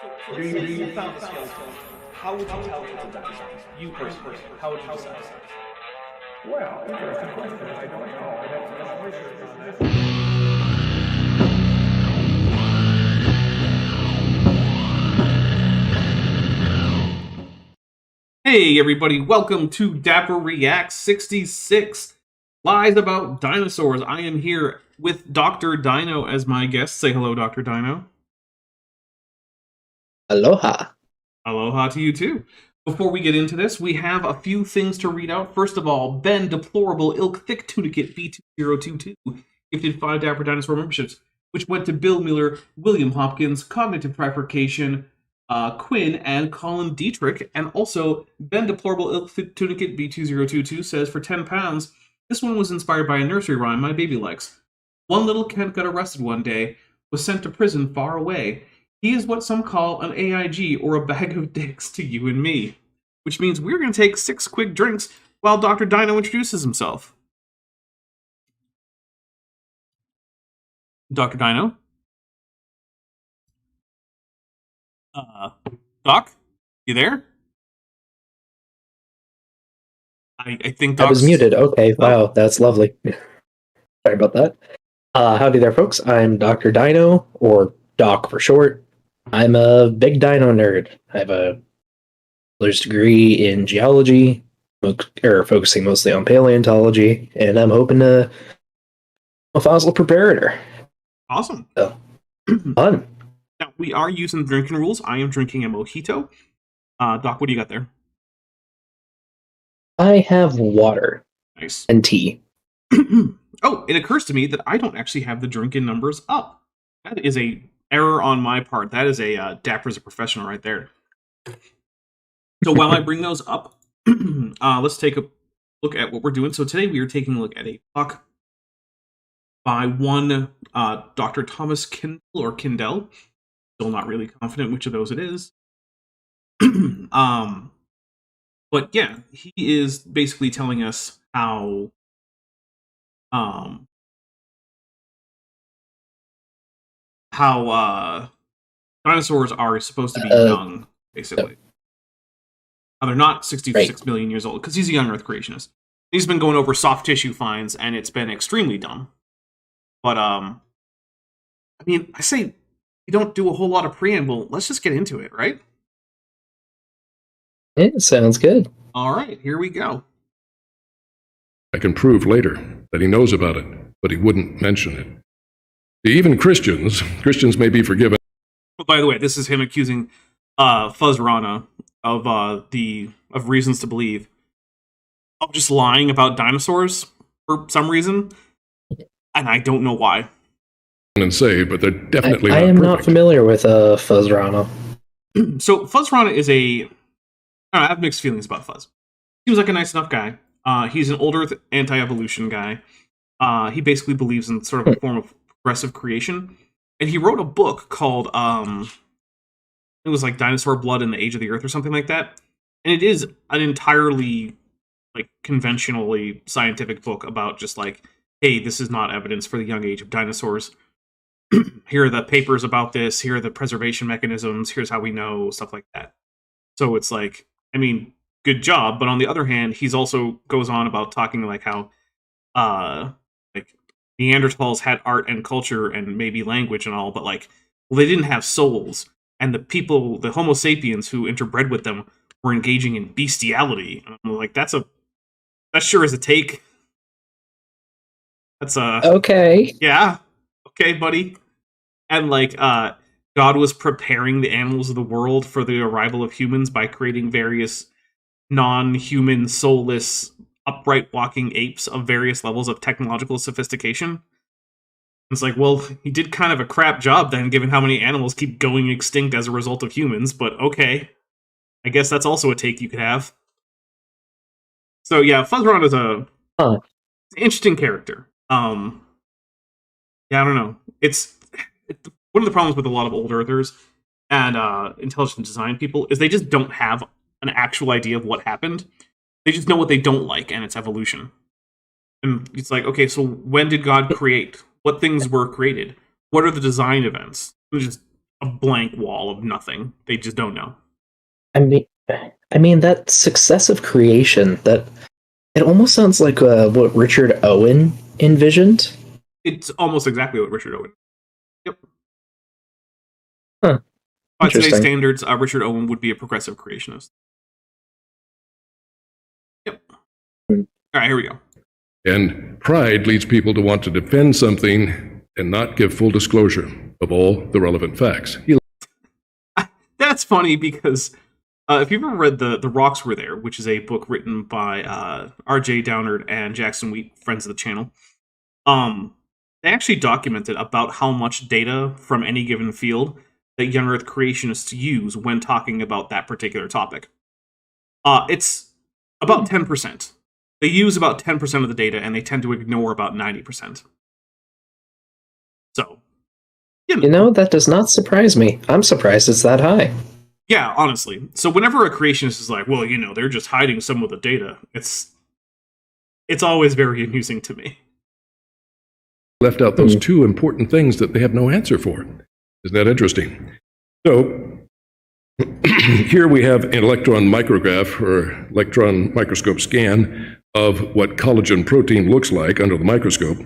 let's say you found a skeleton. How would you tell if it's a dinosaur? You personally, how would you decide? Well, interesting question. I don't know. I'd have to do some research on that. Hey everybody, welcome to Dapper Reacts 66, lies about dinosaurs. I am here with Dr. Dino as my guest. Say hello, Dr. Dino. Aloha. Aloha to you too. Before we get into this, we have a few things to read out. First of all, Ben Deplorable Ilk Thick Tunicate B2022 gifted 5 Dapper Dinosaur memberships, which went to Bill Miller, William Hopkins, Cognitive Trifurcation, Quinn, and Colin Dietrich. And also, Ben Deplorable Ilk Thick Tunicate B2022 says, for £10, this one was inspired by a nursery rhyme my baby likes. One little Kent got arrested one day, was sent to prison far away. He is what some call an AIG, or a bag of dicks to you and me. Which means we're going to take 6 quick drinks while Dr. Dino introduces himself. Dr. Dino? Doc? You there? I think Doc's... I was muted. Okay, wow, that's lovely. Sorry about that. Howdy there, folks. I'm Dr. Dino, or Doc for short. I'm a big dino nerd. I have a bachelor's degree in geology, focusing mostly on paleontology, and I'm hoping to a fossil preparator. Awesome. So, fun. Now, we are using drinking rules. I am drinking a mojito. Doc, what do you got there? I have water. Nice. And tea. Oh, it occurs to me that I don't actually have the drinking numbers up. That is a error on my part. That is a Dapper's a professional right there. So while I bring those up, let's take a look at what we're doing. So today we are taking a look at a puck by one Dr. Thomas Kindle or Kindell. Still not really confident which of those it is. But yeah, he is basically telling us how dinosaurs are supposed to be young, basically. They're not 66 million years old, because he's a young Earth creationist. He's been going over soft tissue finds, and it's been extremely dumb. But, I mean, I say you don't do a whole lot of preamble. Let's just get into it, right? It sounds good. All right, here we go. I can prove later that he knows about it, but he wouldn't mention it. Even Christians may be forgiven. Oh, by the way, this is him accusing Fuzz Rana of reasons to believe of just lying about dinosaurs for some reason, and I don't know why. And say, but they're definitely I not am perfect. not familiar with Fuzz Rana. So Fuzz Rana is I have mixed feelings about Fuzz. He was like a nice enough guy. He's an older anti-evolution guy. He basically believes in sort of a form of progressive creation. And he wrote a book called, it was like Dinosaur Blood in the Age of the Earth or something like that. And it is an entirely, like, conventionally scientific book about just like, hey, this is not evidence for the young age of dinosaurs. Here are the papers about this. Here are the preservation mechanisms. Here's how we know, stuff like that. So it's like, I mean, good job. But on the other hand, he's also goes on about talking like how, like, Neanderthals had art and culture and maybe language and all, but like, well, they didn't have souls. And the people, the Homo sapiens who interbred with them were engaging in bestiality. And I'm like, that sure is a take. That's okay. Yeah. Okay, buddy. And like, God was preparing the animals of the world for the arrival of humans by creating various non-human, soulless, upright walking apes of various levels of technological sophistication. It's like, well, he did kind of a crap job then, given how many animals keep going extinct as a result of humans, but okay. I guess that's also a take you could have. So yeah, Fuzzron is an interesting character. Yeah, I don't know. It's one of the problems with a lot of old Earthers and intelligent design people is they just don't have an actual idea of what happened. They just know what they don't like, and it's evolution. And it's like, okay, so when did God create? What things were created? What are the design events? Just a blank wall of nothing. They just don't know. I mean that successive creation, that it almost sounds like what Richard Owen envisioned. It's almost exactly what Richard Owen. Yep. Huh. By today's Interesting. standards, Richard Owen would be a progressive creationist. Yep. Hmm. All right, here we go. And pride leads people to want to defend something and not give full disclosure of all the relevant facts. That's funny because if you've ever read The Rocks Were There, which is a book written by R.J. Downard and Jackson Wheat, friends of the channel, they actually documented about how much data from any given field that young Earth creationists use when talking about that particular topic. It's about 10%. They use about 10% of the data, and they tend to ignore about 90%. So, You know, that does not surprise me. I'm surprised it's that high. yeah, honestly. So whenever a creationist is like, well, they're just hiding some of the data, it's always very amusing to me. Left out those two important things that they have no answer for. Isn't that interesting? So, here we have an electron micrograph or electron microscope scan of what collagen protein looks like under the microscope.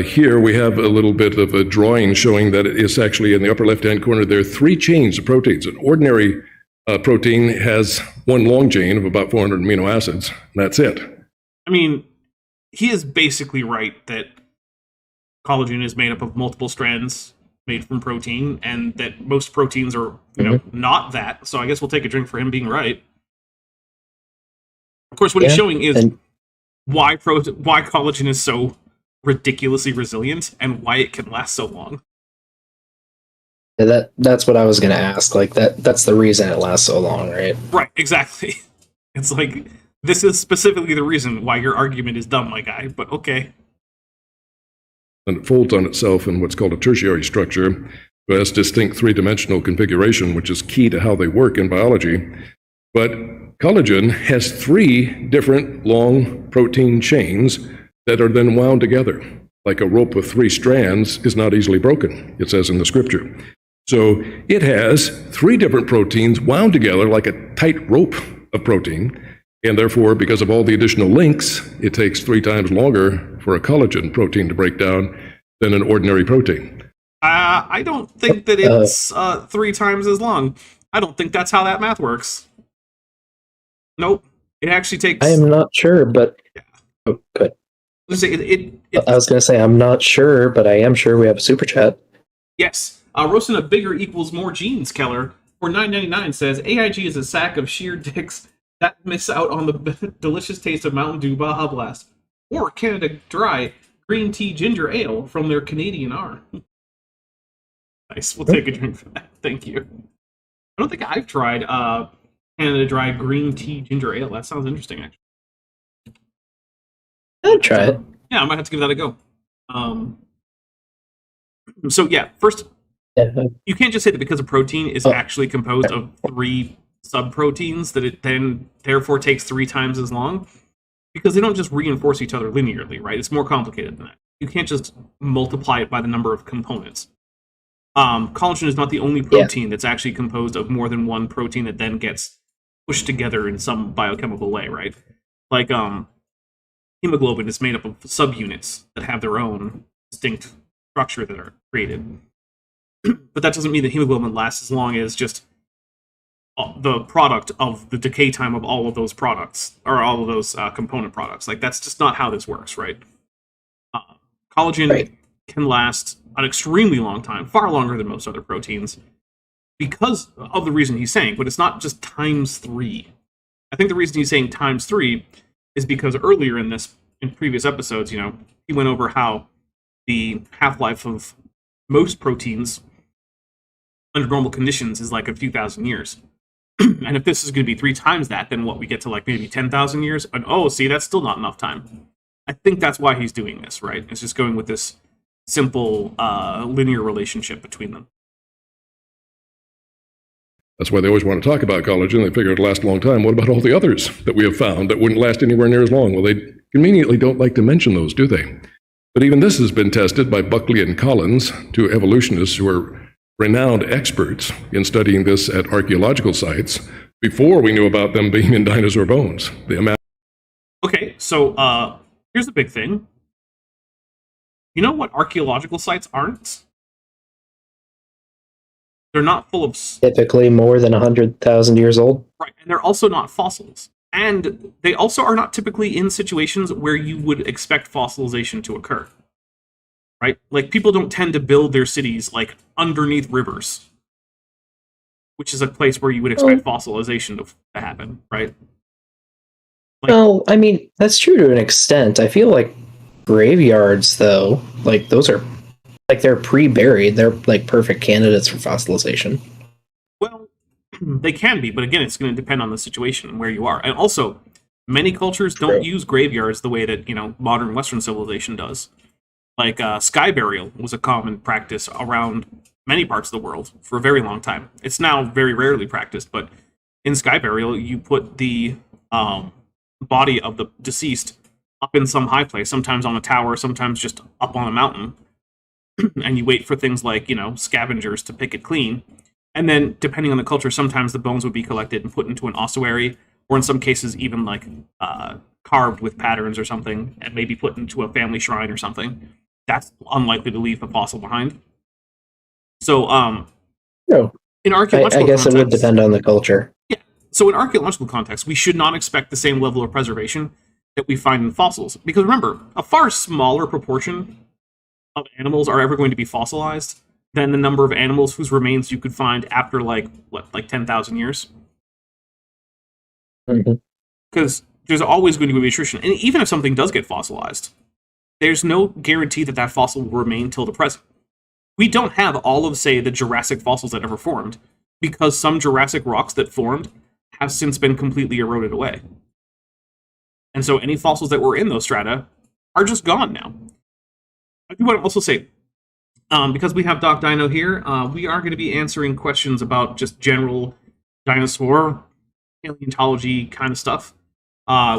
Here we have a little bit of a drawing showing that it is actually in the upper left-hand corner. There are 3 chains of proteins. An ordinary protein has one long chain of about 400 amino acids, and that's it. I mean, he is basically right that collagen is made up of multiple strands made from protein, and that most proteins are, not that. So I guess we'll take a drink for him being right. Of course, what he's showing is why collagen is so ridiculously resilient and why it can last so long. Yeah, that's what I was going to ask. Like that's the reason it lasts so long, right? Right, exactly. It's like, this is specifically the reason why your argument is dumb, my guy, but okay. And it folds on itself in what's called a tertiary structure, who has distinct 3-dimensional configuration, which is key to how they work in biology. But collagen has 3 different long protein chains that are then wound together. Like a rope with 3 strands is not easily broken, it says in the scripture. So it has 3 different proteins wound together like a tight rope of protein, and therefore, because of all the additional links, it takes 3 times longer for a collagen protein to break down than an ordinary protein. I don't think that it's 3 times as long. I don't think that's how that math works. Nope. It actually takes... I am not sure, but... Oh, good. I was going to say, I'm not sure, but I am sure we have a super chat. Yes. Roasting a bigger equals more genes, Keller. For $9.99 says, AIG is a sack of sheer dicks that miss out on the delicious taste of Mountain Dew Baja Blast. Or Canada Dry green tea ginger ale from their Canadian R. Nice. We'll take a drink for that. Thank you. I don't think I've tried Canada Dry green tea ginger ale. That sounds interesting, actually. I'll try it. Yeah, I might have to give that a go. So yeah, first, you can't just say that because a protein is actually composed of 3 subproteins that it then therefore takes 3 times as long, because they don't just reinforce each other linearly, right? It's more complicated than that. You can't just multiply it by the number of components. Collagen is not the only protein that's actually composed of more than one protein that then gets pushed together in some biochemical way, right? Like hemoglobin is made up of subunits that have their own distinct structure that are created. But that doesn't mean that hemoglobin lasts as long as just the product of the decay time of all of those products, or all of those component products. Like, that's just not how this works, right? Collagen can last an extremely long time, far longer than most other proteins, because of the reason he's saying, but it's not just times 3. I think the reason he's saying times 3 is because earlier in previous episodes, he went over how the half-life of most proteins under normal conditions is like a few thousand years. And if this is going to be 3 times that, then what, we get to like maybe 10,000 years? And see, that's still not enough time. I think that's why he's doing this, right? It's just going with this simple linear relationship between them. That's why they always want to talk about collagen. They figure it'll last a long time. What about all the others that we have found that wouldn't last anywhere near as long? Well, they conveniently don't like to mention those, do they? But even this has been tested by Buckley and Collins, 2 evolutionists who are renowned experts in studying this at archaeological sites before we knew about them being in dinosaur bones. The amount. Okay, so here's the big thing. You know what archaeological sites aren't? They're not full of... Typically more than 100,000 years old. Right, and they're also not fossils. And they also are not typically in situations where you would expect fossilization to occur. Right? Like, people don't tend to build their cities, like, underneath rivers. Which is a place where you would expect fossilization to happen, right? Like, well, I mean, that's true to an extent. I feel like graveyards, though, like, those are... like, they're pre-buried. They're, like, perfect candidates for fossilization. Well, they can be, but again, it's going to depend on the situation and where you are. And also, many cultures don't use graveyards the way that, modern Western civilization does. Like, sky burial was a common practice around many parts of the world for a very long time. It's now very rarely practiced, but in sky burial, you put the body of the deceased up in some high place, sometimes on a tower, sometimes just up on a mountain, and you wait for things like, scavengers to pick it clean. And then, depending on the culture, sometimes the bones would be collected and put into an ossuary, or in some cases, even like carved with patterns or something, and maybe put into a family shrine or something. That's unlikely to leave a fossil behind. So, in archaeological I guess context, it would depend on the culture. Yeah. So, in archaeological context, we should not expect the same level of preservation that we find in fossils. Because remember, a far smaller proportion of animals are ever going to be fossilized than the number of animals whose remains you could find after, like 10,000 years. Because there's always going to be attrition. And even if something does get fossilized, there's no guarantee that that fossil will remain till the present. We don't have all of, say, the Jurassic fossils that ever formed, because some Jurassic rocks that formed have since been completely eroded away. And so any fossils that were in those strata are just gone now. I do want to also say, because we have Doc Dino here, we are going to be answering questions about just general dinosaur, paleontology kind of stuff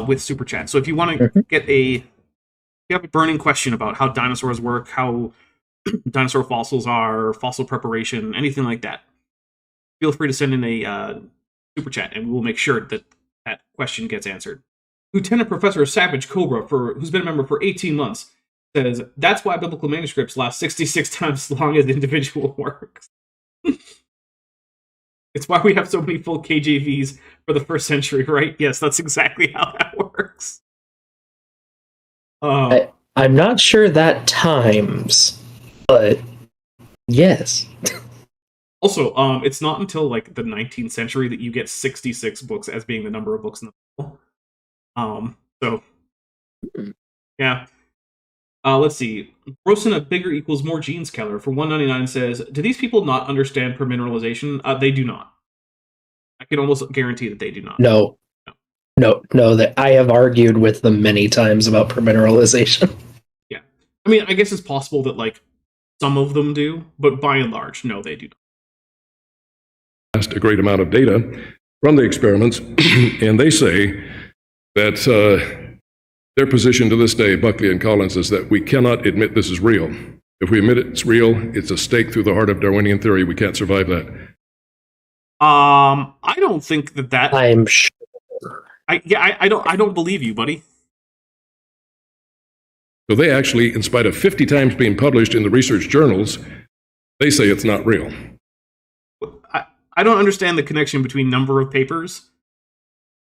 with Super Chat. So if you want to get if you have a burning question about how dinosaurs work, how dinosaur fossils are, fossil preparation, anything like that, feel free to send in a Super Chat, and we will make sure that that question gets answered. Lieutenant Professor Savage Cobra, who's been a member for 18 months, says, that's why biblical manuscripts last 66 times as long as individual works. It's why we have so many full KJVs for the first century, right? Yes, that's exactly how that works. I'm not sure that times, but yes. Also, it's not until like the 19th century that you get 66 books as being the number of books in the Bible. So, yeah. Let's see. Rosin of Bigger Equals More Genes Keller for 199 says, do these people not understand permineralization? They do not. I can almost guarantee that they do not. No, that I have argued with them many times about permineralization. Yeah. I mean, I guess it's possible that, like, some of them do, but by and large, no, they do not. A great amount of data from the experiments, and they say that their position to this day, Buckley and Collins, is that we cannot admit this is real. If we admit it's real, it's a stake through the heart of Darwinian theory. We can't survive that. I don't think that. I'm sure. I don't believe you, buddy. So they actually, in spite of 50 times being published in the research journals, they say it's not real. I don't understand the connection between number of papers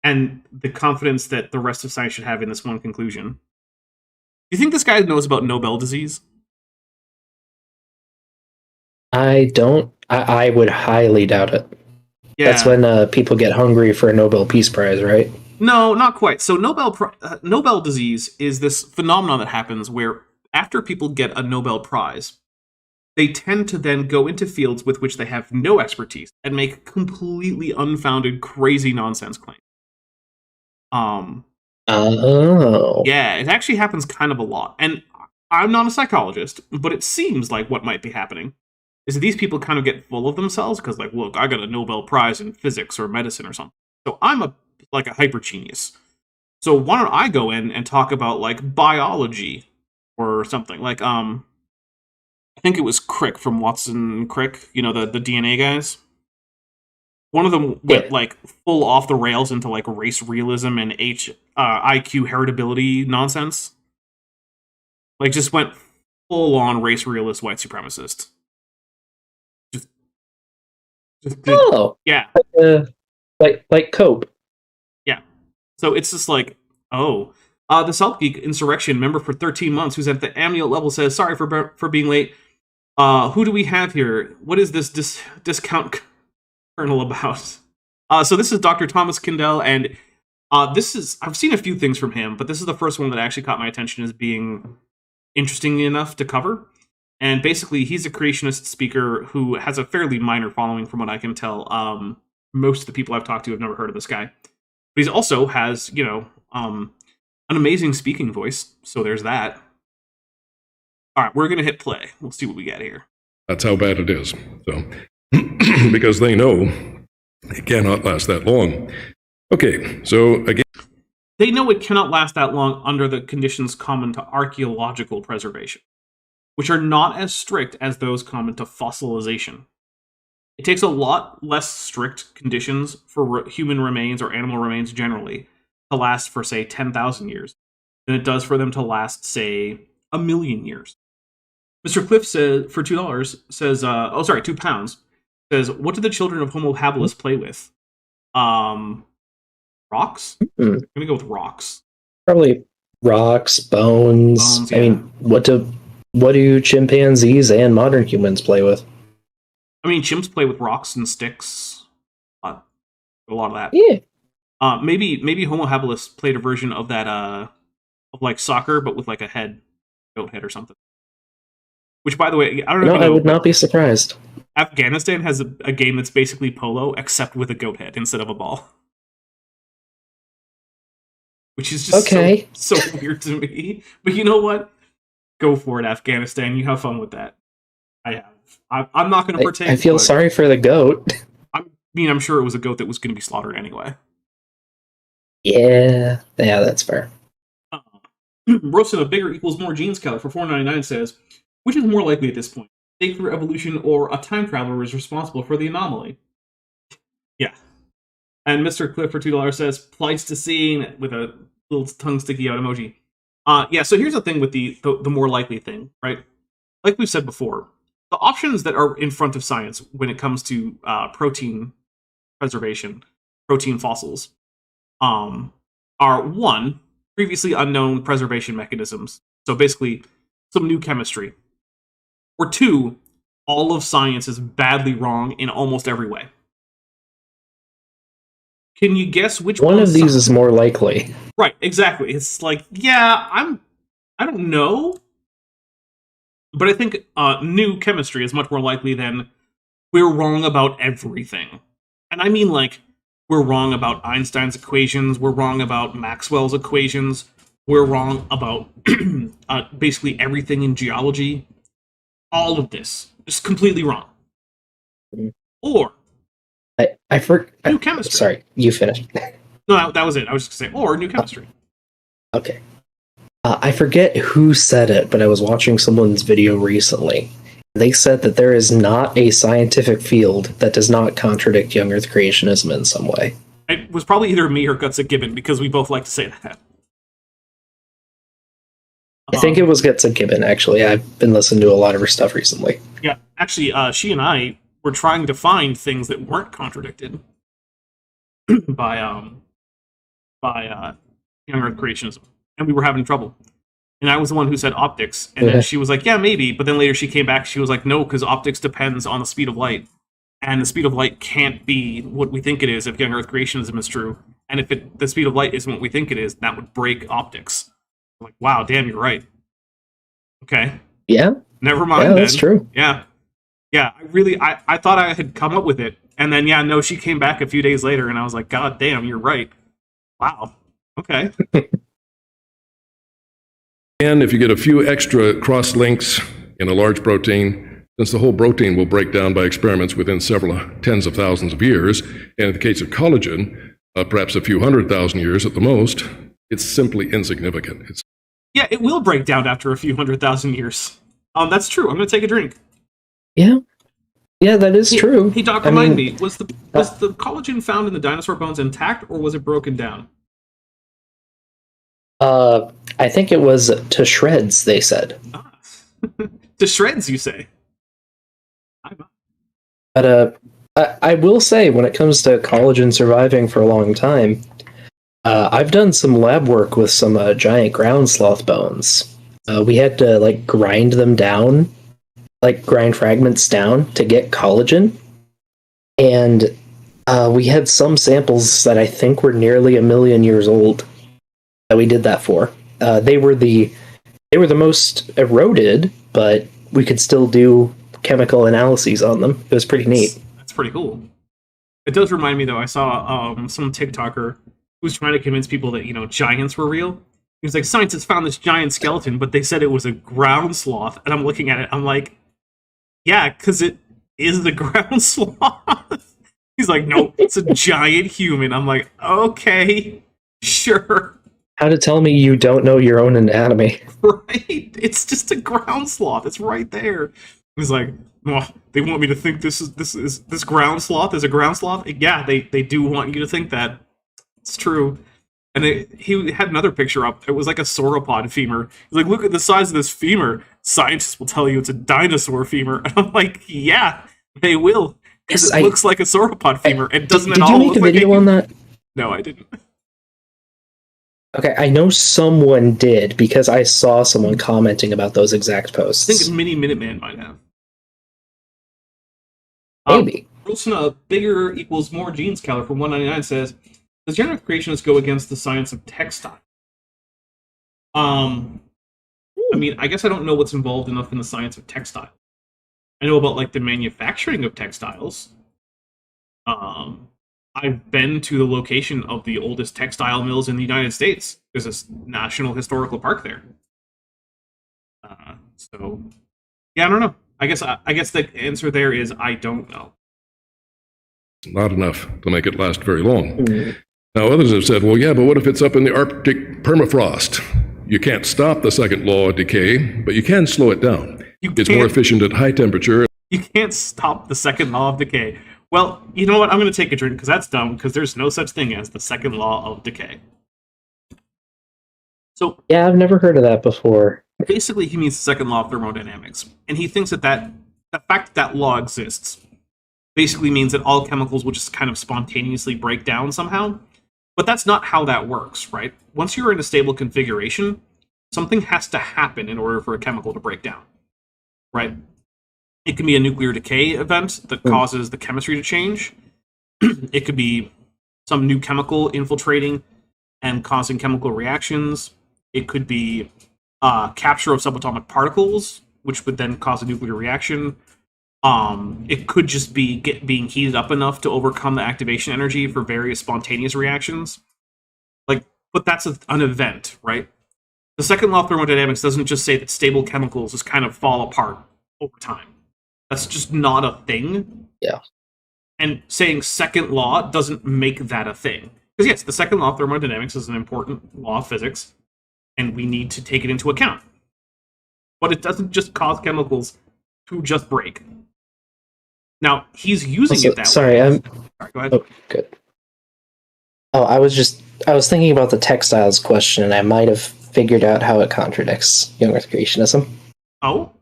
and the confidence that the rest of science should have in this one conclusion. Do you think this guy knows about Nobel disease? I don't. I would highly doubt it. Yeah. That's when people get hungry for a Nobel Peace Prize, right? No, not quite. So Nobel disease is this phenomenon that happens where after people get a Nobel Prize, they tend to then go into fields with which they have no expertise and make completely unfounded, crazy nonsense claims. Oh. Yeah, it actually happens kind of a lot. And I'm not a psychologist, but it seems like what might be happening is that these people kind of get full of themselves because, like, look, I got a Nobel Prize in physics or medicine or something. So I'm a hyper genius. So why don't I go in and talk about, like, biology or something? Like, I think it was Crick from Watson Crick, you know, the DNA guys. One of them went like full off the rails into like race realism and IQ heritability nonsense. Like just went full on race realist white supremacist. Yeah. Like Cope. Yeah. So it's just like, the Self-Geek Insurrection member for 13 months who's at the amniote level says, sorry for being late. Who do we have here? What is this discount kernel about? So this is Dr. Thomas Kindell, and I've seen a few things from him, but this is the first one that actually caught my attention as being interesting enough to cover. And basically, he's a creationist speaker who has a fairly minor following from what I can tell. Most of the people I've talked to have never heard of this guy. But he also has, an amazing speaking voice, so there's that. All right, we're going to hit play. We'll see what we get here. That's how bad it is. So, because they know it cannot last that long. Okay, so again... They know it cannot last that long under the conditions common to archaeological preservation, which are not as strict as those common to fossilization. It takes a lot less strict conditions for human remains or animal remains generally to last for, say, 10,000 years than it does for them to last, say, 1,000,000 years. Mr. Cliff says, for $2, says, £2, says, what do the children of Homo habilis play with? Rocks? I'm gonna go with rocks. Probably rocks, bones. Yeah. I mean, what do chimpanzees and modern humans play with? I mean, chimps play with rocks and sticks. A lot of that. Yeah. Maybe Homo habilis played a version of that, of like soccer, but with like a goat head or something. Which, by the way, I don't know. I would not be surprised. Afghanistan has a game that's basically polo, except with a goat head instead of a ball. Which is just so weird to me. But you know what? Go for it, Afghanistan. You have fun with that. I'm not going to partake. I feel sorry for the goat. I mean, I'm sure it was a goat that was going to be slaughtered anyway. Yeah, that's fair. Roasted a bigger equals more genes Keller for $4.99 says, which is more likely at this point? State through evolution or a time traveler is responsible for the anomaly? Yeah. And Mr. Cliff for $2 says, Pleistocene with a little tongue sticky out emoji. So here's the thing with the more likely thing, right? Like we've said before, the options that are in front of science when it comes to protein preservation, protein fossils, are one, previously unknown preservation mechanisms. So basically, some new chemistry. Or two, all of science is badly wrong in almost every way. Can you guess which one of these is more likely? Right, exactly. It's like, I don't know. But I think new chemistry is much more likely than we're wrong about everything. And I mean, like, we're wrong about Einstein's equations, we're wrong about Maxwell's equations, we're wrong about basically everything in geology. All of this is completely wrong. Or I forgot. New chemistry. Sorry, you finished. No, that was it. I was just going to say, or new chemistry. Okay. I forget who said it, but I was watching someone's video recently. They said that there is not a scientific field that does not contradict young Earth creationism in some way. It was probably either me or Gutsa Gibbon, because we both like to say that. I think it was Gutsa Gibbon, actually. I've been listening to a lot of her stuff recently. Yeah, actually, she and I were trying to find things that weren't contradicted by young Earth creationism, and we were having trouble. And I was the one who said optics, and then she was like, yeah, maybe, but then later she came back, she was like, no, because optics depends on the speed of light, and the speed of light can't be what we think it is if young Earth creationism is true, and if the speed of light isn't what we think it is, that would break optics. I'm like, wow, damn, you're right. Okay. Yeah. Never mind. Yeah, that's true. Yeah. Yeah, I thought I had come up with it, and then, she came back a few days later, and I was like, God damn, you're right. Wow. Okay. And if you get a few extra cross-links in a large protein, since the whole protein will break down by experiments within several tens of thousands of years, and in the case of collagen, perhaps a few 100,000 years at the most, it's simply insignificant. Yeah, it will break down after a few 100,000 years. That's true. I'm gonna take a drink. Yeah, that is true. Hey, Doc, remind me: was the collagen found in the dinosaur bones intact, or was it broken down? I think it was to shreds. They said. To shreds, you say? But I will say, when it comes to collagen surviving for a long time, I've done some lab work with some giant ground sloth bones. We had to like grind them down, like grind fragments down to get collagen, and we had some samples that I think were nearly 1 million years old that we did that for. They were the most eroded, but we could still do chemical analyses on them. It was pretty neat. That's pretty cool. It does remind me, though. I saw some TikToker who was trying to convince people that giants were real. He was like, scientists found this giant skeleton, but they said it was a ground sloth. And I'm looking at it, I'm like, yeah, because it is the ground sloth. He's like, no, it's a giant human. I'm like, okay, sure. How to tell me you don't know your own anatomy? Right? It's just a ground sloth. It's right there. He's like, oh, they want me to think this ground sloth is a ground sloth. Yeah, they do want you to think that. It's true. And he had another picture up. It was like a sauropod femur. He's like, look at the size of this femur. Scientists will tell you it's a dinosaur femur. And I'm like, yeah, they will. Because it looks like a sauropod femur. It doesn't at all look like Did you make a video on that? No, I didn't. Okay, I know someone did because I saw someone commenting about those exact posts. I think Mini Minuteman might have. Maybe. Wilson, bigger equals more genes Keller from 199 says, does generative creationists go against the science of textile? I mean, I guess I don't know what's involved enough in the science of textile. I know about like the manufacturing of textiles. I've been to the location of the oldest textile mills in the United States. There's this National Historical Park there. So, yeah, I don't know. I guess the answer there is I don't know. Not enough to make it last very long. Now, others have said, well, yeah, but what if it's up in the Arctic permafrost? You can't stop the second law of decay, but you can slow it down. It's more efficient at high temperature. You can't stop the second law of decay. Well, you know what? I'm going to take a drink because that's dumb, because there's no such thing as the second law of decay. So, yeah, I've never heard of that before. Basically, he means the second law of thermodynamics. And he thinks that the fact that law exists basically means that all chemicals will just kind of spontaneously break down somehow. But that's not how that works, right? Once you're in a stable configuration, something has to happen in order for a chemical to break down, right? It can be a nuclear decay event that causes the chemistry to change. It could be some new chemical infiltrating and causing chemical reactions. It could be capture of subatomic particles, which would then cause a nuclear reaction. It could just be being heated up enough to overcome the activation energy for various spontaneous reactions. But that's an event, right? The second law of thermodynamics doesn't just say that stable chemicals just kind of fall apart over time. That's just not a thing. Yeah. And saying second law doesn't make that a thing. Because yes, the second law of thermodynamics is an important law of physics, and we need to take it into account. But it doesn't just cause chemicals to just break. Now, he's using it that way. Sorry, Sorry, go ahead. Oh, good. Oh, I was thinking about the textiles question, and I might have figured out how it contradicts young Earth creationism. Oh?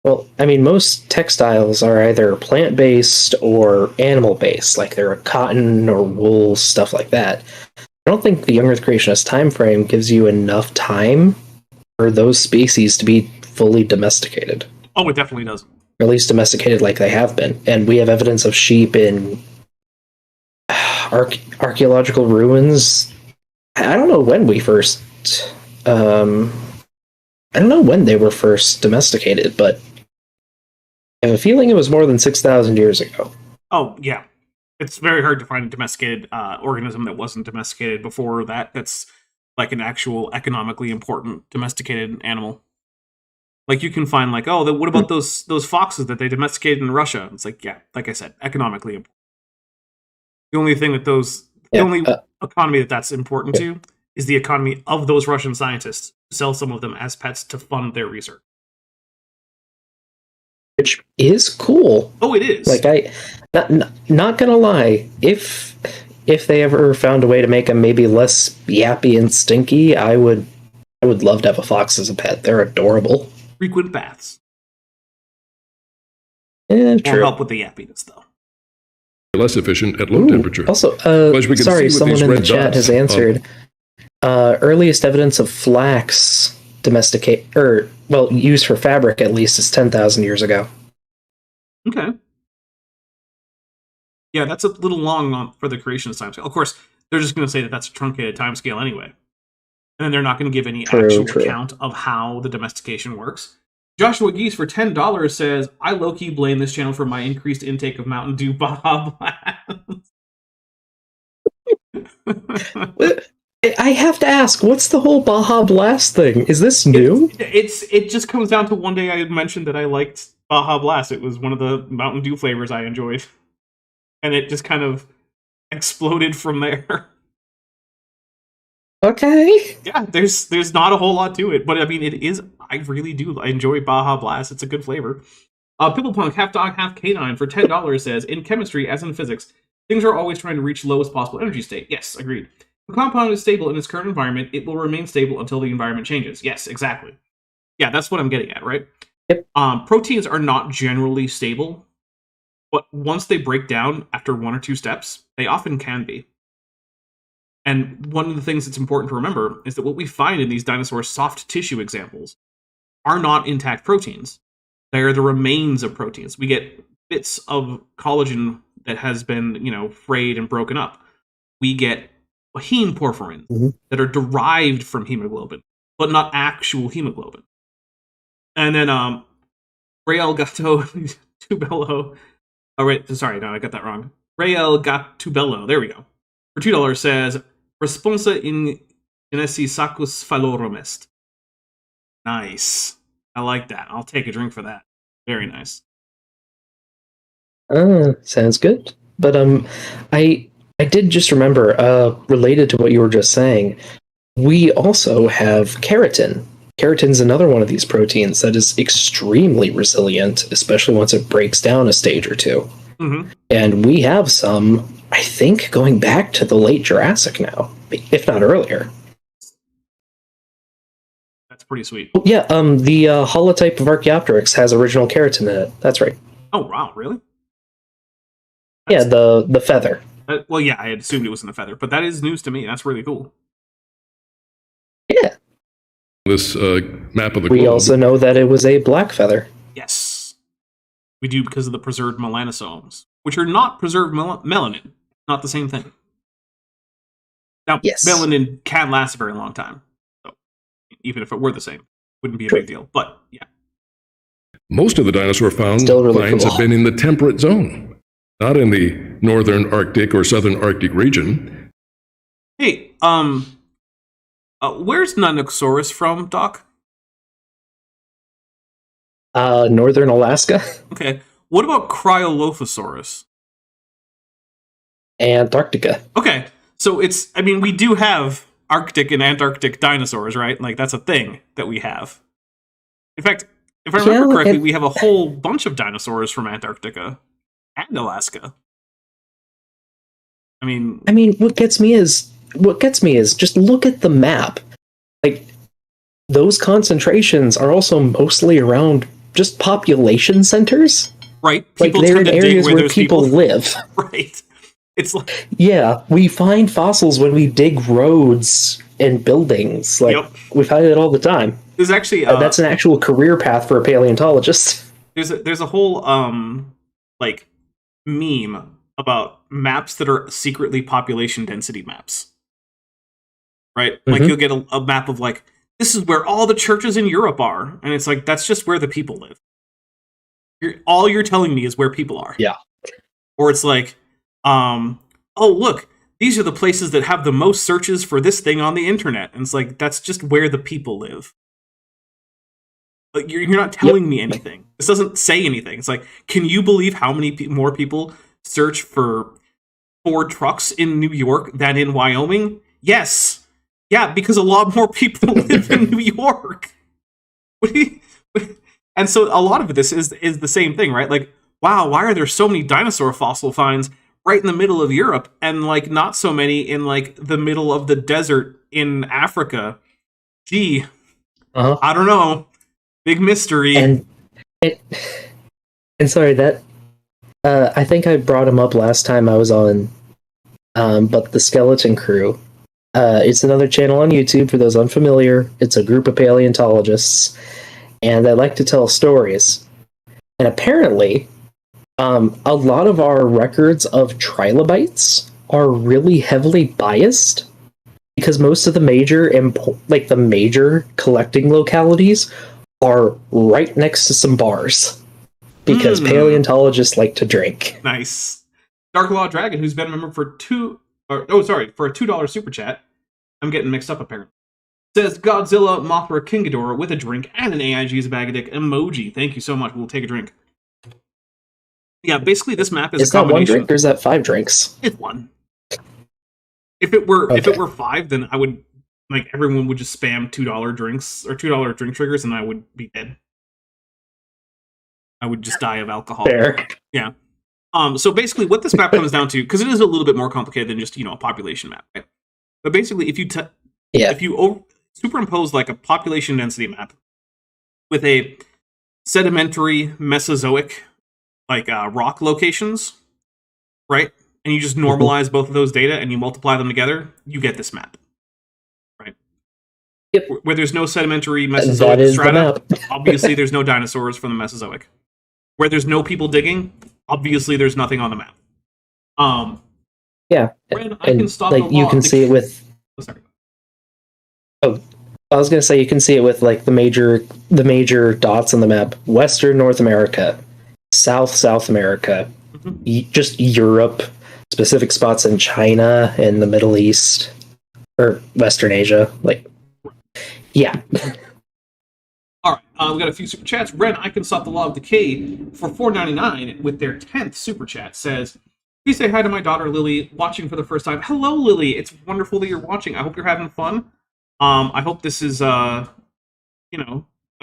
Well, I mean, most textiles are either plant-based or animal-based, like they're cotton or wool, stuff like that. I don't think the young Earth creationist time frame gives you enough time for those species to be fully domesticated. Oh, it definitely doesn't. Or at least domesticated like they have been. And we have evidence of sheep in archaeological ruins. I don't know when we first... I don't know when they were first domesticated, but I have a feeling it was more than 6,000 years ago. Oh, yeah. It's very hard to find a domesticated organism that wasn't domesticated before that. That's like an actual economically important domesticated animal. Like you can find like, oh, what about those foxes that they domesticated in Russia? It's like, yeah, like I said, economically important. The only thing that the only economy that's important to is the economy of those Russian scientists who sell some of them as pets to fund their research. which is cool. Oh, it is. Like not gonna lie, if they ever found a way to make them maybe less yappy and stinky, I would love to have a fox as a pet. They're adorable. Frequent baths. Yeah, Won't true. help with the yappiness, though. Less efficient at low temperature. Also, As we can sorry, see with someone these in the red chat dots, has answered. Earliest evidence of flax used for fabric at least is 10,000 years ago. Okay. Yeah, that's a little long for the creation of timescale. Of course, they're just going to say that that's a truncated timescale anyway. And then they're not going to give any actual account of how the domestication works. Joshua Geese for $10 says, I low-key blame this channel for my increased intake of Mountain Dew Baja Blast. I have to ask, what's the whole Baja Blast thing? Is this new? It just comes down to one day I had mentioned that I liked Baja Blast. It was one of the Mountain Dew flavors I enjoyed. And it just kind of exploded from there. Okay. Yeah, there's not a whole lot to it, but I mean, it is. I really do enjoy Baja Blast. It's a good flavor. Pipplepunk, half dog, half canine for $10 says, in chemistry, as in physics, things are always trying to reach lowest possible energy state. Yes, agreed. If a compound is stable in its current environment, it will remain stable until the environment changes. Yes, exactly. Yeah, that's what I'm getting at, right? Yep. Proteins are not generally stable, but once they break down after one or two steps, they often can be. And one of the things that's important to remember is that what we find in these dinosaur soft tissue examples are not intact proteins. They are the remains of proteins. We get bits of collagen that has been, frayed and broken up. We get heme porphyrins that are derived from hemoglobin, but not actual hemoglobin. And then Rael Gato Tubello. Oh, wait, sorry, no, I got that wrong. Rael Gatubello, there we go. For $2 says, Responsa in Genesi Sacus Fallorum est. Nice. I like that. I'll take a drink for that. Very nice. Sounds good. But I did just remember, related to what you were just saying, we also have keratin. Keratin's another one of these proteins that is extremely resilient, especially once it breaks down a stage or two. Mm-hmm. And we have some, I think, going back to the late Jurassic now, if not earlier. That's pretty sweet. Oh, yeah, the holotype of Archaeopteryx has original keratin in it. That's right. Oh, wow, really? Yeah, the feather. Well, yeah, I had assumed it was in the feather, but that is news to me. That's really cool. Yeah. This map of the We globe. also know that it was a black feather. Yes. We do because of the preserved melanosomes, which are not preserved melanin. Not the same thing. Now, Yes. melanin can last a very long time. So, even if it were the same, wouldn't be a big deal. But, yeah. Most of the dinosaur finds Still really cool. have been in the temperate zone, not in the northern Arctic or southern Arctic region. Hey, where's Nanosaurus from, Doc? Northern Alaska. Okay. What about Cryolophosaurus? Antarctica. Okay. So we do have Arctic and Antarctic dinosaurs, right? Like, that's a thing that we have. In fact, if I remember correctly, we have a whole bunch of dinosaurs from Antarctica and Alaska. I mean, what gets me is just look at the map. Like, those concentrations are also mostly around just population centers. right? Like, People they're in tend to dig areas where there's people live. Right. It's like, Yeah, we find fossils when we dig roads and buildings. Like, Yep. we find it all the time. there's actually That's an actual career path for a paleontologist. there's a whole like meme about maps that are secretly population density maps. Right? Like, Mhm. you'll get a map of, like, this is where all the churches in Europe are, and it's like, that's just where the people live. All you're telling me is where people are. Yeah. Or it's like, oh, look, these are the places that have the most searches for this thing on the internet. And it's like, that's just where the people live. Like, you're not telling me anything. This doesn't say anything. It's like, can you believe how many more people search for Ford trucks in New York than in Wyoming? Yes. Yeah, because a lot more people live in New York. And so a lot of this is the same thing, right? Like, wow, why are there so many dinosaur fossil finds right in the middle of Europe and like not so many in like the middle of the desert in Africa? Gee, I don't know. Big mystery. And sorry that I think I brought him up last time I was on, but the Skeleton Crew. It's another channel on YouTube for those unfamiliar. It's a group of paleontologists, and they like to tell stories. And apparently, a lot of our records of trilobites are really heavily biased because most of the major the major collecting localities are right next to some bars because paleontologists like to drink. Nice. Dark Law Dragon, who's been a member for for a $2 super chat. I'm getting mixed up apparently. Says Godzilla, Mothra, King Ghidorah with a drink and an AIG's bag of dick emoji. Thank you so much. We'll take a drink. Yeah, basically this map is a combination. Is that one drink or is that 5 drinks? It's one. If it were 5, then I would like everyone would just spam $2 drinks or $2 drink triggers, and I would be dead. I would just die of alcohol. Fair. Yeah. So basically, what this map comes down to, because it is a little bit more complicated than just a population map, right? But basically, if you superimpose like a population density map with a sedimentary Mesozoic like rock locations, right? And you just normalize both of those data and you multiply them together, you get this map, right? Yep. Where there's no sedimentary Mesozoic strata, obviously there's no dinosaurs from the Mesozoic. Where there's no people digging, obviously there's nothing on the map. Yeah, and like you can see it with. Oh, sorry. Oh, I was gonna say you can see it with like the major dots on the map: Western North America, South America, just Europe, specific spots in China and the Middle East or Western Asia. Like, yeah. All right, we got a few super chats. Ren, I Can Stop the Law of Decay for $4.99 with their 10th super chat says, please say hi to my daughter Lily, watching for the first time. Hello, Lily. It's wonderful that you're watching. I hope you're having fun. I hope this is, a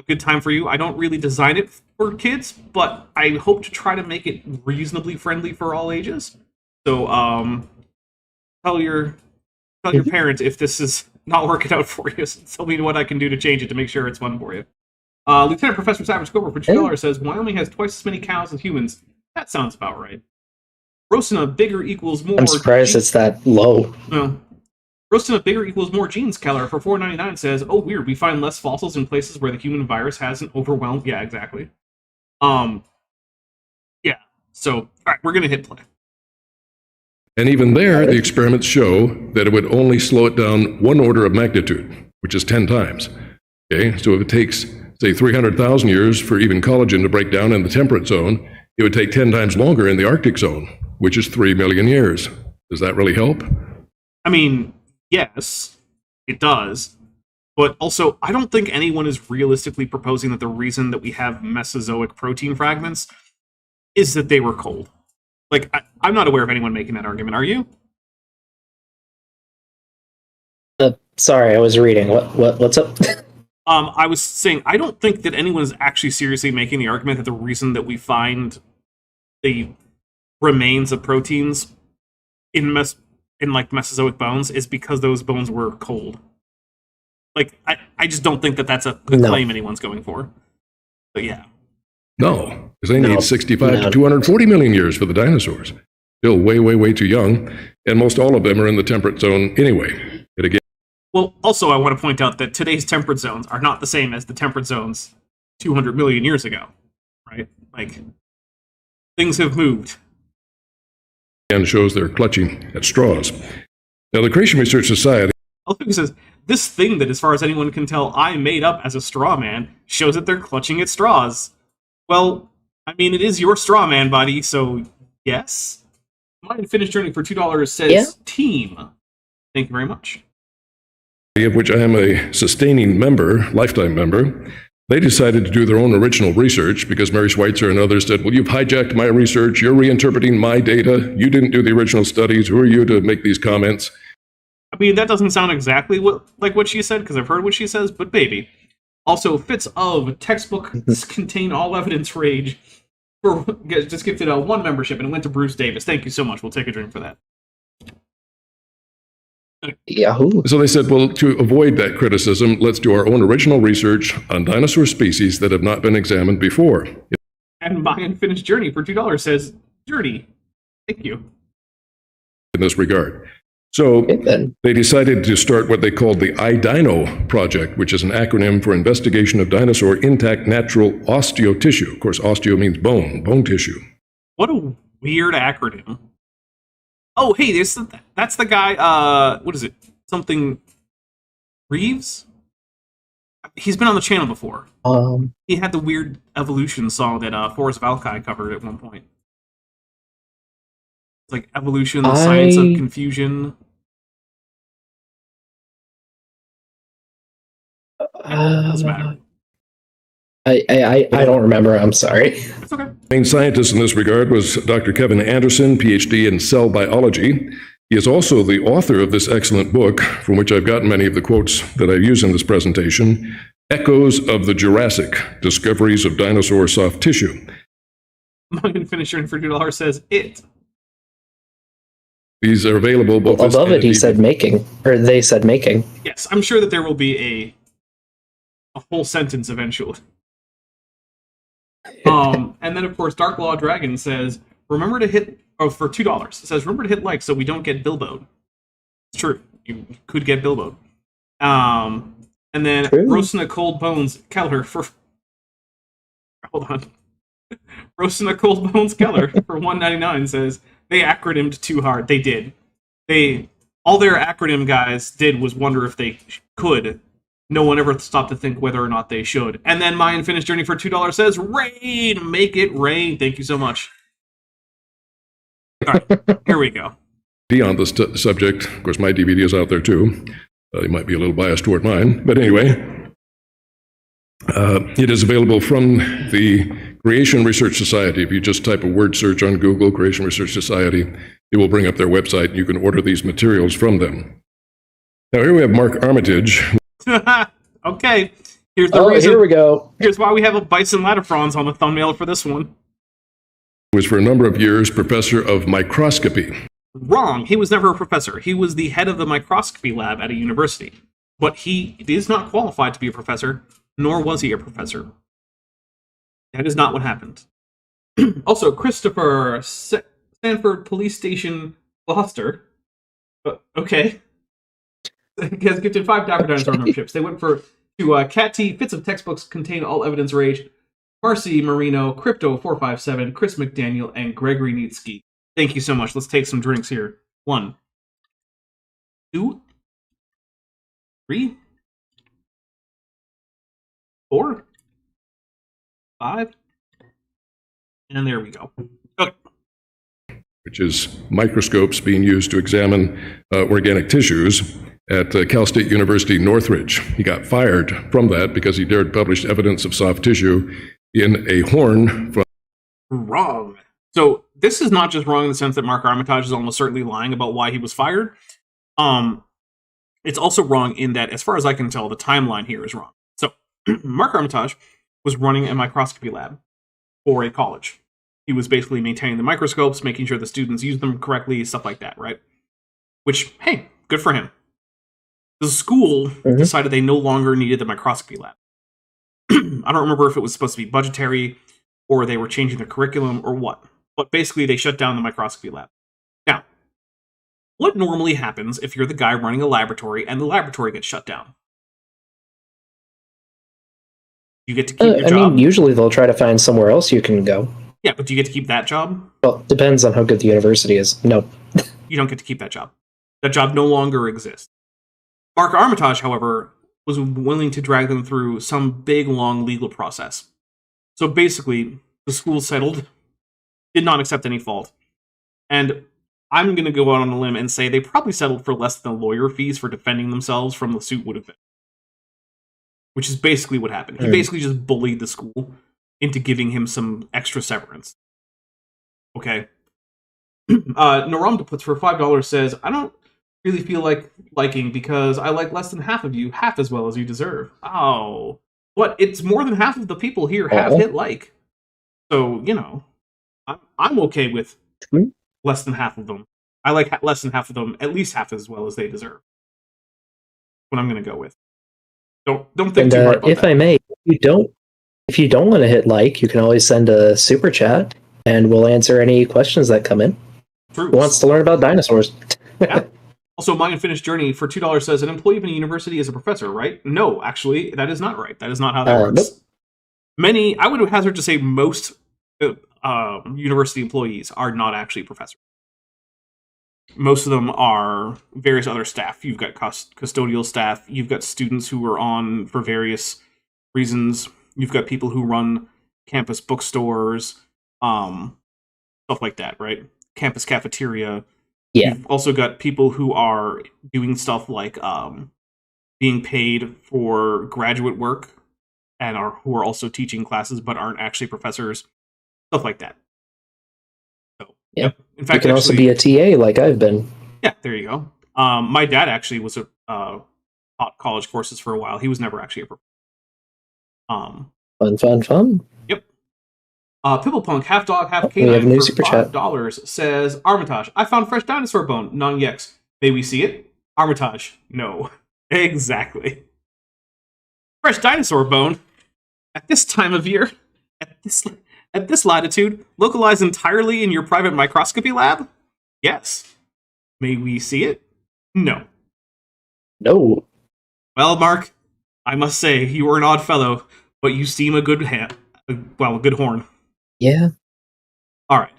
good time for you. I don't really design it for kids, but I hope to try to make it reasonably friendly for all ages. So, tell your parents if this is not working out for you. Tell me what I can do to change it to make sure it's fun for you. Lieutenant Professor Savage Cobra for $2 says, Wyoming has twice as many cows as humans. That sounds about right. Roasting a bigger equals more. I'm surprised it's that low. Roasting a bigger equals more genes, Keller for $4.99 says, oh, weird, we find less fossils in places where the human virus hasn't overwhelmed. Yeah, exactly. Yeah, so, all right, we're going to hit play. And even there, the experiments show that it would only slow it down 1 order of magnitude, which is 10 times. Okay, so if it takes, say, 300,000 years for even collagen to break down in the temperate zone, it would take 10 times longer in the Arctic zone, which is 3 million years. Does that really help? I mean, yes, it does. But also, I don't think anyone is realistically proposing that the reason that we have Mesozoic protein fragments is that they were cold. Like, I'm not aware of anyone making that argument. Are you? Sorry, I was reading. What's up? I was saying, I don't think that anyone is actually seriously making the argument that the reason that we find the remains of proteins in like Mesozoic bones is because those bones were cold. Like, I just don't think that that's a good claim anyone's going for. But yeah. No, because they need 65 to 240 million years for the dinosaurs. Still way, way, way too young, and most all of them are in the temperate zone anyway. But again, well, also I want to point out that today's temperate zones are not the same as the temperate zones 200 million years ago, right? Like, things have moved. And shows they're clutching at straws. Now, the Creation Research Society. Also, says, this thing that, as far as anyone can tell, I made up as a straw man shows that they're clutching at straws. Well, I mean, it is your straw man, buddy, so yes. Mine finished journey for $2 says team. Thank you very much. Of which I am a sustaining member, lifetime member. They decided to do their own original research because Mary Schweitzer and others said, well, you've hijacked my research, you're reinterpreting my data, you didn't do the original studies, who are you to make these comments? I mean, that doesn't sound exactly like what she said, because I've heard what she says, but baby, Also, fits of textbooks contain all evidence rage. Just gifted one membership, and it went to Bruce Davis. Thank you so much. We'll take a drink for that. Yahoo. So they said, well, to avoid that criticism, let's do our own original research on dinosaur species that have not been examined before. And my unfinished journey for $2 says, journey. Thank you. In this regard. So they decided to start what they called the iDino project, which is an acronym for Investigation of Dinosaur Intact Natural Osteotissue. Of course, osteo means bone tissue. What a weird acronym. Oh, hey, that's the guy, what is it? Something Reeves? He's been on the channel before. He had the weird evolution song that Forrest Valkai covered at one point. It's like evolution, the science of confusion. Doesn't matter. I don't remember. I'm sorry. It's okay. Main scientist in this regard was Dr. Kevin Anderson, PhD in cell biology. He is also the author of this excellent book, from which I've gotten many of the quotes that I use in this presentation, Echoes of the Jurassic, Discoveries of Dinosaur Soft Tissue. My finisher for $2 says it. These are available both above it. He said making, or they said making. Yes, I'm sure that there will be a whole sentence eventually. And then of course Dark Law Dragon says, remember to hit for $2. It says remember to hit like so we don't get Bilbo'd. It's true. You could get Bilbo'd. And then Roasting a Cold Bones Keller for hold on. Roasting a Cold Bones Keller for $1.99 says they acronymed too hard. They did. All their acronym guys did was wonder if they could. No one ever stopped to think whether or not they should. And then my unfinished journey for $2 says, rain! Make it rain. Thank you so much. All right, here we go. On this subject, of course, my DVD is out there too. You might be a little biased toward mine. But anyway, it is available from the Creation Research Society. If you just type a word search on Google, Creation Research Society, it will bring up their website. You can order these materials from them. Now, here we have Mark Armitage. Okay, here's the reason. Here we go. Here's why we have a bison ladifrons on the thumbnail for this one. Was for a number of years professor of microscopy. Wrong. He was never a professor. He was the head of the microscopy lab at a university. But he is not qualified to be a professor, nor was he a professor. That is not what happened. Also, Christopher Stanford Police Station Gloucester. Okay. Has gifted 5 Dapper Dinosaur memberships. They went to Cat T, Fits of Textbooks Contain All Evidence Rage, Marcy Marino, Crypto457, Chris McDaniel, and Gregory Nietzsche. Thank you so much. Let's take some drinks here. 1, 2, 3, 4, 5, and there we go. Okay. Which is microscopes being used to examine organic tissues at Cal State University Northridge. He got fired from that because he dared publish evidence of soft tissue in a horn from... Wrong. So this is not just wrong in the sense that Mark Armitage is almost certainly lying about why he was fired. It's also wrong in that, as far as I can tell, the timeline here is wrong. So Mark Armitage was running a microscopy lab for a college. He was basically maintaining the microscopes, making sure the students used them correctly, stuff like that, right? Which, hey, good for him. The school decided they no longer needed the microscopy lab. I don't remember if it was supposed to be budgetary or they were changing the curriculum or what. But basically, they shut down the microscopy lab. Now, what normally happens if you're the guy running a laboratory and the laboratory gets shut down? You get to keep your job? I mean, usually they'll try to find somewhere else you can go. Yeah, but do you get to keep that job? Well, depends on how good the university is. No. You don't get to keep that job. That job no longer exists. Mark Armitage, however, was willing to drag them through some big, long legal process. So basically, the school settled, did not accept any fault. And I'm going to go out on a limb and say they probably settled for less than the lawyer fees for defending themselves from the suit would have been. Which is basically what happened. He basically just bullied the school into giving him some extra severance. Okay. Noramda puts for $5 says, I don't really feel like liking because I like less than half of you, half as well as you deserve. Oh, But it's more than half of the people here have hit like. So, you know, I'm okay with less than half of them. I like less than half of them, at least half as well as they deserve. What I'm going to go with. Don't think too hard about if that. I may, if you don't want to hit like, you can always send a super chat, and we'll answer any questions that come in. True. Who wants to learn about dinosaurs? Yeah. Also, My Unfinished Journey for $2 says an employee of a university is a professor, right? No, actually, that is not right. That is not how that works. Nope. Many, I would hazard to say most university employees are not actually professors. Most of them are various other staff. You've got custodial staff. You've got students who are on for various reasons. You've got people who run campus bookstores, stuff like that, right? Campus cafeteria. Yeah. You've also got people who are doing stuff like being paid for graduate work and who are also teaching classes but aren't actually professors. Stuff like that. So, yeah. In fact, you can also be a TA like I've been. Yeah, there you go. My dad actually was taught college courses for a while. He was never actually a professor. Fun. Yep. Pibblepunk, half dog, half We have a canine new for super chat. $5 says, Armitage, I found fresh dinosaur bone, non-yex. May we see it? Armitage, no. Exactly. Fresh dinosaur bone? At this time of year? At this latitude? Localized entirely in your private microscopy lab? Yes. May we see it? No. No. Well, Mark, I must say, you are an odd fellow, but you seem a good a good horn. Yeah. All right.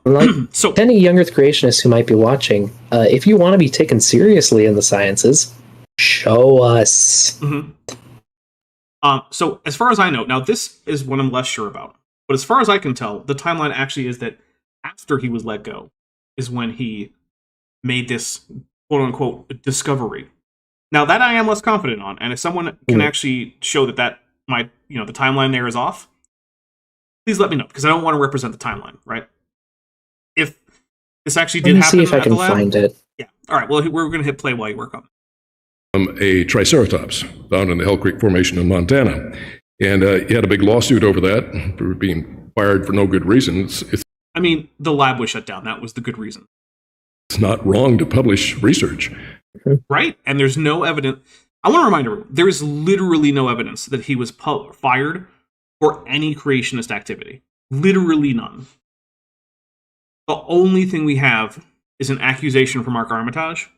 Like, so any young Earth creationists who might be watching, if you want to be taken seriously in the sciences, show us. Mm-hmm. So as far as I know, now this is what I'm less sure about, but as far as I can tell, the timeline actually is that after he was let go is when he made this quote unquote discovery. Now that I am less confident on, and if someone can actually show that the timeline there is off, please let me know, because I don't want to represent the timeline, right? If this actually did happen, see if I can find it. Yeah. All right. Well, we're going to hit play while you work on it. A Triceratops found in the Hell Creek Formation in Montana. And he had a big lawsuit over that for being fired for no good reason. I mean, the lab was shut down. That was the good reason. It's not wrong to publish research. Right? And there's no evidence. I want to remind everyone, there is literally no evidence that he was fired for any creationist activity. Literally none. The only thing we have is an accusation from Mark Armitage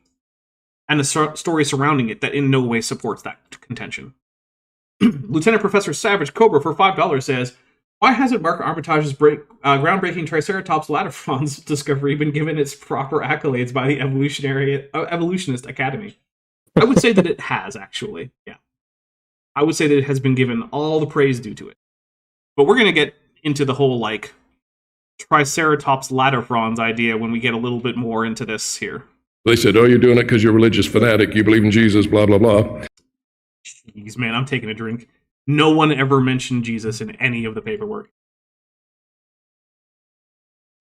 and a story surrounding it that in no way supports that contention. Lieutenant Professor Savage Cobra for $5 says, why hasn't Mark Armitage's groundbreaking Triceratops latifrons discovery been given its proper accolades by the Evolutionist Academy? I would say that it has, actually. Yeah. I would say that it has been given all the praise due to it. But we're going to get into the whole, Triceratops latifrons idea when we get a little bit more into this here. They said, oh, you're doing it because you're a religious fanatic, you believe in Jesus, blah, blah, blah. Jeez, man, I'm taking a drink. No one ever mentioned Jesus in any of the paperwork.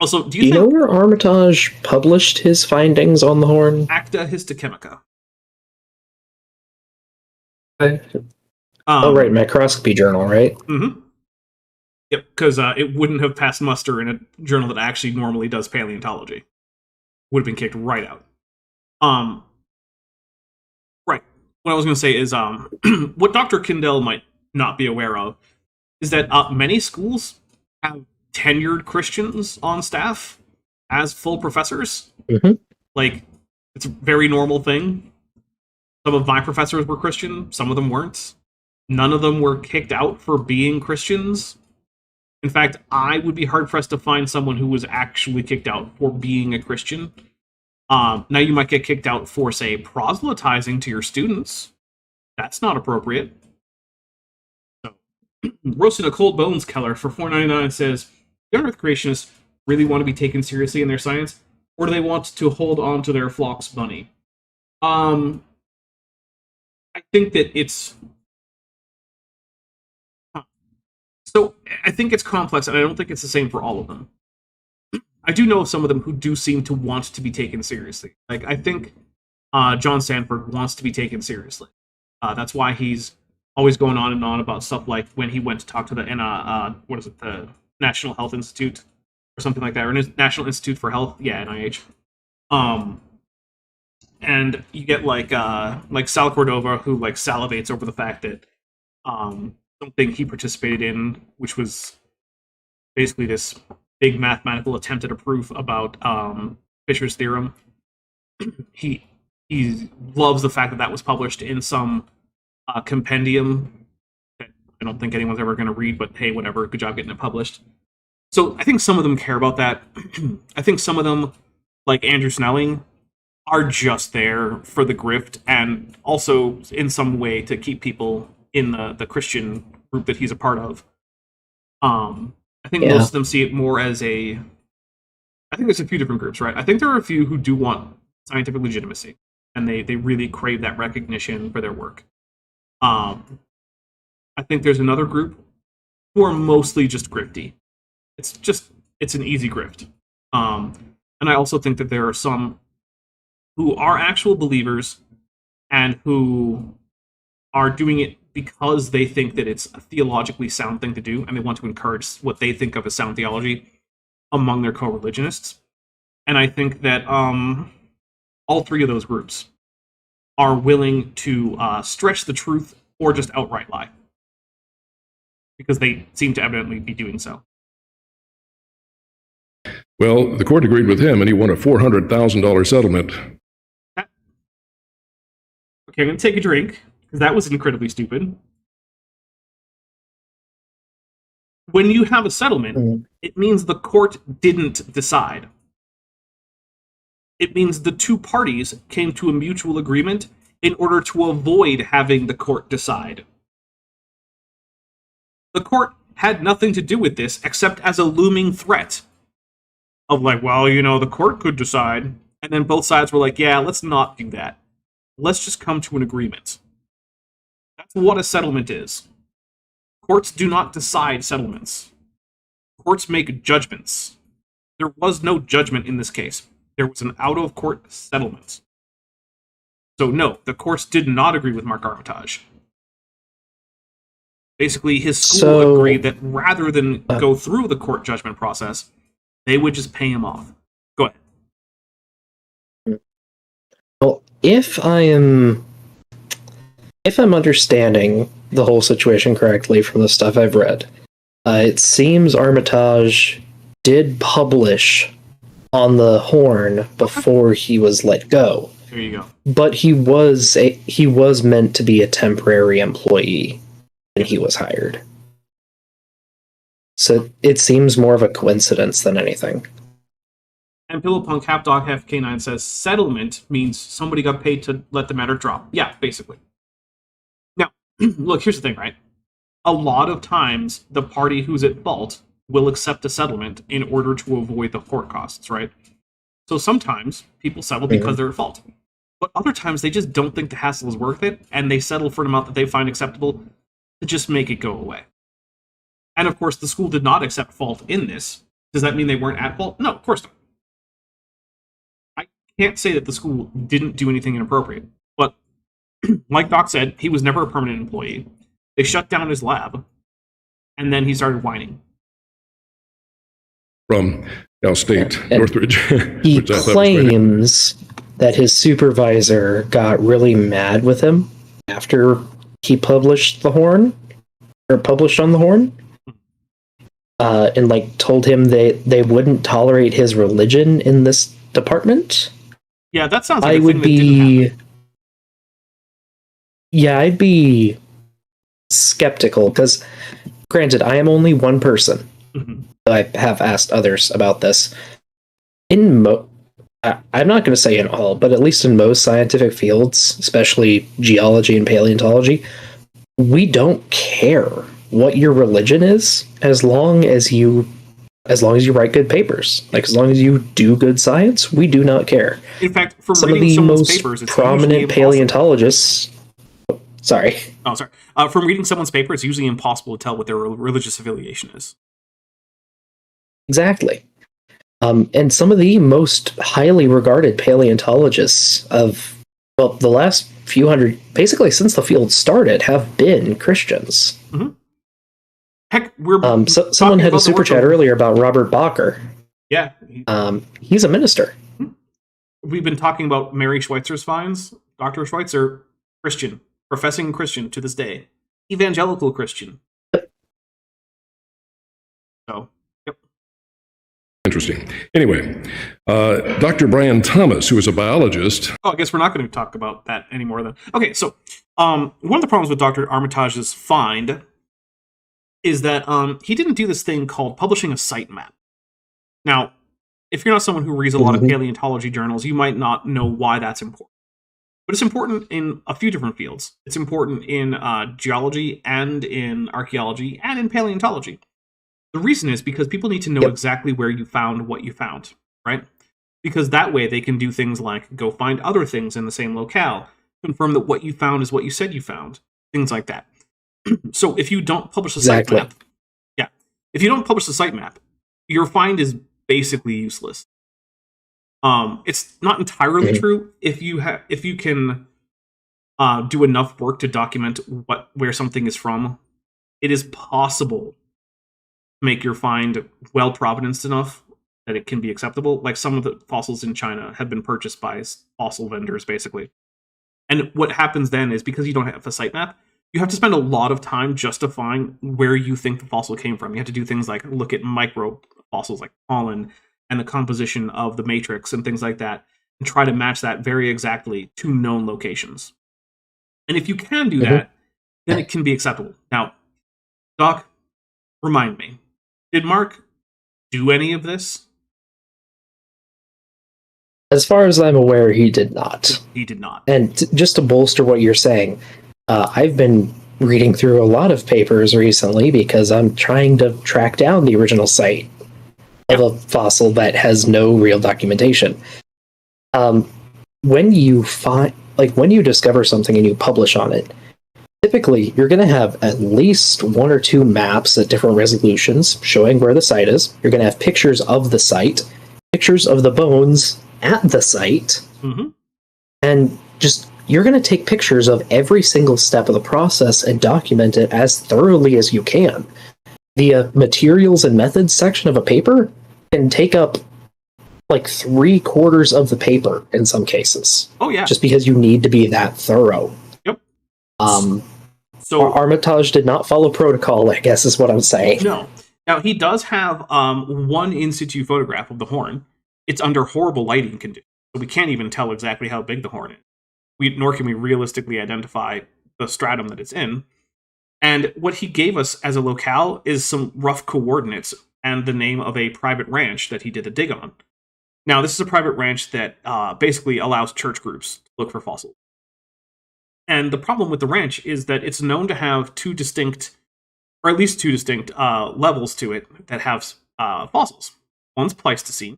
Also, do you know where Armitage published his findings on the horn? Acta Histochemica. Right, microscopy journal, right? Mm-hmm. Yep, because it wouldn't have passed muster in a journal that actually normally does paleontology. Would have been kicked right out. Right. What I was going to say is, what Dr. Kindell might not be aware of is that many schools have tenured Christians on staff as full professors. Mm-hmm. It's a very normal thing. Some of my professors were Christian, some of them weren't. None of them were kicked out for being Christians. In fact, I would be hard-pressed to find someone who was actually kicked out for being a Christian. Now, you might get kicked out for, say, proselytizing to your students. That's not appropriate. So, Roasting a Cold Bones Keller for $4.99 says, do Earth creationists really want to be taken seriously in their science, or do they want to hold on to their flock's bunny? I think that it's... So, I think it's complex, and I don't think it's the same for all of them. I do know of some of them who do seem to want to be taken seriously. I think John Sanford wants to be taken seriously. That's why he's always going on and on about stuff like when he went to talk to the the National Health Institute or something like that, or National Institute for Health, yeah, NIH. And you get like Sal Cordova, who like salivates over the fact that something he participated in, which was basically this big mathematical attempt at a proof about Fisher's theorem. He loves the fact that that was published in some compendium that I don't think anyone's ever going to read, but hey, whatever, good job getting it published. So I think some of them care about that. I think some of them, like Andrew Snelling, are just there for the grift and also in some way to keep people in the Christian group that he's a part of. I think most of them see it more as I think there's a few different groups, right? I think there are a few who do want scientific legitimacy, and they really crave that recognition for their work. I think there's another group who are mostly just grifty. It's an easy grift. And I also think that there are some who are actual believers and who are doing it because they think that it's a theologically sound thing to do, and they want to encourage what they think of as sound theology among their co-religionists. And I think that all three of those groups are willing to stretch the truth or just outright lie, because they seem to evidently be doing so. Well, the court agreed with him, and he won a $400,000 settlement. Okay, I'm going to take a drink, because that was incredibly stupid. When you have a settlement, it means the court didn't decide. It means the two parties came to a mutual agreement in order to avoid having the court decide. The court had nothing to do with this except as a looming threat of like, well, you know, the court could decide. And then both sides were like, yeah, let's not do that. Let's just come to an agreement. That's what a settlement is. Courts do not decide settlements. Courts make judgments. There was no judgment in this case. There was an out-of-court settlement. So no, the courts did not agree with Mark Armitage. Basically, his school agreed that rather than go through the court judgment process, they would just pay him off. Go ahead. Well, if I'm understanding the whole situation correctly from the stuff I've read, it seems Armitage did publish on the Horn before he was let go. There you go. But he was meant to be a temporary employee when he was hired. So it seems more of a coincidence than anything. And Pillowpunk Half-Dog Half-Canine says settlement means somebody got paid to let the matter drop. Yeah, basically. Now, look, here's the thing, right? A lot of times, the party who's at fault will accept a settlement in order to avoid the court costs, right? So sometimes people settle because they're at fault. But other times they just don't think the hassle is worth it, and they settle for an amount that they find acceptable to just make it go away. And of course, the school did not accept fault in this. Does that mean they weren't at fault? No, of course not. I can't say that the school didn't do anything inappropriate. But like Doc said, he was never a permanent employee. They shut down his lab, and then he started whining. From Cal State, Northridge. He claims that his supervisor got really mad with him after he published on the Horn, and like told him they wouldn't tolerate his religion in this department. Yeah, that sounds like I'd be skeptical, because granted, I am only one person. I have asked others about this. I'm not going to say in all, but at least in most scientific fields, especially geology and paleontology, we don't care what your religion is as long as you write good papers. Like, as long as you do good science, we do not care. In fact, from some of reading the someone's most papers, it's prominent paleontologists. Sorry. Oh, sorry. From reading someone's paper, it's usually impossible to tell what their religious affiliation is. Exactly. And some of the most highly regarded paleontologists of, well, the last few hundred, basically since the field started, have been Christians. Mm-hmm. Heck, we're someone had a super chat earlier about Robert Bacher. Yeah, he's a minister. We've been talking about Mary Schweitzer's finds. Dr. Schweitzer, Christian, professing Christian to this day, evangelical Christian. So, yep. Interesting. Anyway, Dr. Brian Thomas, who is a biologist. Oh, I guess we're not going to talk about that anymore then. Okay, so one of the problems with Dr. Armitage's find is that he didn't do this thing called publishing a site map. Now, if you're not someone who reads a lot of paleontology journals, you might not know why that's important. But it's important in a few different fields. It's important in geology and in archaeology and in paleontology. The reason is because people need to know exactly where you found what you found, right? Because that way they can do things like go find other things in the same locale, confirm that what you found is what you said you found, things like that. So if you don't publish a site map, if you don't publish the site map, your find is basically useless. It's not entirely true if you can do enough work to document where something is from. It is possible to make your find well provenanced enough that it can be acceptable. Like some of the fossils in China have been purchased by fossil vendors, basically. And what happens then is because you don't have a site map, you have to spend a lot of time justifying where you think the fossil came from. You have to do things like look at micro fossils like pollen and the composition of the matrix and things like that, and try to match that very exactly to known locations. And if you can do that, then it can be acceptable. Now, Doc, remind me, did Mark do any of this? As far as I'm aware, he did not. He did not. And just to bolster what you're saying, I've been reading through a lot of papers recently because I'm trying to track down the original site of a fossil that has no real documentation. When you discover something and you publish on it, typically you're going to have at least one or two maps at different resolutions showing where the site is. You're going to have pictures of the site, pictures of the bones at the site, and just you're going to take pictures of every single step of the process and document it as thoroughly as you can. The materials and methods section of a paper can take up like 3/4 of the paper in some cases. Oh yeah, just because you need to be that thorough. Yep. So Armitage did not follow protocol, I guess is what I'm saying. No. Now he does have one in situ photograph of the horn. It's under horrible lighting conditions, so we can't even tell exactly how big the horn is. Nor can we realistically identify the stratum that it's in. And what he gave us as a locale is some rough coordinates and the name of a private ranch that he did a dig on. Now, this is a private ranch that basically allows church groups to look for fossils. And the problem with the ranch is that it's known to have two distinct levels to it that have fossils. One's Pleistocene,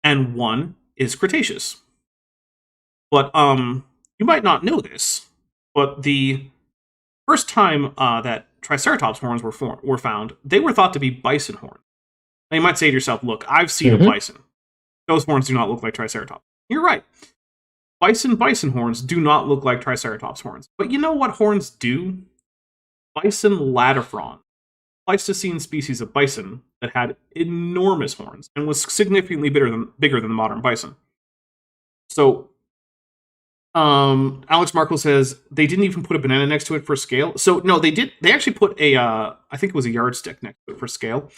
and one is Cretaceous. But you might not know this, but the first time that Triceratops horns were found, they were thought to be bison horns. Now you might say to yourself, look, I've seen a bison. Those horns do not look like Triceratops. You're right. Bison horns do not look like Triceratops horns. But you know what horns do? Bison latifron, Pleistocene species of bison that had enormous horns and was significantly bigger than the modern bison. So Alex Markle says they didn't even put a banana next to it for scale. So no, they did. They actually put I think it was a yardstick next to it for scale.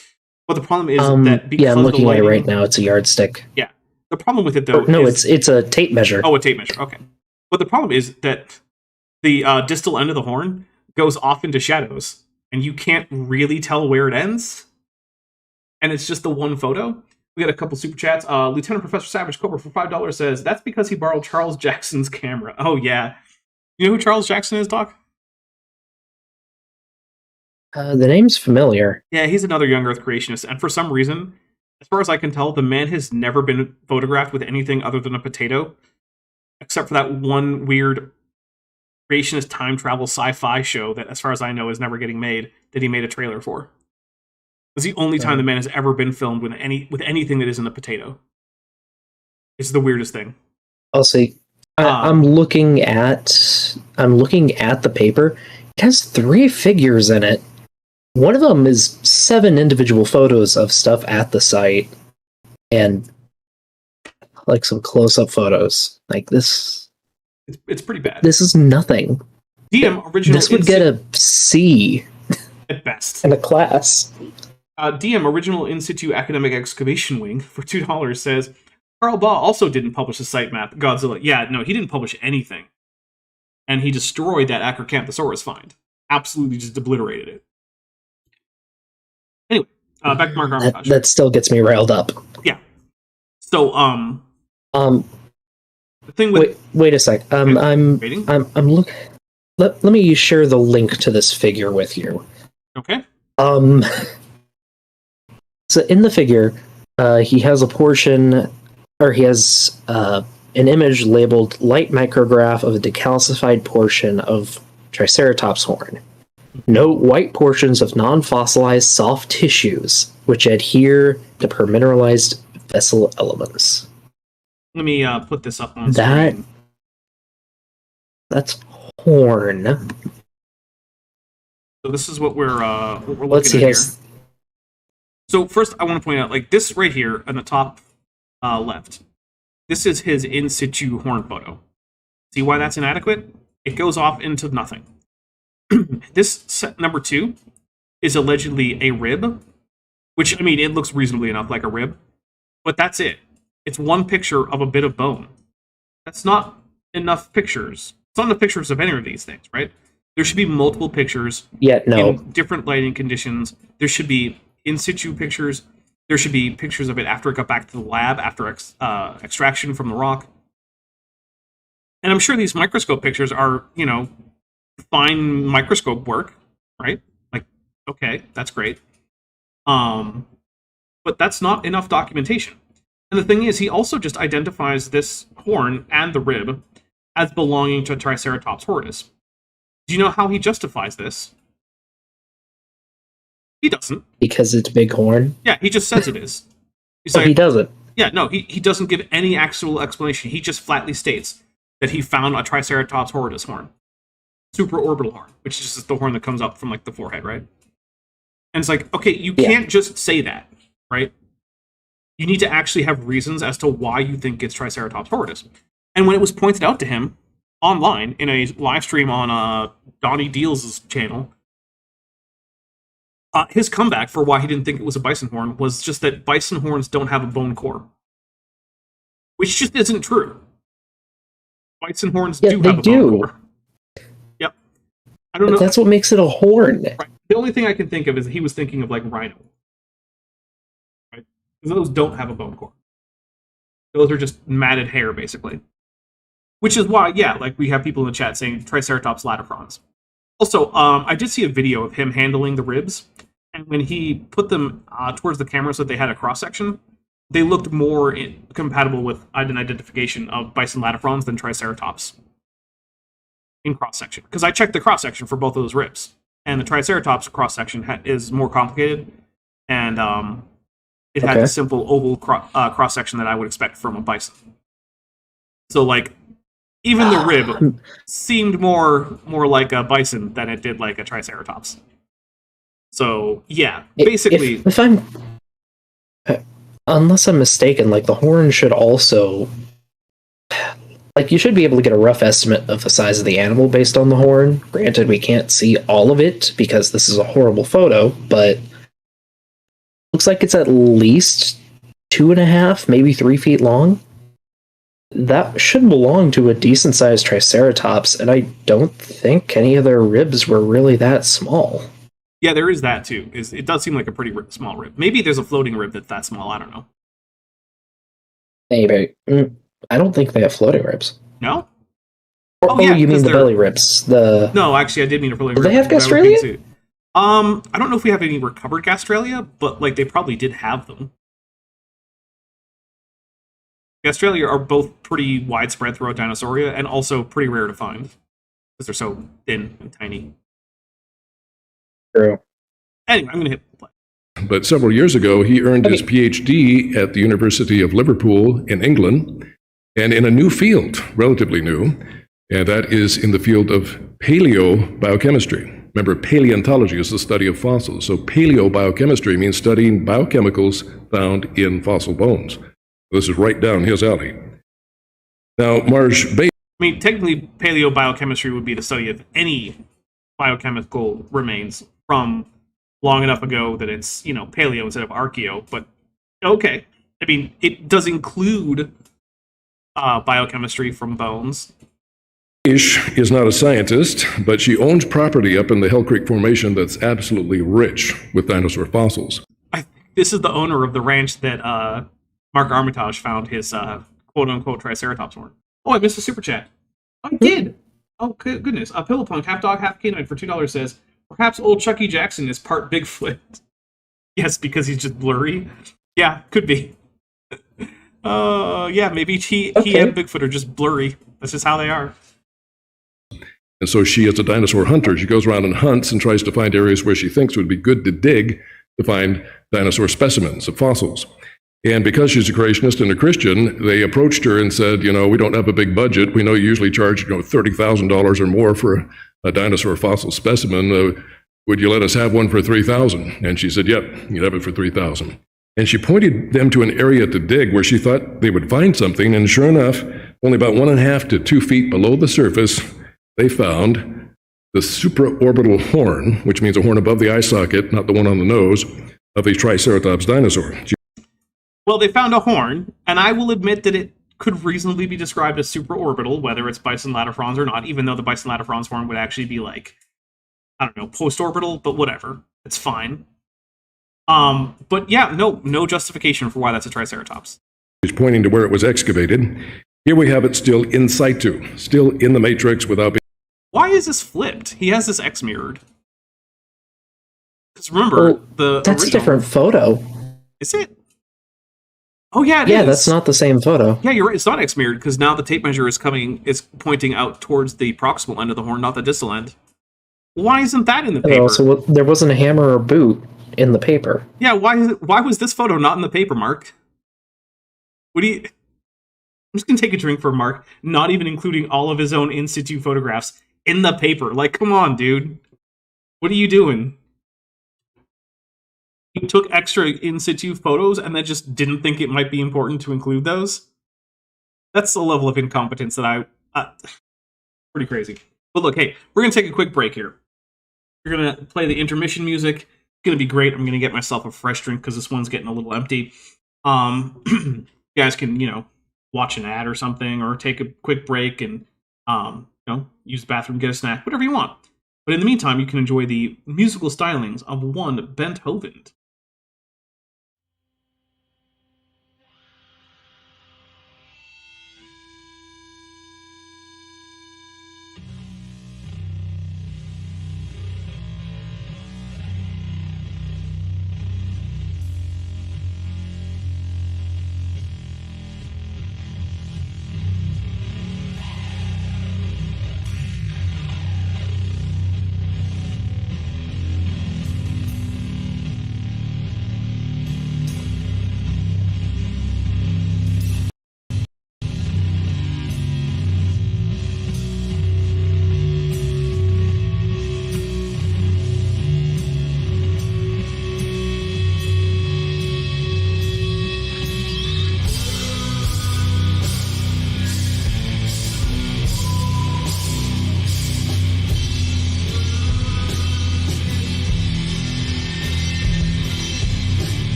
But the problem is that because I'm looking at it right now. It's a yardstick. Yeah. The problem with it though, it's a tape measure. Oh, a tape measure. Okay. But the problem is that the distal end of the horn goes off into shadows, and you can't really tell where it ends. And it's just the one photo. We got a couple super chats. Lieutenant Professor Savage Cobra for $5 says that's because he borrowed Charles Jackson's camera. Oh yeah, you know who Charles Jackson is, Doc? The name's familiar. Yeah, he's another young Earth creationist, and for some reason, as far as I can tell, the man has never been photographed with anything other than a potato, except for that one weird creationist time travel sci-fi show that, as far as I know, is never getting made, that he made a trailer for. It's the only time the man has ever been filmed with anything that isn't a potato. It's the weirdest thing. I'll see. I'm looking at the paper. It has 3 figures in it. One of them is 7 individual photos of stuff at the site, and like some close-up photos. Like this, it's pretty bad. this is nothing. DM original. This would get a C at best. in a class. DM original in situ academic excavation wing for $2 says Carl Baugh also didn't publish a site map. Godzilla. Yeah, no, he didn't publish anything, and he destroyed that Acrocanthosaurus find. Absolutely, just obliterated it. Anyway, back to Mark Armitage. That still gets me riled up. Yeah. So, the thing with wait a sec. I'm waiting. I'm look. Let me share the link to this figure with you. Okay. So in the figure, he has a portion, or he has an image labeled light micrograph of a decalcified portion of Triceratops horn. Note white portions of non-fossilized soft tissues, which adhere to permineralized vessel elements. Let me put this up on screen. That's horn. So this is what we're looking Let's see. at here. So first, I want to point out, like this right here on the top left. This is his in situ horn photo. See why that's inadequate? It goes off into nothing. This set number 2 is allegedly a rib, which, I mean, it looks reasonably enough like a rib, but that's it. It's one picture of a bit of bone. That's not enough pictures. It's not enough pictures of any of these things, right? There should be multiple pictures in different lighting conditions. There should be in situ pictures. There should be pictures of it after it got back to the lab, after extraction from the rock. And I'm sure these microscope pictures are, fine microscope work, right? Like, okay, that's great. But that's not enough documentation. And the thing is, he also just identifies this horn and the rib as belonging to Triceratops horridus. Do you know how he justifies this? He doesn't. Because it's big horn? Yeah, he just says it is. He's he doesn't. Yeah, no, he doesn't give any actual explanation. He just flatly states that he found a Triceratops horridus horn. Supraorbital horn, which is just the horn that comes up from like the forehead, right? And it's like, okay, you can't just say that, right? You need to actually have reasons as to why you think it's Triceratops horridus. And when it was pointed out to him online in a live stream on Donnie Deals' channel, his comeback for why he didn't think it was a bison horn was just that bison horns don't have a bone core, which just isn't true. Bison horns do have a bone core. Yep. I don't know. That's what makes it a horn. Right. The only thing I can think of is he was thinking of like rhino. Right? Because those don't have a bone core. Those are just matted hair, basically. Which is why, yeah, like we have people in the chat saying Triceratops latifrons. Also, I did see a video of him handling the ribs, and when he put them towards the camera so that they had a cross-section, they looked more compatible with an identification of bison latifrons than Triceratops in cross-section. Because I checked the cross-section for both of those ribs, and the Triceratops cross-section is more complicated, and it had a simple oval cross-section that I would expect from a bison. So, like, even the rib seemed more like a bison than it did like a Triceratops. So, yeah, basically... If I'm... unless I'm mistaken, like, the horn should also... Like, you should be able to get a rough estimate of the size of the animal based on the horn. Granted, we can't see all of it because this is a horrible photo, but... Looks like it's at least 2.5, maybe 3 feet long. That should belong to a decent-sized Triceratops, and I don't think any of their ribs were really that small. Yeah, there is that, too. It does seem like a pretty small rib. Maybe there's a floating rib that's that small, I don't know. Maybe. I don't think they have floating ribs. No? Yeah, you mean the belly ribs? No, actually, I did mean a floating rib. Do they have gastralia? I don't know if we have any recovered gastralia, but like they probably did have them. Gastralia are both pretty widespread throughout Dinosauria, and also pretty rare to find, because they're so thin and tiny. True. Anyway, I'm going to hit play. But several years ago, he earned his PhD at the University of Liverpool in England, and in a new field, relatively new, and that is in the field of paleobiochemistry. Remember, paleontology is the study of fossils, so paleobiochemistry means studying biochemicals found in fossil bones. This is right down his alley. Now, Marge Bates. I mean, technically, paleobiochemistry would be the study of any biochemical remains from long enough ago that it's, paleo instead of archeo, but okay. I mean, it does include biochemistry from bones. Ish is not a scientist, but she owns property up in the Hell Creek Formation that's absolutely rich with dinosaur fossils. This is the owner of the ranch that Mark Armitage found his quote-unquote Triceratops horn. Oh, I missed a super chat. I did. Oh, goodness. A Pillowpunk, half dog, half canine for $2 says, perhaps old Chucky Jackson is part Bigfoot. Yes, because he's just blurry. Yeah, could be. Yeah, maybe he and Bigfoot are just blurry. That's just how they are. And so she is a dinosaur hunter. She goes around and hunts and tries to find areas where she thinks would be good to dig to find dinosaur specimens of fossils. And because she's a creationist and a Christian, they approached her and said, we don't have a big budget. We know you usually charge $30,000 or more for a dinosaur fossil specimen. Would you let us have one for $3,000? And she said, yep, you'd have it for $3,000. And she pointed them to an area to dig where she thought they would find something. And sure enough, only about 1.5 to 2 feet below the surface, they found the supraorbital horn, which means a horn above the eye socket, not the one on the nose, of a Triceratops dinosaur. Well, they found a horn, and I will admit that it could reasonably be described as supraorbital, whether it's bison latifrons or not, even though the bison latifrons horn would actually be post-orbital, but whatever. It's fine. But yeah, no justification for why that's a Triceratops. He's pointing to where it was excavated. Here we have it still in situ, still in the matrix without being... Why is this flipped? He has this X mirrored. Because remember, that's original... a different photo. Is it? Oh yeah, it is. Yeah, that's not the same photo. Yeah, you're right. It's not X mirrored because now the tape measure is pointing out towards the proximal end of the horn, not the distal end. Why isn't that in the paper? So there wasn't a hammer or boot in the paper. Yeah, why was this photo not in the paper, Mark? I'm just gonna take a drink for Mark, not even including all of his own in situ photographs in the paper. Like, come on, dude. What are you doing? You took extra in situ photos and then just didn't think it might be important to include those? That's a level of incompetence that pretty crazy. But look, hey, we're going to take a quick break here. We're going to play the intermission music. It's going to be great. I'm going to get myself a fresh drink because this one's getting a little empty. You guys can, watch an ad or something or take a quick break and, use the bathroom, get a snack, whatever you want. But in the meantime, you can enjoy the musical stylings of one Beethoven.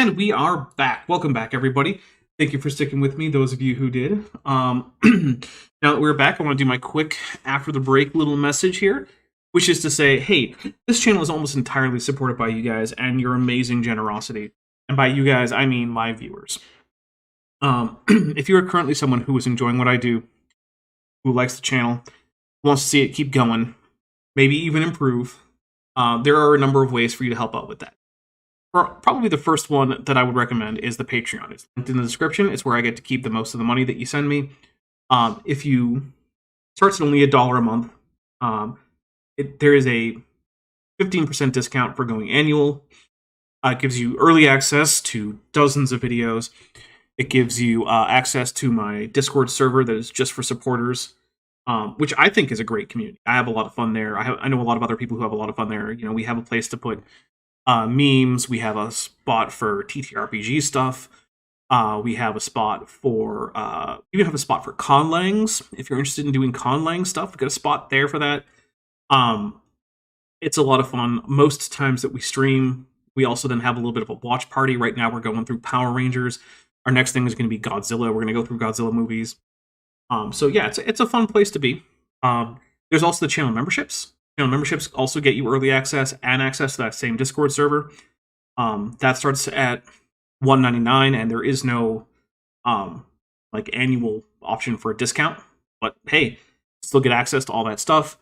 And we are back. Welcome back, everybody. Thank you for sticking with me, those of you who did. Now that we're back, I want to do my quick after the break little message here, which is to say, hey, this channel is almost entirely supported by you guys and your amazing generosity. And by you guys, I mean my viewers. If you are currently someone who is enjoying what I do, who likes the channel, wants to see it keep going, maybe even improve, there are a number of ways for you to help out with that. Probably the first one that I would recommend is the Patreon. It's linked in the description. It's where I get to keep the most of the money that you send me. If you starts at only $1 a month, there is a 15% discount for going annual. It gives you early access to dozens of videos. It gives you access to my Discord server that is just for supporters, which I think is a great community. I have a lot of fun there. I know a lot of other people who have a lot of fun there. You know, we have a place to put memes. We have a spot for TTRPG stuff. We have a spot for even have a spot for conlangs. If you're interested in doing conlang stuff, we've got a spot there for that. It's a lot of fun. Most times that we stream, we also then have a little bit of a watch party. Right now, we're going through Power Rangers. Our next thing is going to be Godzilla. We're going to go through Godzilla movies. So yeah, it's a fun place to be. There's also the channel memberships. Channel memberships also get you early access and access to that same Discord server. That starts at $1.99, and there is no like annual option for a discount. But hey, still get access to all that stuff.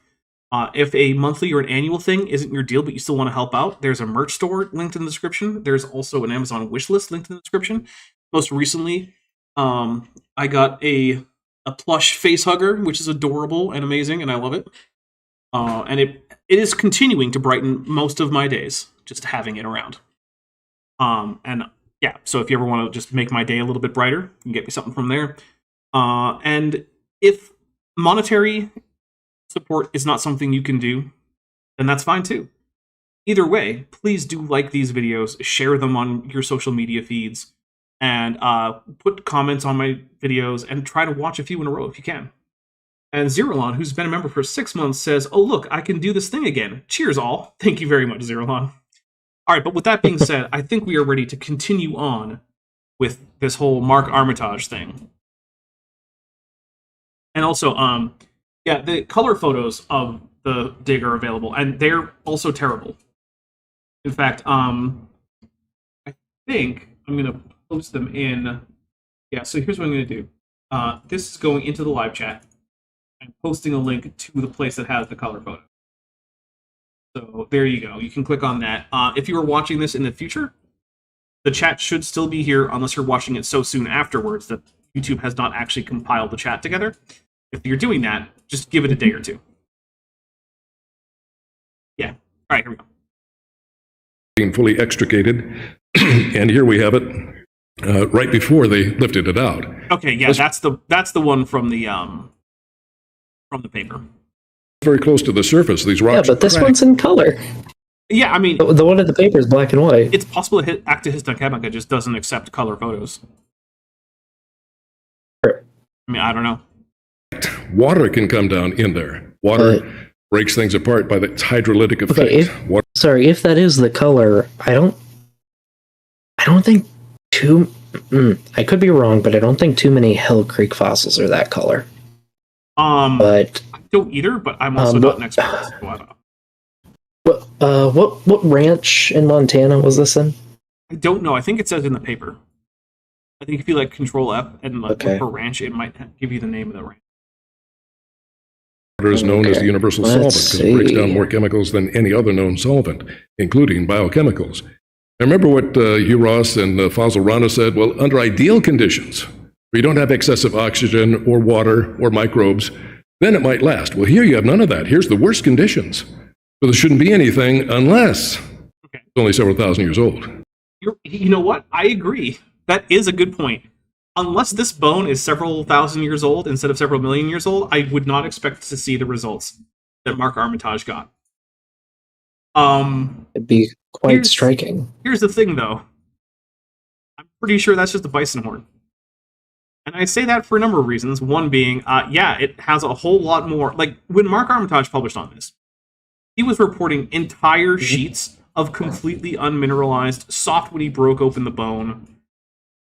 If a monthly or an annual thing isn't your deal, but you still want to help out, there's a merch store linked in the description. There's also an Amazon wishlist linked in the description. Most recently, I got a plush face hugger, which is adorable and amazing, and I love it. And it is continuing to brighten most of my days, just having it around. And yeah, so if you ever want to just make my day a little bit brighter, you can get me something from there. And if monetary support is not something you can do, then that's fine too. Either way, please do like these videos, share them on your social media feeds, and put comments on my videos, and try to watch a few in a row if you can. And Zerolon, who's been a member for 6 months, says, "Oh, look, I can do this thing again. Cheers, all." Thank you very much, Zerolon. All right, but with that being said, I think we are ready to continue on with this whole Mark Armitage thing. And also, yeah, the color photos of the dig are available, and they're also terrible. In fact, I think I'm going to post them in. Yeah, so here's what I'm going to do. This is going into the live chat. I'm posting a link to the place that has the color photo. So there you go. You can click on that. If you are watching this in the future, the chat should still be here unless you're watching it so soon afterwards that YouTube has not actually compiled the chat together. If you're doing that, just give it a day or two. Yeah. All right, here we go. Being fully extricated, and here we have it right before they lifted it out. Okay, yeah, that's the one from the paper. Very close to the surface. These rocks. Yeah, but this one's in color. Yeah, I mean, The one in the paper is black and white. it's possible that Acta Histochemica just doesn't accept color photos. Sure. I mean, I don't know. Water can come down in there. Water breaks things apart by the hydrolytic effect. Okay, if that is the color, I don't think I could be wrong, but I don't think too many Hell Creek fossils are that color. But I don't either, but I'm also not an expert. So I don't know. what ranch in Montana was this in? I don't know. I think it says in the paper. I think if you like Control F and look for ranch, it might give you the name of the ranch. Water is known as the universal solvent because it breaks down more chemicals than any other known solvent, including biochemicals. I remember what Hugh Ross and Fazil Rana said, well, under ideal conditions, where you don't have excessive oxygen or water or microbes, then it might last. Well, here you have none of that. Here's the worst conditions. So there shouldn't be anything unless it's only several thousand years old. You know what? I agree. That is a good point. Unless this bone is several thousand years old instead of several million years old, I would not expect to see the results that Mark Armitage got. It'd be quite striking. Here's the thing, though. I'm pretty sure that's just a bison horn. And I say that for a number of reasons. One being, yeah, it has a whole lot more. Like, when Mark Armitage published on this, he was reporting entire sheets of completely unmineralized, soft when he broke open the bone,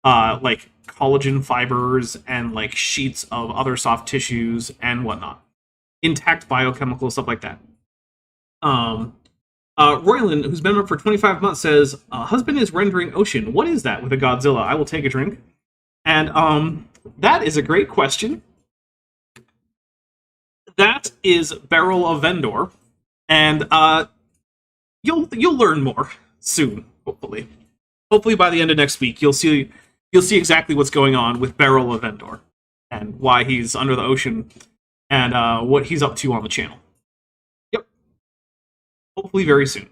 like collagen fibers and like sheets of other soft tissues and whatnot. Intact biochemical stuff like that. Royland, who's been up for 25 months, says, husband is rendering ocean. What is that with a Godzilla? I will take a drink. And that is a great question. That is Barrel of Vendor. And you'll learn more soon, hopefully. Hopefully by the end of next week, you'll see exactly what's going on with Barrel of Vendor and why he's under the ocean and what he's up to on the channel. Yep. Hopefully very soon.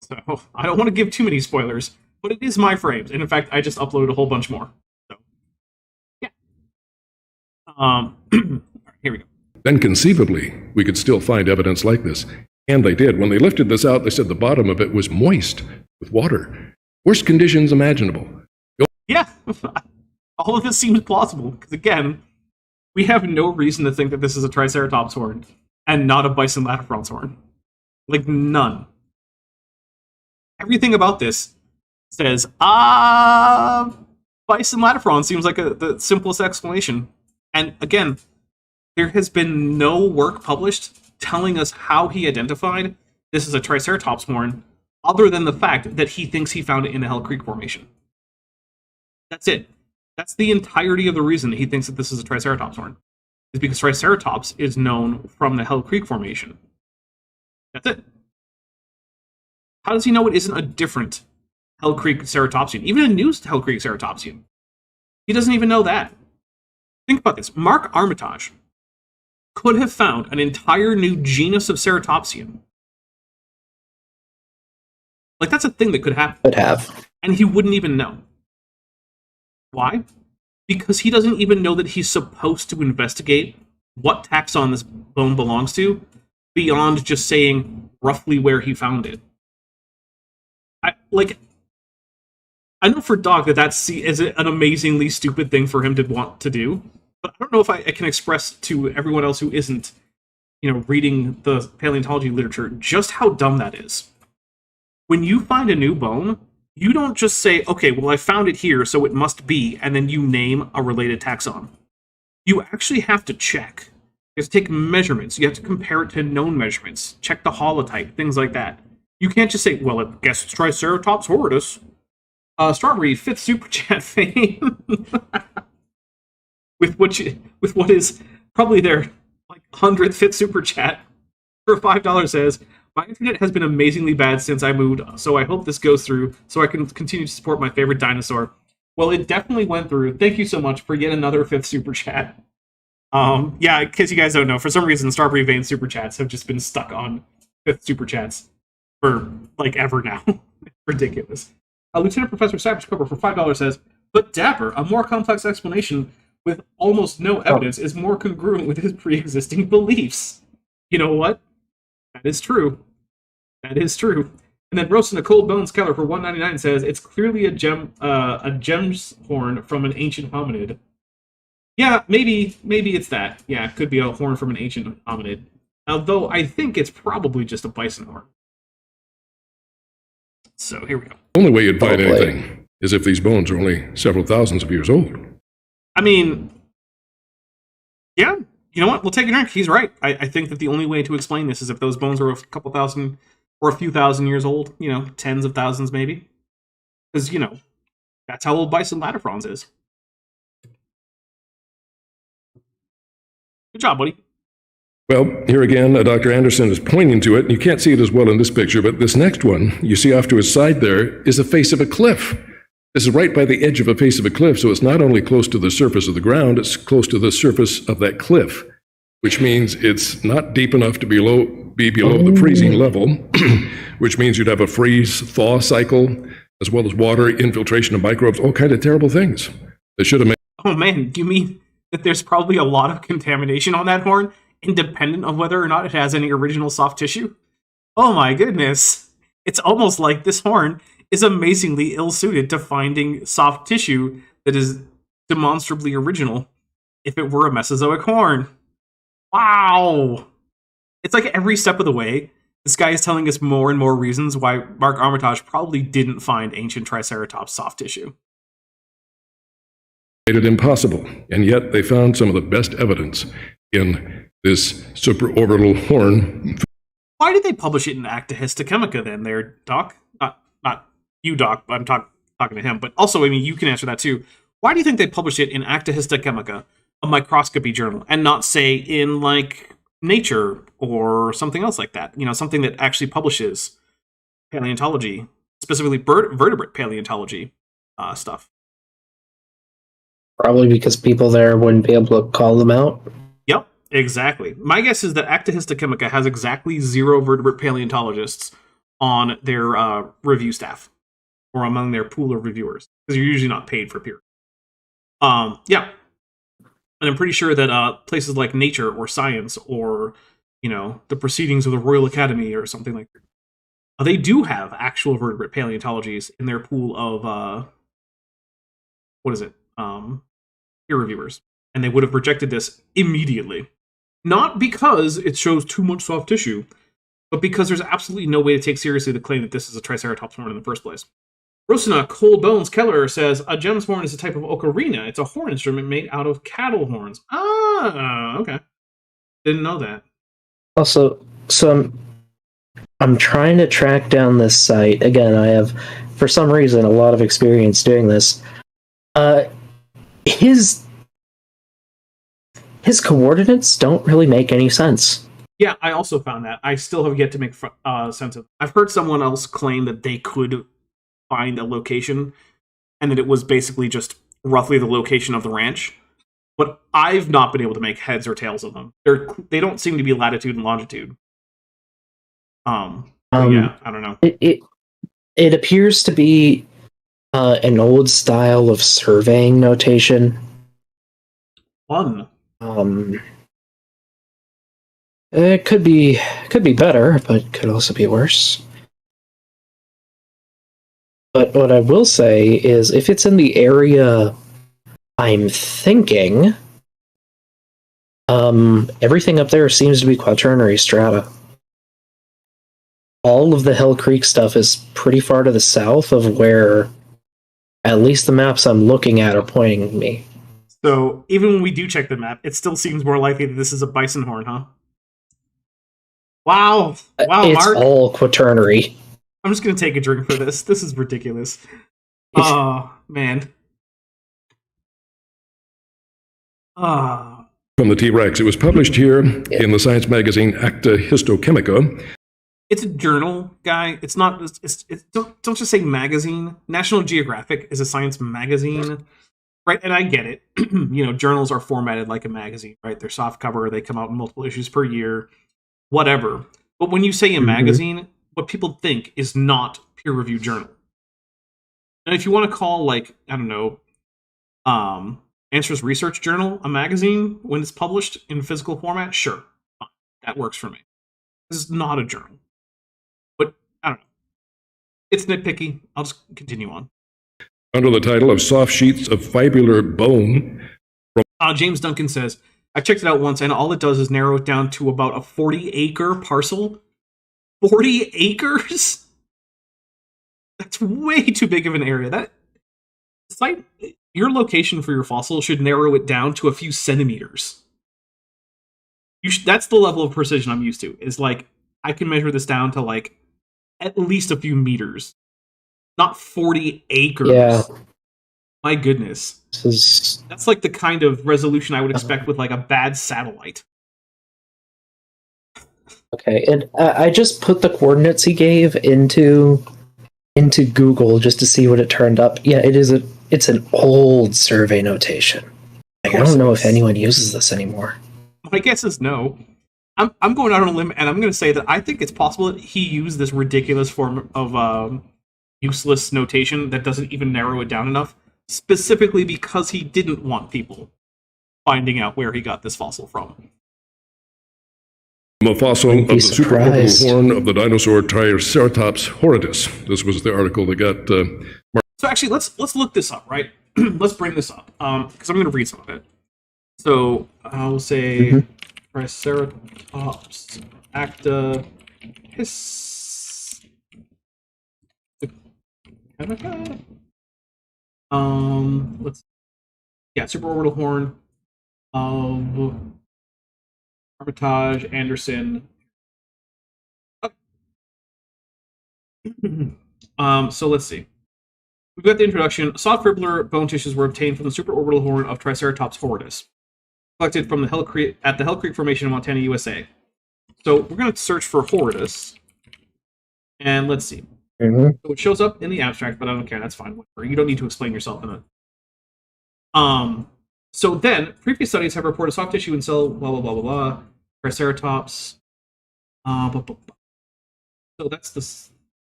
So I don't want to give too many spoilers, but it is my frames. And in fact, I just uploaded a whole bunch more. So yeah. Here we go. Then conceivably, we could still find evidence like this. And they did. When they lifted this out, they said the bottom of it was moist with water. Worst conditions imaginable. Yeah, all of this seems plausible, because again, we have no reason to think that this is a Triceratops horn, and not a Bison latifrons horn. Like, none. Everything about this says, Bison latifron seems like the simplest explanation. And again, there has been no work published telling us how he identified this is a Triceratops horn, other than the fact that he thinks he found it in the Hell Creek Formation. That's it. That's the entirety of the reason that he thinks that this is a Triceratops horn. Is because Triceratops is known from the Hell Creek Formation. That's it. How does he know it isn't a different Hell Creek ceratopsian? Even a new Hell Creek ceratopsian. He doesn't even know that. Think about this. Mark Armitage could have found an entire new genus of ceratopsian. Like, that's a thing that could happen. Could have. And he wouldn't even know. Why? Because he doesn't even know that he's supposed to investigate what taxon this bone belongs to, beyond just saying roughly where he found it. I know for Dog that is an amazingly stupid thing for him to want to do, but I don't know if I can express to everyone else who isn't, reading the paleontology literature just how dumb that is. When you find a new bone, you don't just say, okay, well, I found it here, so it must be, and then you name a related taxon. You actually have to check. You have to take measurements. You have to compare it to known measurements. Check the holotype, things like that. You can't just say, well, I guess it's Triceratops horridus. Strawberry, 5th Super Chat fame. with what is probably their 100th 5th Super Chat for $5 says, my internet has been amazingly bad since I moved, so I hope this goes through so I can continue to support my favorite dinosaur. Well, it definitely went through. Thank you so much for yet another 5th Super Chat. Yeah, in case you guys don't know, for some reason, Strawberry Vein Super Chats have just been stuck on 5th Super Chats for, ever now. Ridiculous. Lieutenant Professor Cypress Cobra for $5 says, but Dapper, a more complex explanation with almost no evidence, is more congruent with his pre-existing beliefs. You know what? That is true. That is true. And then Roasting a Cold Bones Keller for $1.99 says it's clearly a gem's horn from an ancient hominid. Yeah, maybe it's that. Yeah, it could be a horn from an ancient hominid. Although I think it's probably just a bison horn. So here we go. The only way you'd find anything is if these bones are only several thousands of years old. I mean, yeah. You know what? We'll take a drink. He's right. I think that the only way to explain this is if those bones are a couple thousand or a few thousand years old, tens of thousands maybe. Because, that's how old Bison latifrons is. Good job, buddy. Well, here again, Dr. Anderson is pointing to it, and you can't see it as well in this picture, but this next one, you see off to his side there, is the face of a cliff. This is right by the edge of a face of a cliff, so it's not only close to the surface of the ground, it's close to the surface of that cliff, which means it's not deep enough to be below the freezing level, which means you'd have a freeze-thaw cycle, as well as water, infiltration of microbes, all kind of terrible things. They should have made... Oh man, do you mean that there's probably a lot of contamination on that horn, independent of whether or not it has any original soft tissue? Oh my goodness. It's almost like this horn is amazingly ill-suited to finding soft tissue that is demonstrably original if it were a Mesozoic horn. Wow! It's like every step of the way, This guy is telling us more and more reasons why Mark Armitage probably didn't find ancient Triceratops soft tissue. Made it impossible, and yet they found some of the best evidence in this supraorbital horn. Why did they publish it in Acta Histochemica then, there, Doc? Not you, Doc. I'm talking to him, but also, I mean, you can answer that too. Why do you think they published it in Acta Histochemica, a microscopy journal, and not, say, in, like, Nature or something else like that? You know, something that actually publishes paleontology, specifically vertebrate paleontology stuff. Probably because people there wouldn't be able to call them out. Yep, exactly. My guess is that Acta Histochemica has exactly 0 vertebrate paleontologists on their review staff or among their pool of reviewers, because you're usually not paid for peer. Yeah. And I'm pretty sure that places like Nature or Science or, you know, the Proceedings of the Royal Academy or something like that, they do have actual vertebrate paleontologies in their pool of, peer reviewers. And they would have rejected this immediately. Not because it shows too much soft tissue, but because there's absolutely no way to take seriously the claim that this is a Triceratops horn in the first place. Rosina Cold Bones Keller says, a gem's horn is a type of ocarina. It's a horn instrument made out of cattle horns. Ah, okay. Didn't know that. Also, So I'm trying to track down this site. Again, I have, for some reason, a lot of experience doing this. His coordinates don't really make any sense. Yeah, I also found that. I still have yet to make sense of it. I've heard someone else claim that they could find a location and that it was basically just roughly the location of the ranch. But I've not been able to make heads or tails of them. They don't seem to be latitude and longitude. Yeah, I don't know. It appears to be an old style of surveying notation. Fun. It could be better, but could also be worse. But what I will say is, if it's in the area I'm thinking, everything up there seems to be quaternary strata. All of the Hell Creek stuff is pretty far to the south of where at least the maps I'm looking at are pointing me. So even when we do check the map, it still seems more likely that this is a bison horn, huh? Wow, It's Mark. all quaternary. I'm just going to take a drink for this. This is ridiculous. Oh, man. From the T-Rex. It was published here in the science magazine Acta Histochemica. It's a journal, guy. It's not. Don't just say magazine. National Geographic is a science magazine, right? And I get it. You know, journals are formatted like a magazine, right? They're soft cover. They come out in multiple issues per year, whatever. But when you say a magazine, what people think is not peer-reviewed journal. And if you want to call, like, I don't know, Answers Research Journal a magazine when it's published in physical format, sure, fine. That works for me. This is not a journal. But, I don't know. It's nitpicky. I'll just continue on. Under the title of Soft Sheets of Fibular Bone. James Duncan says, I checked it out once, and all it does is narrow it down to about a 40-acre parcel. 40 acres? That's way too big of an area. That site, your location for your fossil should narrow it down to a few centimeters. That's the level of precision I'm used to. Is like, I can measure this down to like at least a few meters, not 40 acres. Yeah. My goodness. That's like the kind of resolution I would expect with like a bad satellite. Okay, and I just put the coordinates he gave into Google just to see what it turned up. Yeah, it's an old survey notation. Like, I don't know if anyone uses this anymore. My guess is no. I'm going out on a limb, and I'm going to say that I think it's possible that he used this ridiculous form of useless notation that doesn't even narrow it down enough, specifically because he didn't want people finding out where he got this fossil from. A fossil of the supraorbital horn of the dinosaur Triceratops horridus. This was the article that got So actually, let's look this up, right? Let's bring this up, because I'm going to read some of it. So I'll say Triceratops Acta Let's supraorbital horn of Armitage, Anderson. Okay. So let's see. We've got the introduction. Soft fibular bone tissues were obtained from the supraorbital horn of Triceratops horridus, collected from the at the Hell Creek Formation in Montana, USA. So we're going to search for horridus, and let's see. Mm-hmm. So it shows up in the abstract, but I don't care. That's fine. Whatever. You don't need to explain yourself in it. So then, previous studies have reported soft tissue and cell, blah, blah, blah, blah, blah, Triceratops. So that's the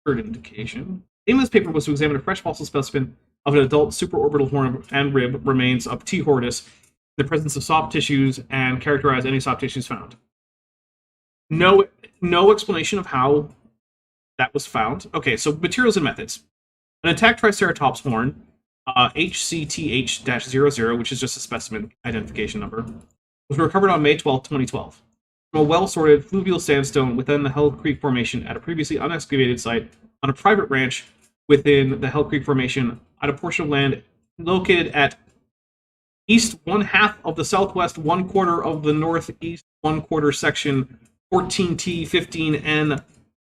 third indication. The aim of this paper was to examine a fresh fossil specimen of an adult supraorbital horn and rib remains of T. horridus in the presence of soft tissues and characterize any soft tissues found. No explanation of how that was found. Okay, so materials and methods. An intact Triceratops horn, HCTH-00, which is just a specimen identification number, was recovered on May 12, 2012, from a well-sorted fluvial sandstone within the Hell Creek Formation at a previously unexcavated site on a private ranch within the Hell Creek Formation at a portion of land located at east 1/2 of the southwest 1/4 of the northeast 1/4 section 14T15N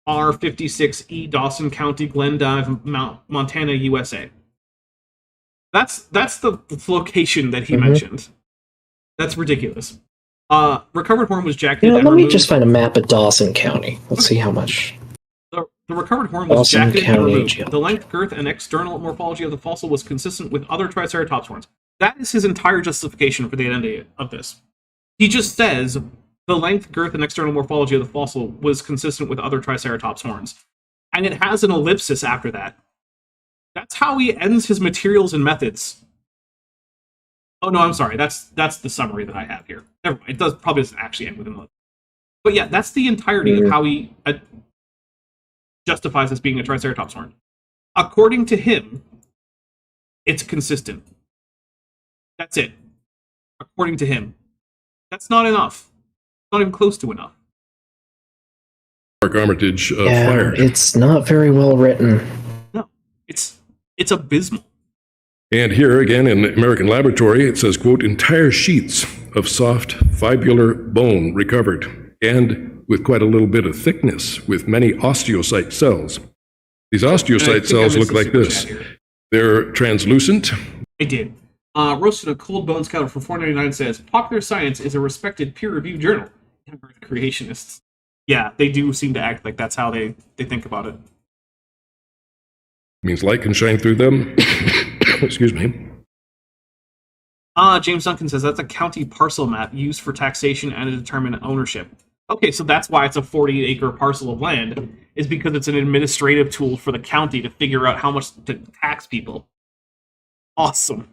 R56E, Dawson County, Glendive, Montana, USA. That's the location that he mentioned. That's ridiculous. Recovered horn was jacked and let removed. me just find a map of Dawson County. Let's see how much. The recovered horn was Dawson jacked and County removed. geology. The length, girth, and external morphology of the fossil was consistent with other Triceratops horns. That is his entire justification for the identity of this. He just says the length, girth, and external morphology of the fossil was consistent with other Triceratops horns. And it has an ellipsis after that. That's how he ends his materials and methods. Oh no, I'm sorry. That's the summary that I have here. Never mind. It probably doesn't actually end with an ellipsis. But yeah, that's the entirety of how he justifies as being a Triceratops horn. According to him, it's consistent. That's it. According to him. That's not enough. Not even close to enough. Mark Armitage Yeah, fired. it's not very well written. No. It's abysmal. And here again in American Laboratory, it says, quote, entire sheets of soft fibular bone recovered, and with quite a little bit of thickness, with many osteocyte cells. These osteocyte cells look like this. They're translucent. I did. Roasted a cold bones counter for $4.99 says, Popular Science is a respected peer-reviewed journal. Creationists. Yeah, they do seem to act like that's how they think about it. Means light can shine through them. Excuse me. James Duncan says that's a county parcel map used for taxation and to determine ownership. Okay, so that's why it's a 40-acre parcel of land, is because it's an administrative tool for the county to figure out how much to tax people. Awesome.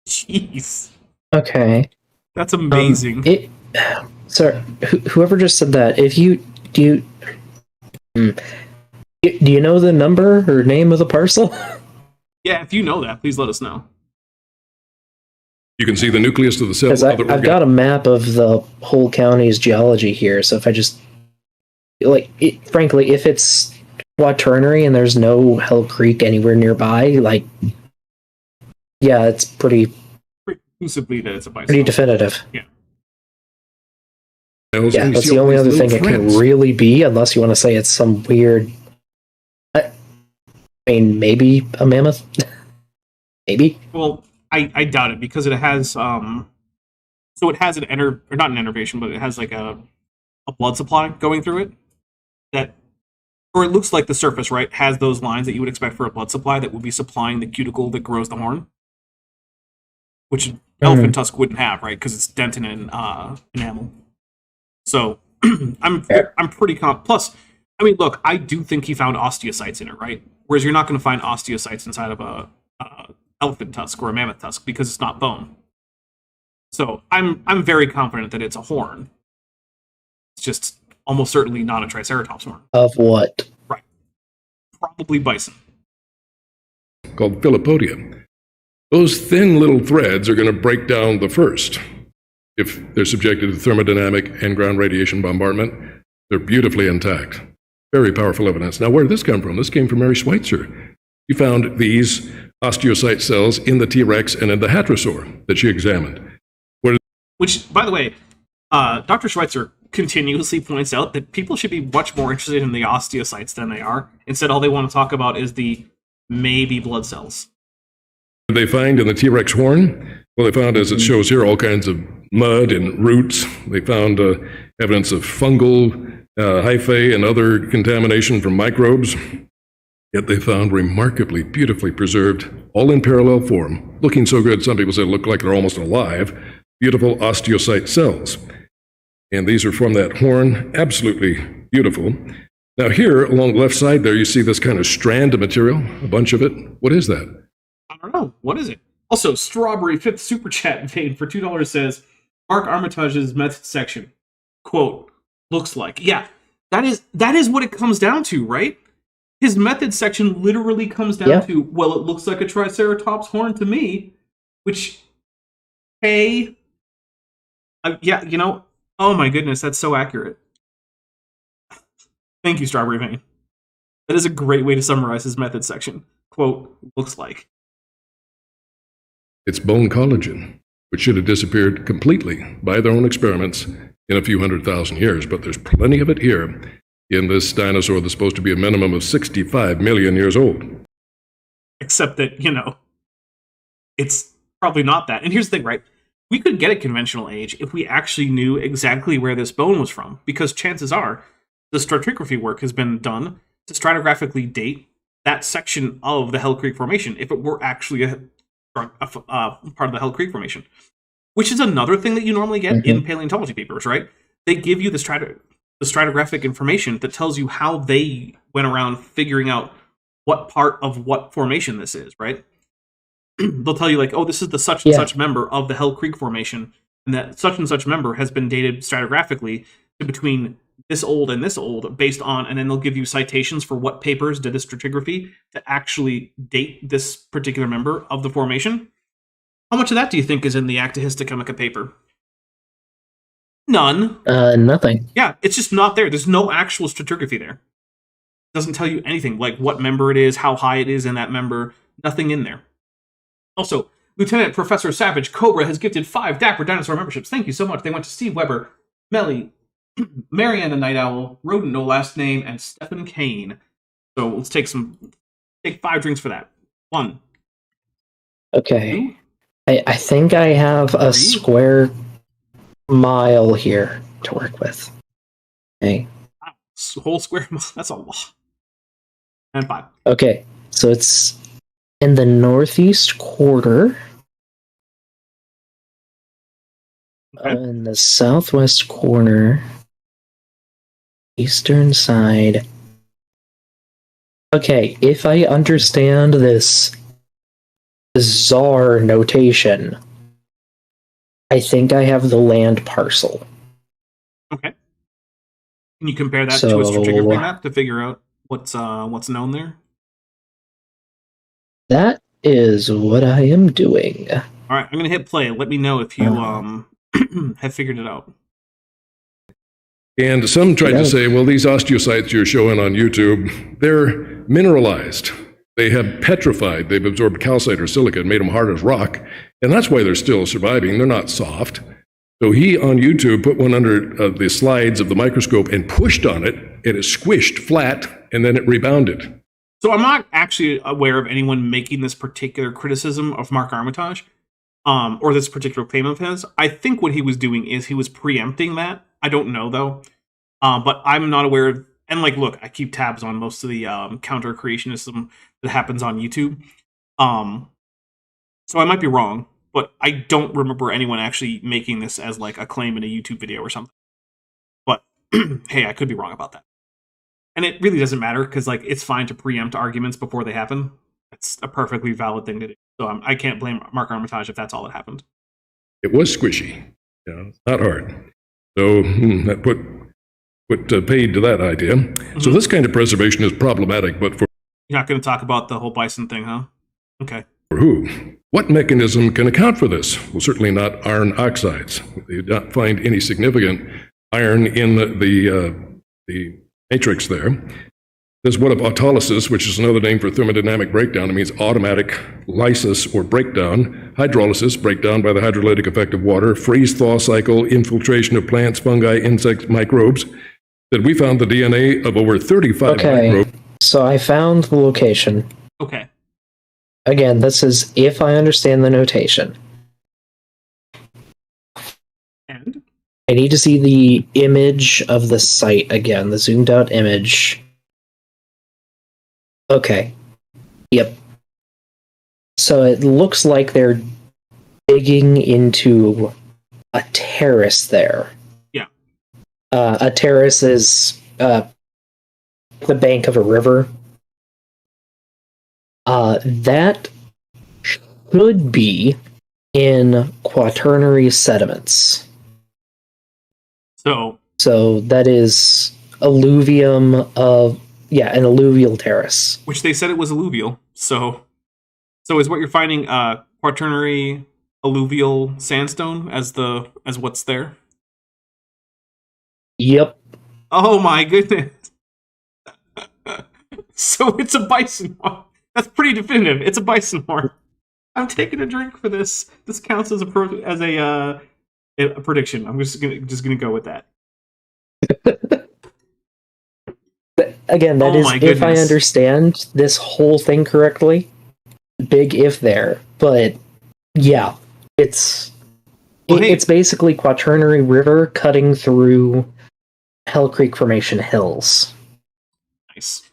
Jeez. Okay. That's amazing. Sir, whoever just said that, do you know the number or name of the parcel? Yeah, if you know that, please let us know. You can see the nucleus of the cell. Because I've got a map of the whole county's geology here, so if I just... frankly, if it's quaternary and there's no Hell Creek anywhere nearby, yeah, it's pretty Exclusively that it's a bicycle. pretty definitive. Yeah. Yeah, that's the only other thing it can really be, unless you want to say it's some weird... I mean, maybe a mammoth? Maybe? Well, I doubt it, because it has so it has or not an innervation, but it has like a blood supply going through it or it looks like the surface, right, has those lines that you would expect for a blood supply that would be supplying the cuticle that grows the horn, which elephant tusk wouldn't have, right, because it's dentin and enamel. So I'm pretty plus, I mean, look, I do think he found osteocytes in it, right? Whereas you're not going to find osteocytes inside of a elephant tusk or a mammoth tusk because it's not bone. So I'm very confident that it's a horn. It's just almost certainly not a Triceratops horn. Of what? Right. Probably bison. Called Philopodia. Those thin little threads are going to break down the first. If they're subjected to thermodynamic and ground radiation bombardment, they're beautifully intact. Very powerful evidence. Now, where did this come from? This came from Mary Schweitzer. She found these osteocyte cells in the T-Rex and in the hadrosaur that she examined. Which, by the way, Dr. Schweitzer continuously points out that people should be much more interested in the osteocytes than they are. Instead, all they want to talk about is the maybe blood cells. What did they find in the T-Rex horn? Well, they found, as it shows here, all kinds of mud and roots. They found evidence of fungal hyphae and other contamination from microbes. Yet they found remarkably beautifully preserved, all in parallel form, looking so good, some people say look like they're almost alive, beautiful osteocyte cells. And these are from that horn, absolutely beautiful. Now here, along the left side there, you see this kind of strand of material, a bunch of it. What is that? I don't know. What is it? Also, Strawberry 5th Super Chat vein for $2 says, Mark Armitage's method section, quote, looks like. Yeah, that is what it comes down to, right? His method section literally comes down to, well, it looks like a Triceratops horn to me, which, hey, yeah, you know, oh my goodness, that's so accurate. Thank you, Strawberry Vein. That is a great way to summarize his method section. Quote, looks like. It's bone collagen, which should have disappeared completely by their own experiments in a few 100,000 years, but there's plenty of it here in this dinosaur that's supposed to be a minimum of 65 million years old. Except that, you know, it's probably not that. And here's the thing, right? We could get a conventional age if we actually knew exactly where this bone was from, because chances are the stratigraphy work has been done to stratigraphically date that section of the Hell Creek Formation, if it were actually a part of the Hell Creek Formation. Which is another thing that you normally get in paleontology papers, right? They give you the stratigraphic information that tells you how they went around figuring out what part of what formation this is, right? They'll tell you, like, oh, this is the such and such member of the Hell Creek Formation, and that such and such member has been dated stratigraphically to between this old and this old, based on, and then they'll give you citations for what papers did this stratigraphy to actually date this particular member of the formation. How much of that do you think is in the Acta Histochemica paper? None. Nothing. Yeah, it's just not there. There's no actual stratigraphy there. It doesn't tell you anything, like what member it is, how high it is in that member. Nothing in there. Also, Lieutenant Professor Savage Cobra has gifted 5 Dapper Dinosaur memberships. Thank you so much. They went to Steve Weber, Melly, Marianne the Night Owl, Rodent No Last Name, and Stephen Kane. So let's take 5 drinks for that. 1. Okay. 2. I think I have a 3. square mile here to work with. Okay. Whole square mile. That's a lot. And 5. Okay. So it's in the northeast quarter. Okay. In the southwest corner. Eastern side. Okay, if I understand this bizarre notation, I think I have the land parcel. Okay. Can you compare that to a stratigraphy map to figure out what's known there? That is what I am doing. All right, I'm gonna hit play. Let me know if you have figured it out. And some tried to say, well, these osteocytes you're showing on YouTube, they're mineralized. They have petrified. They've absorbed calcite or silica and made them hard as rock. And that's why they're still surviving. They're not soft. So he, on YouTube, put one under the slides of the microscope and pushed on it. It is squished flat, and then it rebounded. So I'm not actually aware of anyone making this particular criticism of Mark Armitage, or this particular claim of his. I think what he was doing is he was preempting that. I don't know, though. But I'm not aware of... And, like, look, I keep tabs on most of the counter-creationism that happens on YouTube. So I might be wrong, but I don't remember anyone actually making this as, like, a claim in a YouTube video or something. But, hey, I could be wrong about that. And it really doesn't matter, because, like, it's fine to preempt arguments before they happen. It's a perfectly valid thing to do. So I can't blame Mark Armitage if that's all that happened. It was squishy. Not hard. So that put paid to that idea. Mm-hmm. So this kind of preservation is problematic, but for... You're not going to talk about the whole bison thing, huh? Okay. For who? What mechanism can account for this? Well, certainly not iron oxides. They did not find any significant iron in the matrix there. There's one of autolysis, which is another name for thermodynamic breakdown. It means automatic lysis or breakdown. Hydrolysis, breakdown by the hydrolytic effect of water. Freeze-thaw cycle, infiltration of plants, fungi, insects, microbes. That we found the DNA of over 35 microbes. So I found the location. Okay. Again, this is if I understand the notation. And? I need to see the image of the site again, the zoomed out image. Okay. Yep. So it looks like they're digging into a terrace there. Yeah. A terrace is the bank of a river. That should be in quaternary sediments. So that is alluvium of an alluvial terrace. Which they said it was alluvial. So is what you're finding quaternary alluvial sandstone as what's there? Yep. Oh my goodness. So it's a bison horn. That's pretty definitive. It's a bison horn. I'm taking a drink for this. This counts as a prediction. I'm just gonna go with that. Again, that is if I understand this whole thing correctly. Big if there, but yeah, it's basically quaternary river cutting through Hell Creek Formation hills. Nice.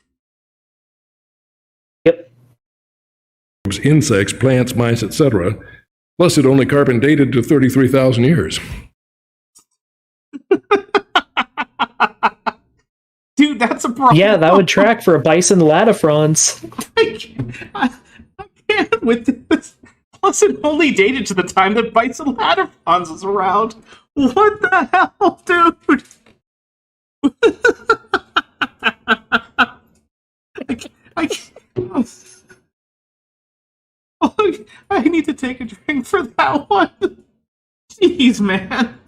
Yep. Insects, plants, mice, etc. Plus, it only carbon dated to 33,000 years. Dude, that's a problem. Yeah, that would track for a bison lattifrons. I can't with this. Plus, it only dated to the time that bison lattifrons was around. What the hell, dude? I can't. I need to take a drink for that one. Jeez, man.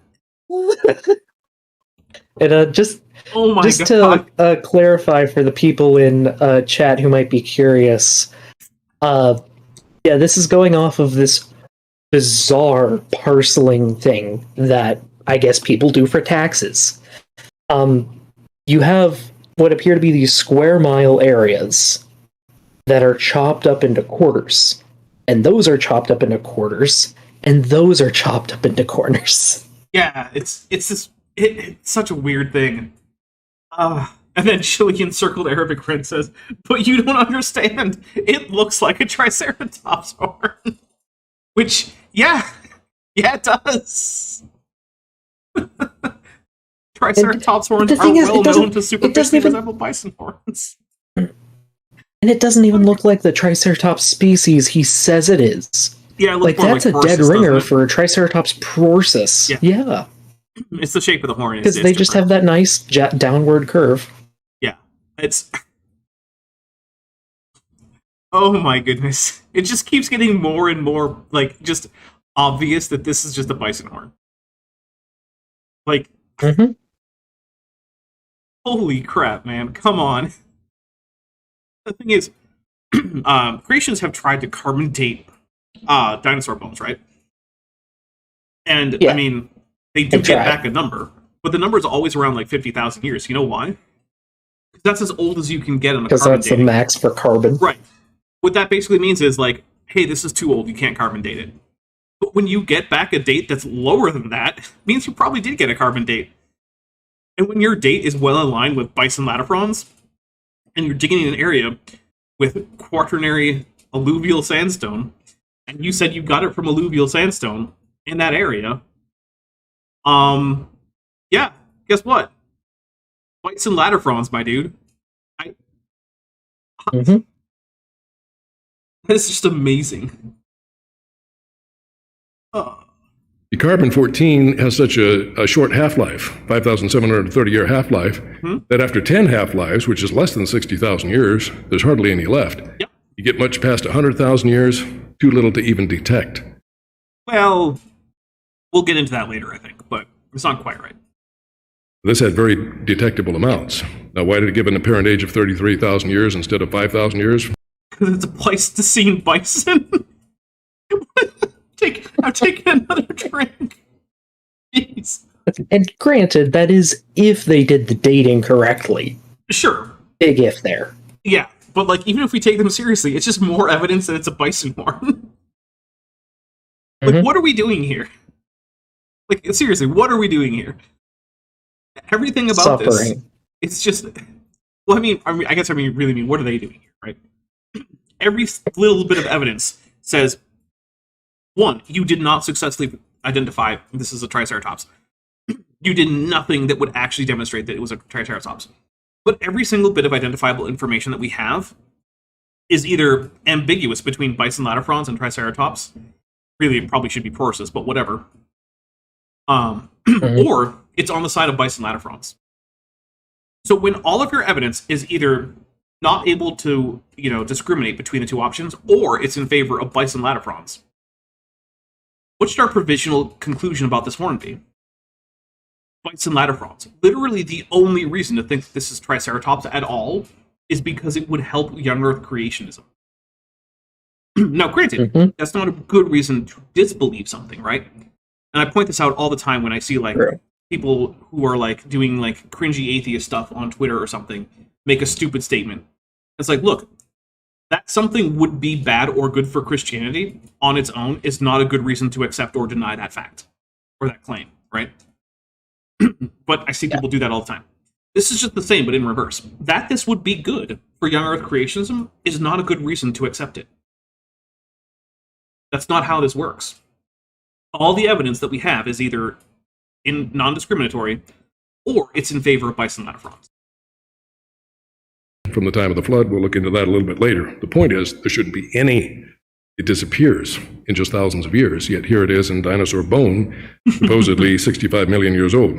And just to clarify for the people in chat who might be curious, this is going off of this bizarre parceling thing that I guess people do for taxes. You have what appear to be these square mile areas that are chopped up into quarters, and those are chopped up into quarters, and those are chopped up into corners. Yeah, it's such a weird thing. And then Chilean Circled Arabic Print says, but you don't understand. It looks like a Triceratops horn. Which, yeah, it does. Triceratops horns are well known to superficially resemble bison horns. And it doesn't even look like the Triceratops species he says it is. Yeah, like that's a dead ringer for a Triceratops prorsus. Yeah. It's the shape of the horn. Because they just have that nice downward curve. Yeah. It's... Oh my goodness. It just keeps getting more and more, like, just obvious that this is just a bison horn. Like... Mm-hmm. Holy crap, man. Come on. The thing is, creationists have tried to carbon date dinosaur bones, right? And, I mean... They do get back a number, but the number is always around like 50,000 years. You know why? Because that's as old as you can get on a carbon dating. Because that's the max for carbon. Right. What that basically means is like, hey, this is too old. You can't carbon date it. But when you get back a date that's lower than that, it means you probably did get a carbon date. And when your date is well in line with bison lattifrons, and you're digging in an area with quaternary alluvial sandstone, and you said you got it from alluvial sandstone in that area... yeah, guess what? Bison lattifrons, my dude. This is just amazing. The carbon-14 has such a short half-life, 5,730-year half-life, that after 10 half-lives, which is less than 60,000 years, there's hardly any left. Yep. You get much past 100,000 years, too little to even detect. Well, we'll get into that later, I think, but it's not quite right. This had very detectable amounts. Now, why did it give an apparent age of 33,000 years instead of 5,000 years? Because it's a Pleistocene bison. I'm taking another drink. Jeez. And granted, that is if they did the dating correctly. Sure. Big if there. Yeah, but like even if we take them seriously, it's just more evidence that it's a bison horn. Like, what are we doing here? Like, seriously, what are we doing here? Everything about this, it's just. Well, I guess really mean, what are they doing here, right? Every little bit of evidence says, one, you did not successfully identify this is a Triceratops. You did nothing that would actually demonstrate that it was a Triceratops. But every single bit of identifiable information that we have is either ambiguous between bison latifrons and Triceratops. Really, it probably should be Prorsus, but whatever. Or it's on the side of bison latifrons. So when all of your evidence is either not able to, discriminate between the two options, or it's in favor of bison latifrons, what should our provisional conclusion about this horn be? Bison latifrons. Literally the only reason to think that this is Triceratops at all is because it would help young Earth creationism. Now, granted, that's not a good reason to disbelieve something, right? And I point this out all the time when I see people who are doing cringy atheist stuff on Twitter or something make a stupid statement. It's like, look, that something would be bad or good for Christianity on its own is not a good reason to accept or deny that fact or that claim, right? But I see people do that all the time. This is just the same, but in reverse. That this would be good for young Earth creationism is not a good reason to accept it. That's not how this works. All the evidence that we have is either non-discriminatory or it's in favor of bison latifrons. From the time of the flood, we'll look into that a little bit later. The point is, there shouldn't be any. It disappears in just thousands of years, yet here it is in dinosaur bone, supposedly 65 million years old.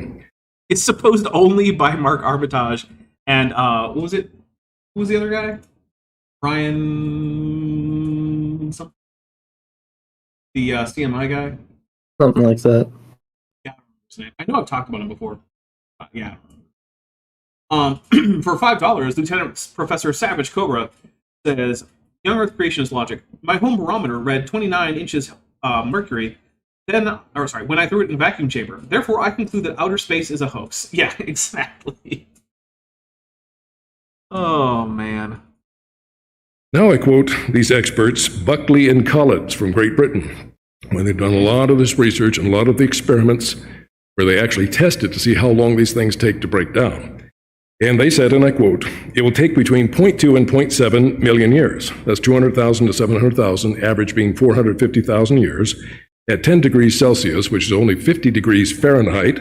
It's supposed only by Mark Armitage and, what was it? Who was the other guy? Brian... something? The CMI guy? Something like that. Yeah, I know I've talked about him before. Yeah. For $5, Lieutenant Professor Savage Cobra says, Young Earth creationist logic. My home barometer read 29 inches mercury. When I threw it in a vacuum chamber. Therefore, I conclude that outer space is a hoax. Yeah, exactly. Oh, man. Now I quote these experts, Buckley and Collins from Great Britain, when they've done a lot of this research and a lot of the experiments where they actually tested to see how long these things take to break down. And they said, and I quote, it will take between 0.2 and 0.7 million years. That's 200,000 to 700,000, average being 450,000 years, at 10 degrees Celsius, which is only 50 degrees Fahrenheit,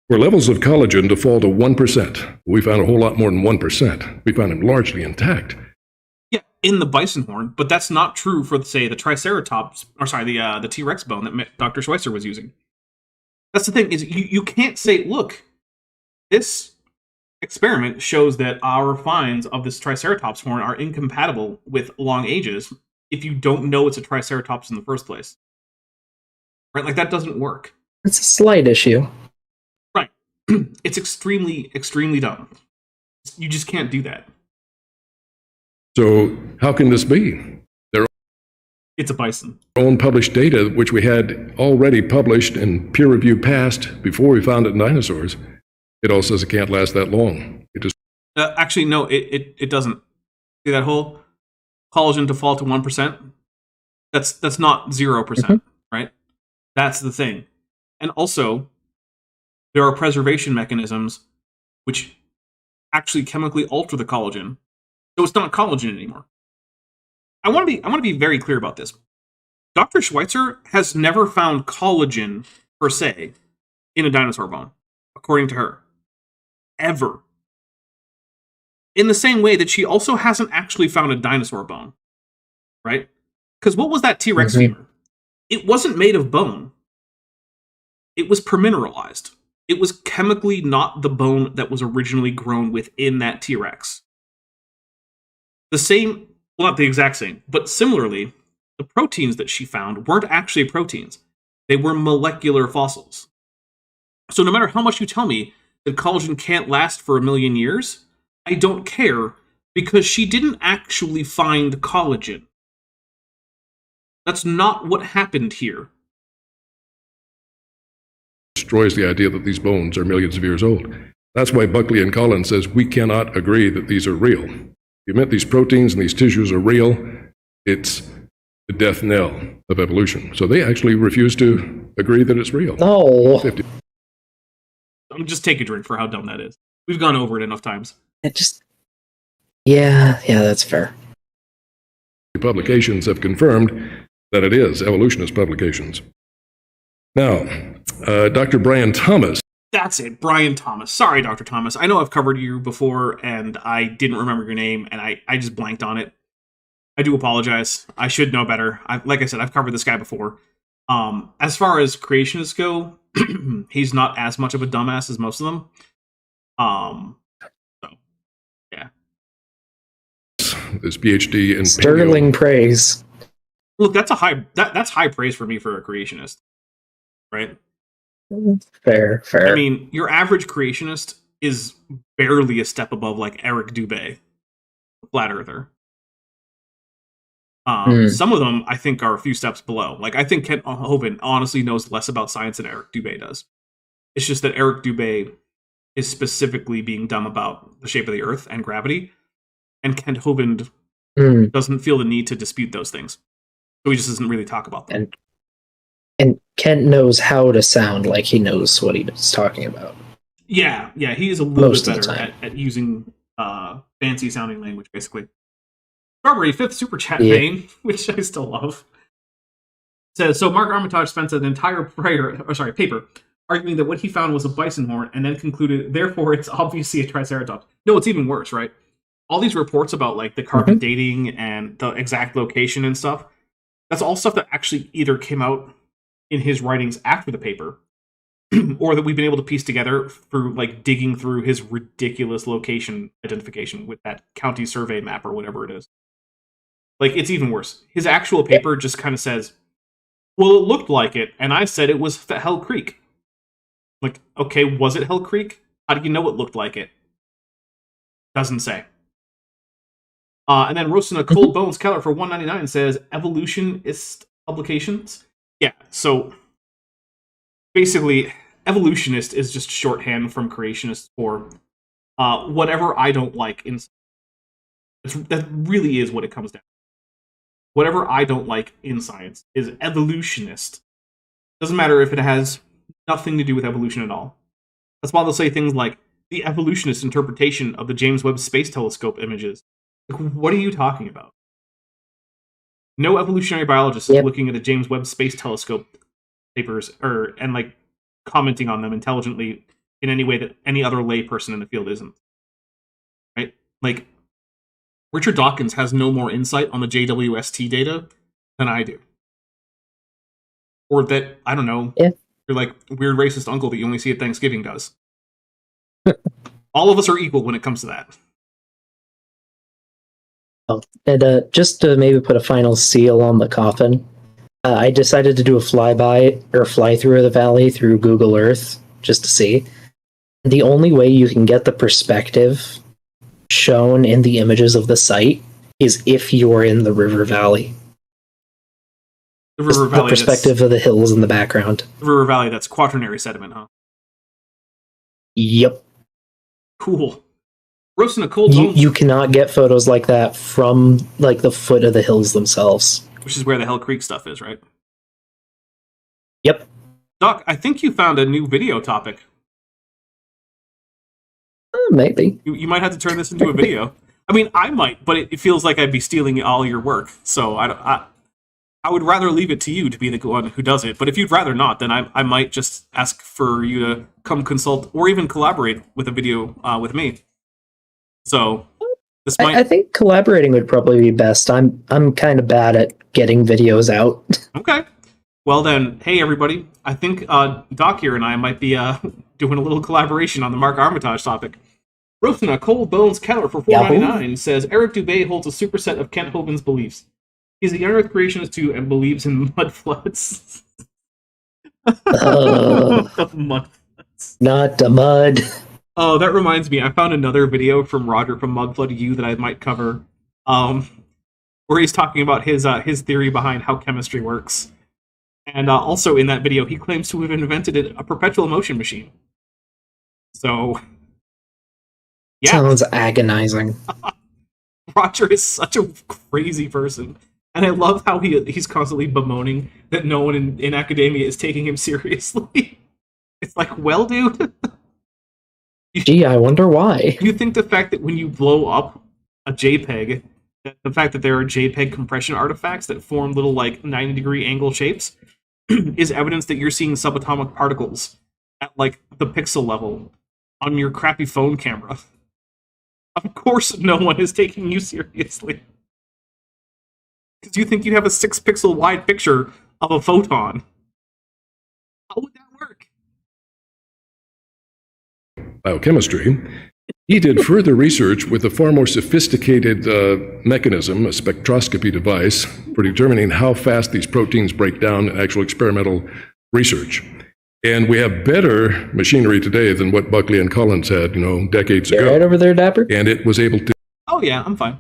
for levels of collagen to fall to 1%. We found a whole lot more than 1%. We found them largely intact. Yeah, in the bison horn, but that's not true for, say, the Triceratops, the T-Rex bone that Dr. Schweitzer was using. That's the thing, is you can't say, look, this experiment shows that our finds of this Triceratops horn are incompatible with long ages if you don't know it's a Triceratops in the first place. Right? That doesn't work. It's a slight issue. Right. It's extremely, extremely dumb. You just can't do that. So how can this be? It's a bison. Our own published data, which we had already published and peer review passed before we found it in dinosaurs, it all says it can't last that long. It just actually, no, it doesn't. See that whole collagen to fall to 1%? That's not 0%, right? That's the thing. And also, there are preservation mechanisms which actually chemically alter the collagen. So it's not collagen anymore. I want to be very clear about this. Dr. Schweitzer has never found collagen, per se, in a dinosaur bone, according to her. Ever. In the same way that she also hasn't actually found a dinosaur bone. Right? Because what was that T-Rex femur? It wasn't made of bone. It was permineralized. It was chemically not the bone that was originally grown within that T-Rex. The same, well, not the exact same, but similarly, the proteins that she found weren't actually proteins. They were molecular fossils. So no matter how much you tell me that collagen can't last for 1 million years, I don't care, because she didn't actually find collagen. That's not what happened here. Destroys the idea that these bones are millions of years old. That's why Buckley and Collins says we cannot agree that these are real. If you admit these proteins and these tissues are real, it's the death knell of evolution. So they actually refuse to agree that it's real. No. Just take a drink for how dumb that is. We've gone over it enough times. Yeah, that's fair. Publications have confirmed that it is evolutionist publications. Now, Dr. Brian Thomas. That's it, Brian Thomas. Sorry, Dr. Thomas. I know I've covered you before, and I didn't remember your name, and I just blanked on it. I do apologize. I should know better. Like I said, I've covered this guy before. As far as creationists go, he's not as much of a dumbass as most of them. So, yeah. This PhD in sterling praise. Look, that's that's high praise for me for a creationist, right? Fair. I mean, your average creationist is barely a step above like Eric Dubé, flat earther. Some of them, I think, are a few steps below. Like, I think Kent Hovind honestly knows less about science than Eric Dubé does. It's just that Eric Dubé is specifically being dumb about the shape of the Earth and gravity, and Kent Hovind doesn't feel the need to dispute those things. So he just doesn't really talk about them. And Kent knows how to sound like he knows what he's talking about. Yeah, he is a little bit better at using fancy sounding language, basically. Strawberry, 5th super chat vein, which I still love, says, so Mark Armitage spent an entire paper arguing that what he found was a bison horn, and then concluded, therefore, it's obviously a triceratops. No, it's even worse, right? All these reports about like the carbon dating and the exact location and stuff, that's all stuff that actually either came out in his writings after the paper, or that we've been able to piece together through like digging through his ridiculous location identification with that county survey map or whatever it is. Like, it's even worse. His actual paper just kind of says, well, it looked like it, and I said it was Hell Creek. Like, okay, was it Hell Creek? How do you know it looked like it? Doesn't say. And then Roasting a Cold Bones Keller for $1.99 says, evolutionist publications? Yeah, so basically, evolutionist is just shorthand from creationist for whatever I don't like. That really is what it comes down to. Whatever I don't like in science is evolutionist. Doesn't matter if it has nothing to do with evolution at all. That's why they'll say things like, the evolutionist interpretation of the James Webb Space Telescope images. Like, what are you talking about? No evolutionary biologist is looking at the James Webb Space Telescope papers and like commenting on them intelligently in any way that any other lay person in the field isn't. Right? Like, Richard Dawkins has no more insight on the JWST data than I do. Or that, I don't know, your like weird racist uncle that you only see at Thanksgiving does. All of us are equal when it comes to that. And just to maybe put a final seal on the coffin, I decided to do a flyby or fly through the valley through Google Earth just to see. The only way you can get the perspective shown in the images of the site is if you're in the river valley. The river valley, the perspective of the hills in the background. The river valley, that's quaternary sediment, huh? Yep. Cool. Roasting a cold bone. You cannot get photos like that from like the foot of the hills themselves. Which is where the Hell Creek stuff is, right? Yep. Doc, I think you found a new video topic. Maybe. You might have to turn this into a video. I mean, I might, but it feels like I'd be stealing all your work. So I would rather leave it to you to be the one who does it. But if you'd rather not, then I might just ask for you to come consult or even collaborate with a video with me. So this might... I think collaborating would probably be best. I'm kind of bad at getting videos out. Okay. Well then, hey everybody. I think Doc here and I might be doing a little collaboration on the Mark Armitage topic. Roasting a Cold Bones Keller for $4.99 says, Eric Dubé holds a superset of Kent Hovind's beliefs. He's a young Earth creationist too and believes in mud floods. Mud floods. Not the mud. Oh, that reminds me. I found another video from Roger from Mugflood U that I might cover, where he's talking about his theory behind how chemistry works. And also in that video, he claims to have invented a perpetual motion machine. So, yeah. Sounds agonizing. Roger is such a crazy person. And I love how he's constantly bemoaning that no one in academia is taking him seriously. It's like, well, dude. Gee, I wonder why. You think the fact that when you blow up a JPEG, that the fact that there are JPEG compression artifacts that form little, like, 90-degree angle shapes is evidence that you're seeing subatomic particles at, like, the pixel level on your crappy phone camera? Of course no one is taking you seriously. Because you think you have a 6-pixel wide picture of a photon. How would that work? Biochemistry, he did further research with a far more sophisticated mechanism, a spectroscopy device, for determining how fast these proteins break down in actual experimental research. And we have better machinery today than what Buckley and Collins had, decades ago. Right over there, Dapper? And it was able to Oh yeah, I'm fine.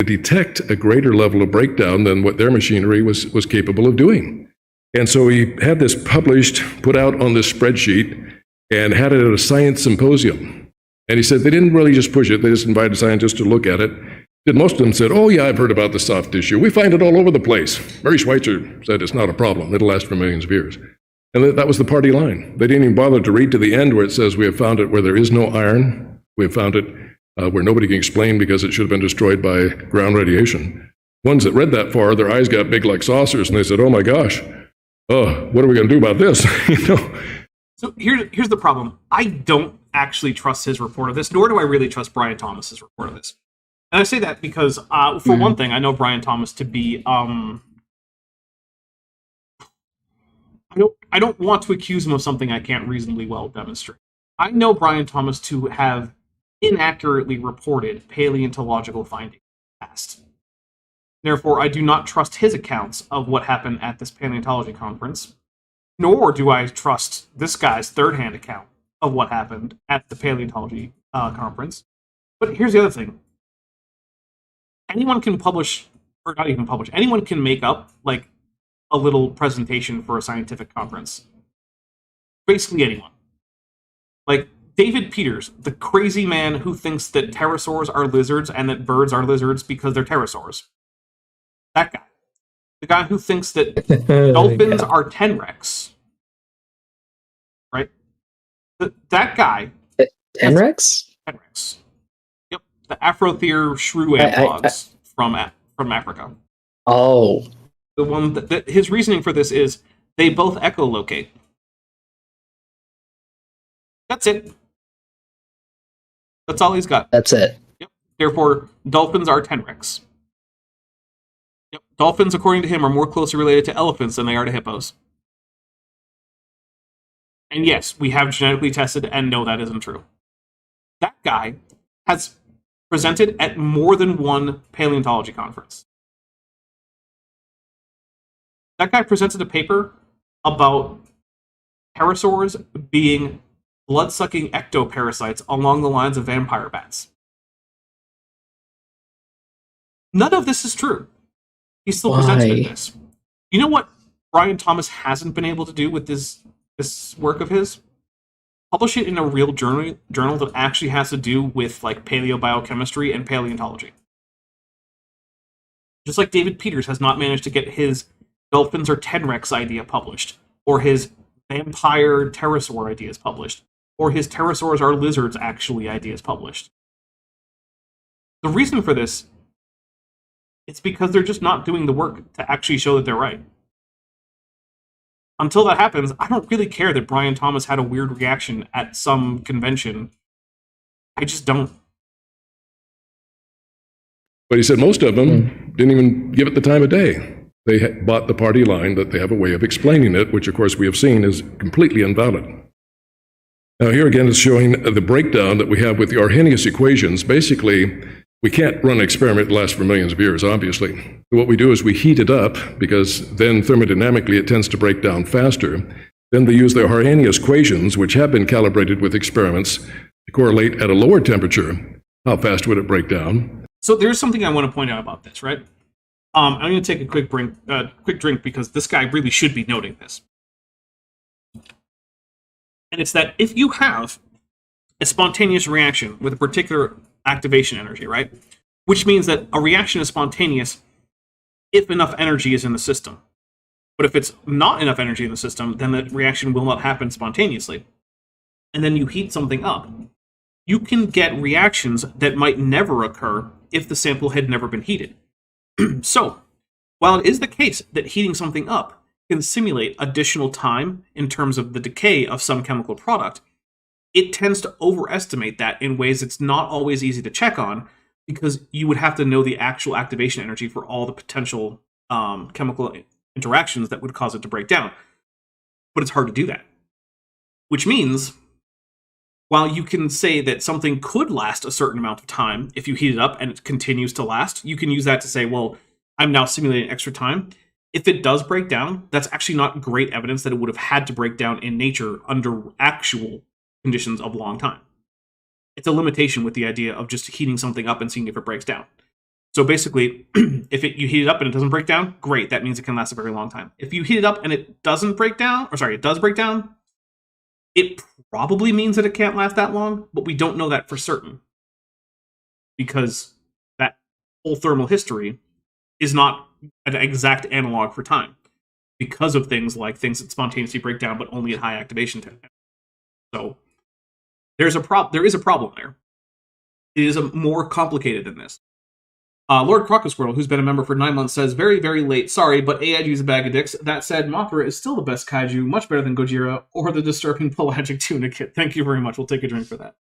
detect a greater level of breakdown than what their machinery was capable of doing. And so he had this published, put out on this spreadsheet, and had it at a science symposium. And he said they didn't really just push it, they just invited scientists to look at it. Most of them said, oh yeah, I've heard about the soft tissue. We find it all over the place. Mary Schweitzer said it's not a problem. It'll last for millions of years. And that was the party line. They didn't even bother to read to the end where it says we have found it where there is no iron. We have found it where nobody can explain because it should have been destroyed by ground radiation. Ones that read that far, their eyes got big like saucers, and they said, oh my gosh, what are we going to do about this? So here's the problem. I don't actually trust his report of this, nor do I really trust Brian Thomas's report of this. And I say that because, for one thing, I know Brian Thomas to be, I don't want to accuse him of something I can't reasonably well demonstrate. I know Brian Thomas to have inaccurately reported paleontological findings in the past. Therefore, I do not trust his accounts of what happened at this paleontology conference, nor do I trust this guy's third-hand account of what happened at the paleontology conference. But here's the other thing. Anyone can publish, or not even publish, anyone can make up, like, a little presentation for a scientific conference. Basically anyone. Like, David Peters, the crazy man who thinks that pterosaurs are lizards and that birds are lizards because they're pterosaurs. That guy. The guy who thinks that dolphins are tenrecs. Right? That guy. Tenrecs? Tenrecs. Yep. The Afrothere shrew analogs from Africa. Oh. The one that his reasoning for this is they both echolocate. That's it. That's all he's got. That's it. Yep. Therefore, dolphins are tenrecs. Yep. Dolphins, according to him, are more closely related to elephants than they are to hippos. And yes, we have genetically tested and know that isn't true. That guy has presented at more than one paleontology conference. That guy presented a paper about pterosaurs being blood-sucking ectoparasites along the lines of vampire bats. None of this is true. He still presented this. You know what Brian Thomas hasn't been able to do with this work of his? Publish it in a real journal that actually has to do with, like, paleobiochemistry and paleontology. Just like David Peters has not managed to get his dolphins are tenrecs idea published, or his vampire pterosaur ideas published, or his pterosaurs are lizards actually ideas published. The reason for this, it's because they're just not doing the work to actually show that they're right. Until that happens, I don't really care that Brian Thomas had a weird reaction at some convention. I just don't. But he said most of them didn't even give it the time of day. They bought the party line that they have a way of explaining it, which of course we have seen is completely invalid. Now here again is showing the breakdown that we have with the Arrhenius equations. Basically, we can't run an experiment that lasts for millions of years, obviously. What we do is we heat it up, because then thermodynamically it tends to break down faster. Then they use the Arrhenius equations, which have been calibrated with experiments, to correlate at a lower temperature, how fast would it break down? So there's something I want to point out about this, right? I'm going to take a quick drink because this guy really should be noting this. And it's that if you have a spontaneous reaction with a particular activation energy, right? Which means that a reaction is spontaneous if enough energy is in the system. But if it's not enough energy in the system, then the reaction will not happen spontaneously. And then you heat something up. You can get reactions that might never occur if the sample had never been heated. So, while it is the case that heating something up can simulate additional time in terms of the decay of some chemical product, it tends to overestimate that in ways it's not always easy to check on, because you would have to know the actual activation energy for all the potential chemical interactions that would cause it to break down. But it's hard to do that. Which means, while you can say that something could last a certain amount of time if you heat it up and it continues to last, you can use that to say, well, I'm now simulating extra time. If it does break down, that's actually not great evidence that it would have had to break down in nature under actual conditions of long time. It's a limitation with the idea of just heating something up and seeing if it breaks down. So basically, if you heat it up and it doesn't break down, great, that means it can last a very long time. If you heat it up and it doesn't break down, it does break down, it probably means that it can't last that long, but we don't know that for certain. Because that whole thermal history is not an exact analog for time, because of things like things that spontaneously break down, but only at high activation temperature. So there is a problem there. It is more complicated than this. Lord Crocosquirrel, who's been a member for 9 months, says, very, very late. Sorry, but AIG's a bag of dicks. That said, Mothra is still the best kaiju, much better than Gojira or the disturbing pelagic tuna kit. Thank you very much. We'll take a drink for that.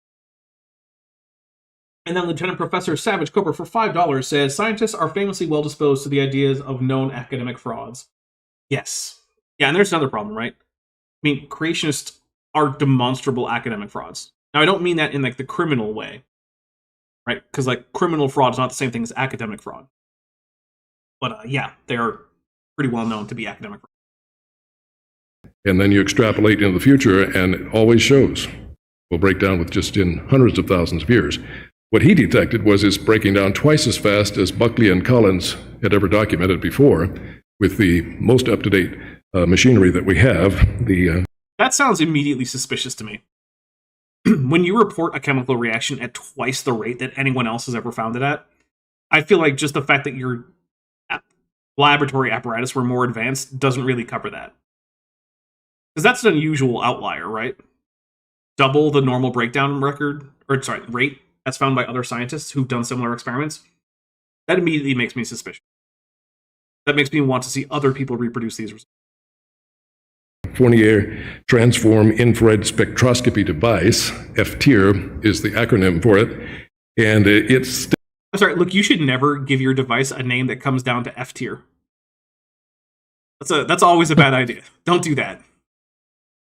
And then Lieutenant Professor Savage Cobra for $5 says, scientists are famously well disposed to the ideas of known academic frauds. Yes. Yeah, and there's another problem, right? I mean, creationists are demonstrable academic frauds. Now, I don't mean that in like the criminal way, right? Because like criminal fraud is not the same thing as academic fraud. But yeah, they are pretty well known to be academic fraud. And then you extrapolate into the future, and it always shows. Will break down with just in hundreds of thousands of years. What he detected was it's breaking down twice as fast as Buckley and Collins had ever documented before, with the most up-to-date machinery that we have. That sounds immediately suspicious to me. When you report a chemical reaction at twice the rate that anyone else has ever found it at, I feel like just the fact that your laboratory apparatus were more advanced doesn't really cover that. Because that's an unusual outlier, right? Double the normal breakdown rate that's found by other scientists who've done similar experiments. That immediately makes me suspicious. That makes me want to see other people reproduce these results. Fournier Transform Infrared Spectroscopy Device, FTIR is the acronym for it, and it's... I'm sorry, look, you should never give your device a name that comes down to FTIR. That's always a bad idea. Don't do that.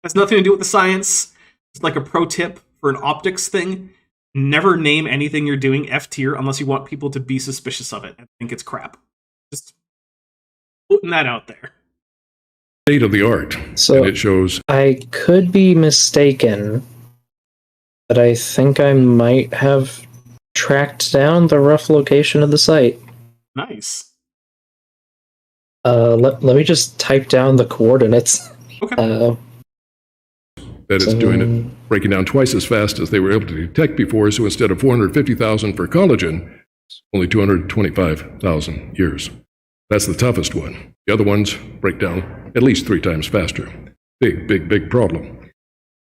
Has nothing to do with the science. It's like a pro tip for an optics thing. Never name anything you're doing F-tier unless you want people to be suspicious of it and think it's crap. Just putting that out there. State of the art. So and it shows. I could be mistaken, but I think I might have tracked down the rough location of the site. Nice. Let me just type down the coordinates. Okay. That is doing it, breaking down twice as fast as they were able to detect before. So instead of 450,000 for collagen, only 225,000 years. That's the toughest one. The other ones break down at least 3 times faster. Big, big, big problem.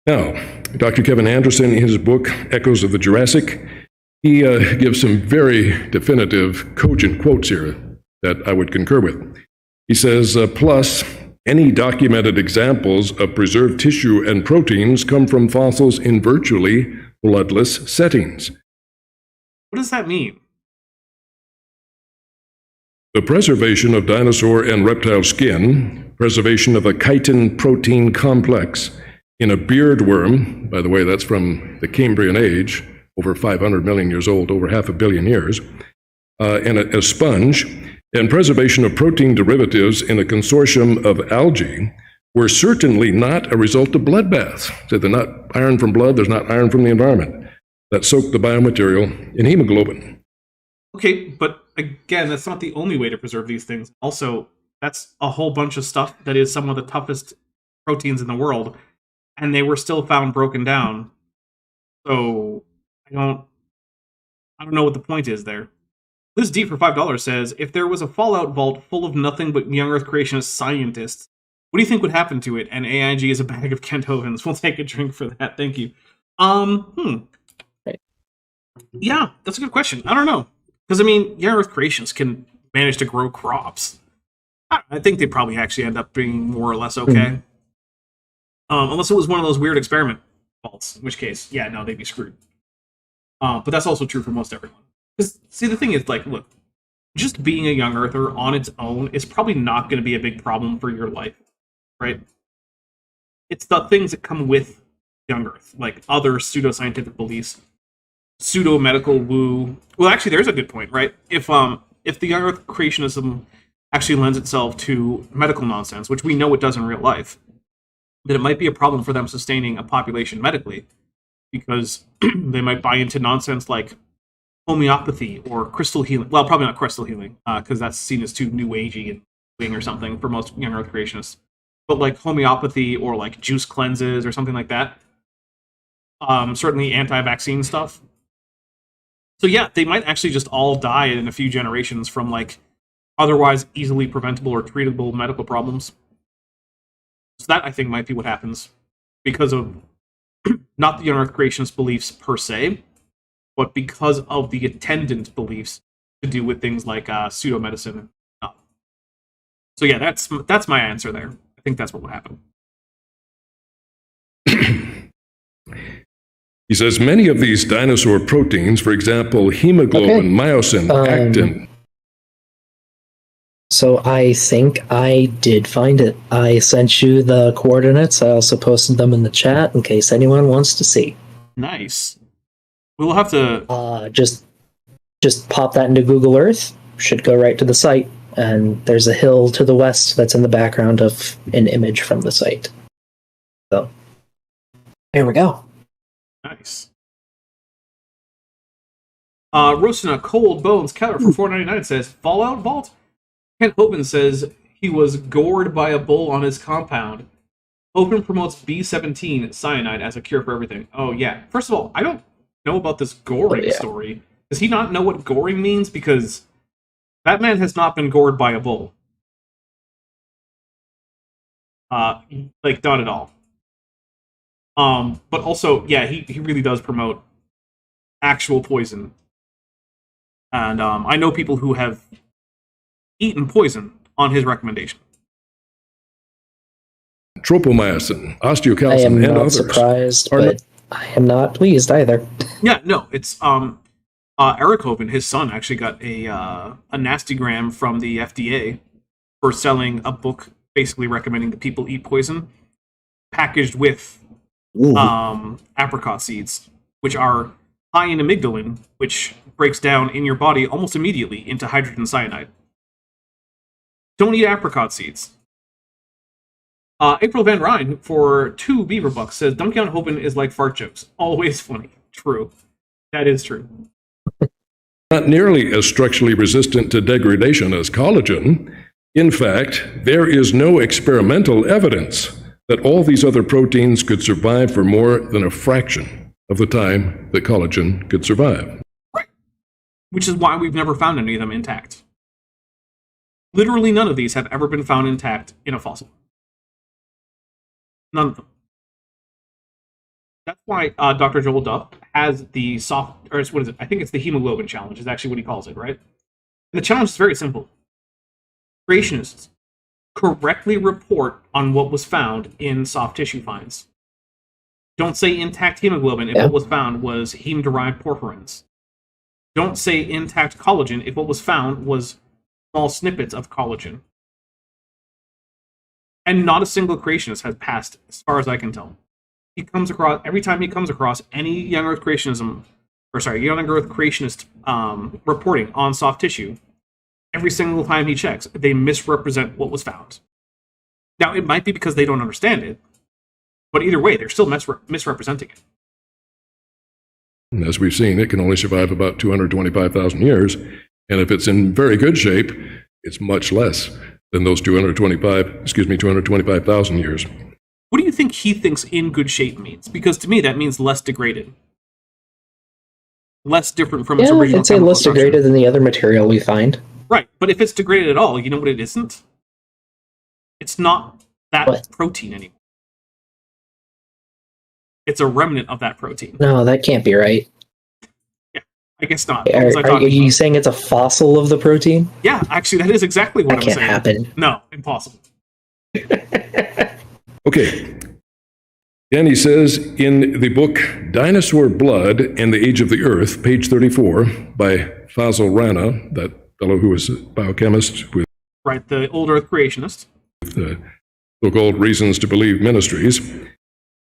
Now, Dr. Kevin Anderson, in his book, Echoes of the Jurassic, he gives some very definitive, cogent quotes here that I would concur with. He says, plus, any documented examples of preserved tissue and proteins come from fossils in virtually bloodless settings. What does that mean? The preservation of dinosaur and reptile skin, preservation of a chitin protein complex in a beard worm, by the way, that's from the Cambrian age, over 500 million years old, over 500 million years, and a sponge, and preservation of protein derivatives in a consortium of algae were certainly not a result of bloodbaths. So they're not iron from blood, there's not iron from the environment. that soak the biomaterial in hemoglobin. Okay, but again, that's not the only way to preserve these things. Also, that's a whole bunch of stuff that is some of the toughest proteins in the world, and they were still found broken down. So I don't know what the point is there. Liz D for $5 says, if there was a Fallout vault full of nothing but young Earth creationist scientists, what do you think would happen to it? And AIG is a bag of Kent Hovens. We'll take a drink for that. Thank you. Right. Yeah, that's a good question. I don't know. Because, I mean, young Earth creations can manage to grow crops. I think they probably actually end up being more or less okay. Unless it was one of those weird experiment vaults, in which case, yeah, no, they'd be screwed. But that's also true for most everyone. Because, see, the thing is, like, look, just being a young Earther on its own is probably not going to be a big problem for your life, right? It's the things that come with young Earth, like other pseudoscientific beliefs, pseudo-medical woo. Well, actually, there's a good point, right? If the young Earth creationism actually lends itself to medical nonsense, which we know it does in real life, then it might be a problem for them sustaining a population medically, because they might buy into nonsense like homeopathy or crystal healing. Well, probably not crystal healing, because that's seen as too new agey and wing or something for most young Earth creationists. But like homeopathy or like juice cleanses or something like that. Certainly anti-vaccine stuff. So yeah, they might actually just all die in a few generations from like otherwise easily preventable or treatable medical problems. So that, I think, might be what happens because of not the young Earth creationist beliefs per se, but because of the attendant beliefs to do with things like pseudo-medicine. So yeah, that's my answer there. I think that's what would happen. He says many of these dinosaur proteins, for example, hemoglobin, myosin, actin. So I think I did find it. I sent you the coordinates. I also posted them in the chat in case anyone wants to see. Nice. We'll have to just pop that into Google Earth. Should go right to the site. And there's a hill to the west that's in the background of an image from the site. So there we go. Nice. Roasting a Cold Bones Keller for $4.99 says, Fallout Vault? Kent Hopen says he was gored by a bull on his compound. Hopen promotes B17 cyanide as a cure for everything. Oh, yeah. First of all, I don't know about this goring story. Does he not know what goring means? Because that man has not been gored by a bull. Like, not at all. But also, yeah, he really does promote actual poison. And I know people who have eaten poison on his recommendation. Tropomyosin, I osteocalcin, am and not others. surprised, but I am not pleased either. Yeah, no, it's Eric Hoven, his son, actually got a nasty gram from the FDA for selling a book basically recommending that people eat poison, packaged with apricot seeds, which are high in amygdalin, which breaks down in your body almost immediately into hydrogen cyanide. Don't eat apricot seeds. April Van Ryn for 2 beaver bucks says Duncan Hopen is like fart jokes. Always funny. True. That is true. Not nearly as structurally resistant to degradation as collagen. In fact, there is no experimental evidence that all these other proteins could survive for more than a fraction of the time that collagen could survive. Right. Which is why we've never found any of them intact. Literally none of these have ever been found intact in a fossil. None of them. That's why Dr. Joel Duff has the soft, or what is it? I think it's the hemoglobin challenge, is actually what he calls it, right? And the challenge is very simple. Creationists correctly report on what was found in soft tissue finds. Don't say intact hemoglobin if what was found was heme-derived porphyrins. Don't say intact collagen if what was found was small snippets of collagen. And not a single creationist has passed, as far as I can tell. He comes across, every time he comes across any young Earth creationist reporting on soft tissue, every single time he checks, they misrepresent what was found. Now, it might be because they don't understand it, but either way, they're still misrepresenting it. And as we've seen, it can only survive about 225,000 years. And if it's in very good shape, it's much less than those 225,000 years. What do you think he thinks in good shape means? Because to me, that means less degraded. Less different from its original I'd say chemical less structure. degraded than the other material we find. Right, but if it's degraded at all, you know what it isn't? It's not that What? protein anymore. It's a remnant of that protein. No, that can't be right. Yeah, I guess not. What Are, was I are talking you about? saying it's a fossil of the protein? Yeah, actually, that is exactly what That I'm can't saying. happen. No, impossible. Okay. Then he says in the book Dinosaur Blood and the Age of the Earth, page 34, by Fazil Rana, that fellow who was a biochemist with Right, the old Earth creationist. the so-called Reasons to Believe ministries,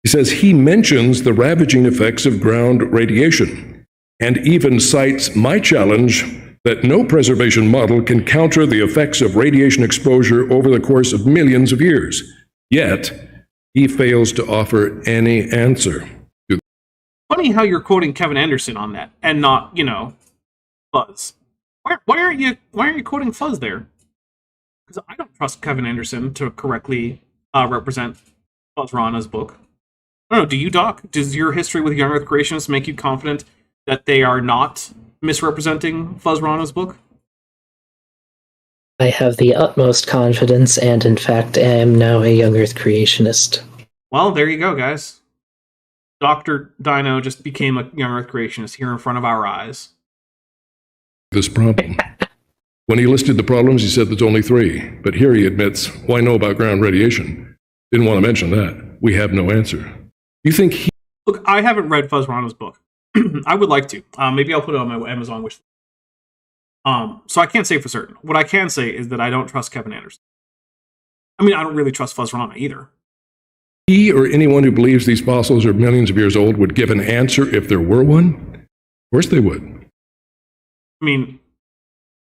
he says he mentions the ravaging effects of ground radiation and even cites my challenge that no preservation model can counter the effects of radiation exposure over the course of millions of years. Yet, he fails to offer any answer. Funny how you're quoting Kevin Anderson on that, and not, Fuzz. Why aren't you quoting Fuzz there? Because I don't trust Kevin Anderson to correctly represent Fuzz Rana's book. I don't know, do you, Doc? Does your history with young Earth creationists make you confident that they are not misrepresenting Fuzz Rana's book? I have the utmost confidence, and in fact, am now a young Earth creationist. Well, there you go, guys. Dr. Dino just became a young Earth creationist here in front of our eyes. This problem. When he listed the problems, he said there's only 3. But here he admits, why know about ground radiation? Didn't want to mention that. We have no answer. You think he... Look, I haven't read Fuzz Rana's book. I would like to. Maybe I'll put it on my Amazon wish. So I can't say for certain. What I can say is that I don't trust Kevin Anderson. I mean, I don't really trust Fuzz Rana either. He or anyone who believes these fossils are millions of years old would give an answer if there were one? Of course they would. I mean,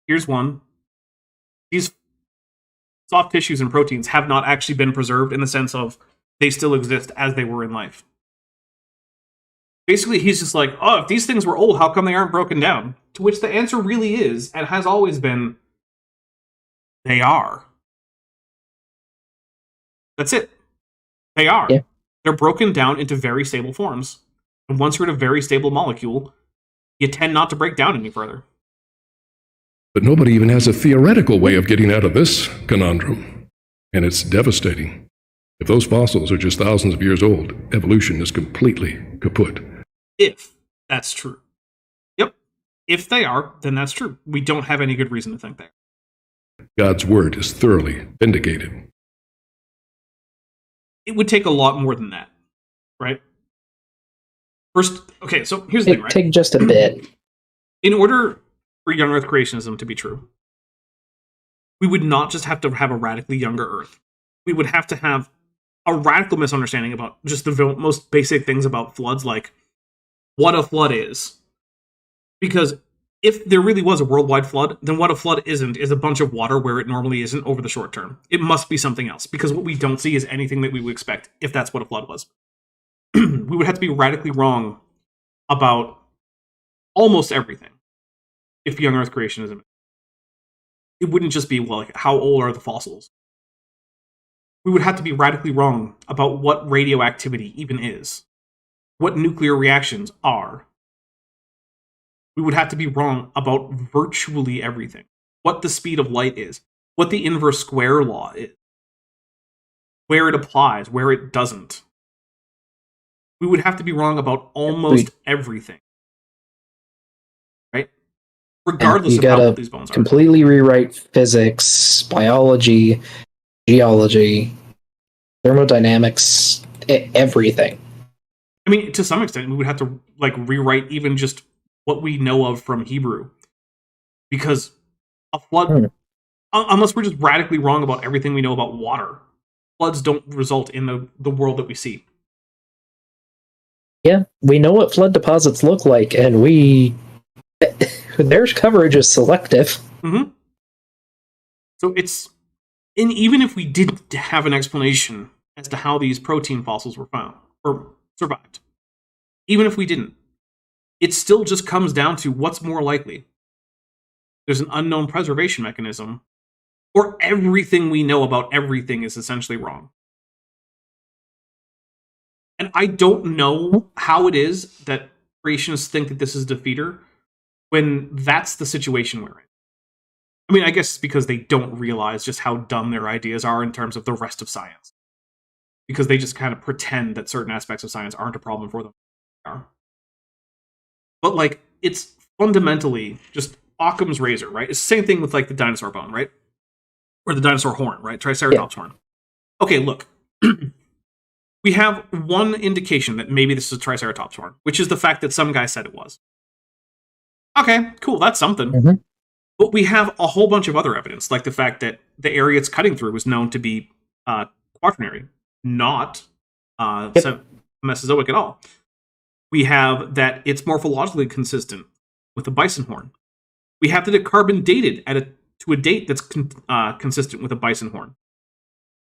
here's one. These soft tissues and proteins have not actually been preserved in the sense of they still exist as they were in life. Basically, he's just like, oh, if these things were old, how come they aren't broken down? To which the answer really is, and has always been, they are. That's it. They are. Yeah. They're broken down into very stable forms. And once you're in a very stable molecule, you tend not to break down any further. But nobody even has a theoretical way of getting out of this conundrum. And it's devastating. If those fossils are just thousands of years old, evolution is completely kaput. If that's true. Yep. If they are, then that's true. We don't have any good reason to think they are. God's word is thoroughly vindicated. It would take a lot more than that, right? First, okay, so here's the thing, right? Take just a bit. In order for young Earth creationism to be true, we would not just have to have a radically younger Earth. We would have to have a radical misunderstanding about just the most basic things about floods, like what a flood is. Because if there really was a worldwide flood, then what a flood isn't is a bunch of water where it normally isn't over the short term. It must be something else, because what we don't see is anything that we would expect if that's what a flood was. We would have to be radically wrong about almost everything if young Earth creationism. It wouldn't just be, well, like, how old are the fossils? We would have to be radically wrong about what radioactivity even is, what nuclear reactions are. We would have to be wrong about virtually everything. What the speed of light is, what the inverse square law is, where it applies, where it doesn't. We would have to be wrong about almost everything. Right? Regardless You of how gotta old these bones are. completely rewrite physics, biology, geology, thermodynamics, everything. I mean, to some extent, we would have to rewrite even just what we know of from Hebrew, because a flood, unless we're just radically wrong about everything we know about water, floods don't result in the world that we see. Yeah, we know what flood deposits look like, and their coverage is selective. Mm-hmm. So and even if we didn't have an explanation as to how these protein fossils were found or survived, even if we didn't, it still just comes down to what's more likely. There's an unknown preservation mechanism, or everything we know about everything is essentially wrong. And I don't know how it is that creationists think that this is defeater when that's the situation we're in. I mean, I guess it's because they don't realize just how dumb their ideas are in terms of the rest of science. Because they just kind of pretend that certain aspects of science aren't a problem for them. But, like, it's fundamentally just Occam's razor, right? It's the same thing with, like, the dinosaur bone, right? Or the dinosaur horn, right? Triceratops horn. Okay, look. We have one indication that maybe this is a Triceratops horn, which is the fact that some guy said it was. Okay, cool, that's something. Mm-hmm. But we have a whole bunch of other evidence, like the fact that the area it's cutting through was known to be quaternary, not Mesozoic at all. We have that it's morphologically consistent with the bison horn. We have that it carbon dated to a date that's consistent with a bison horn.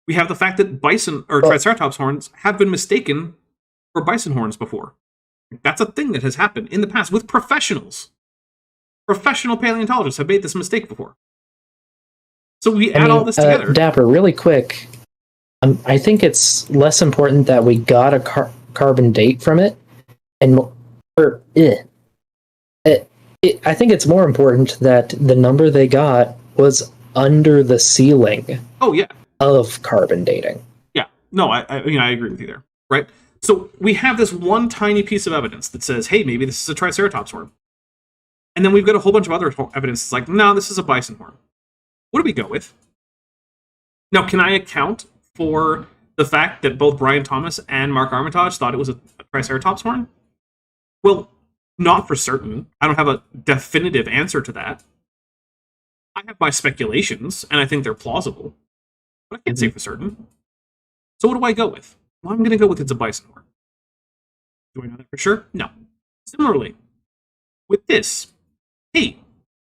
We have the fact that bison or Triceratops horns have been mistaken for bison horns before. That's a thing that has happened in the past with professionals. Professional paleontologists have made this mistake before. So we add all this together. Dapper, really quick. I think it's less important that we got a carbon date from it, and I think it's more important that the number they got was under the ceiling. Oh yeah. Of carbon dating. Yeah. No, I agree with you there. Right. So we have this one tiny piece of evidence that says, hey, maybe this is a Triceratops horn. And then we've got a whole bunch of other evidence that's like, no, this is a bison horn. What do we go with? Now, can I account for the fact that both Brian Thomas and Mark Armitage thought it was a Triceratops horn? Well, not for certain. I don't have a definitive answer to that. I have my speculations, and I think they're plausible. But I can't say for certain. So what do I go with? Well, I'm going to go with it's a bison horn. Do I know that for sure? No. Similarly, with this, hey,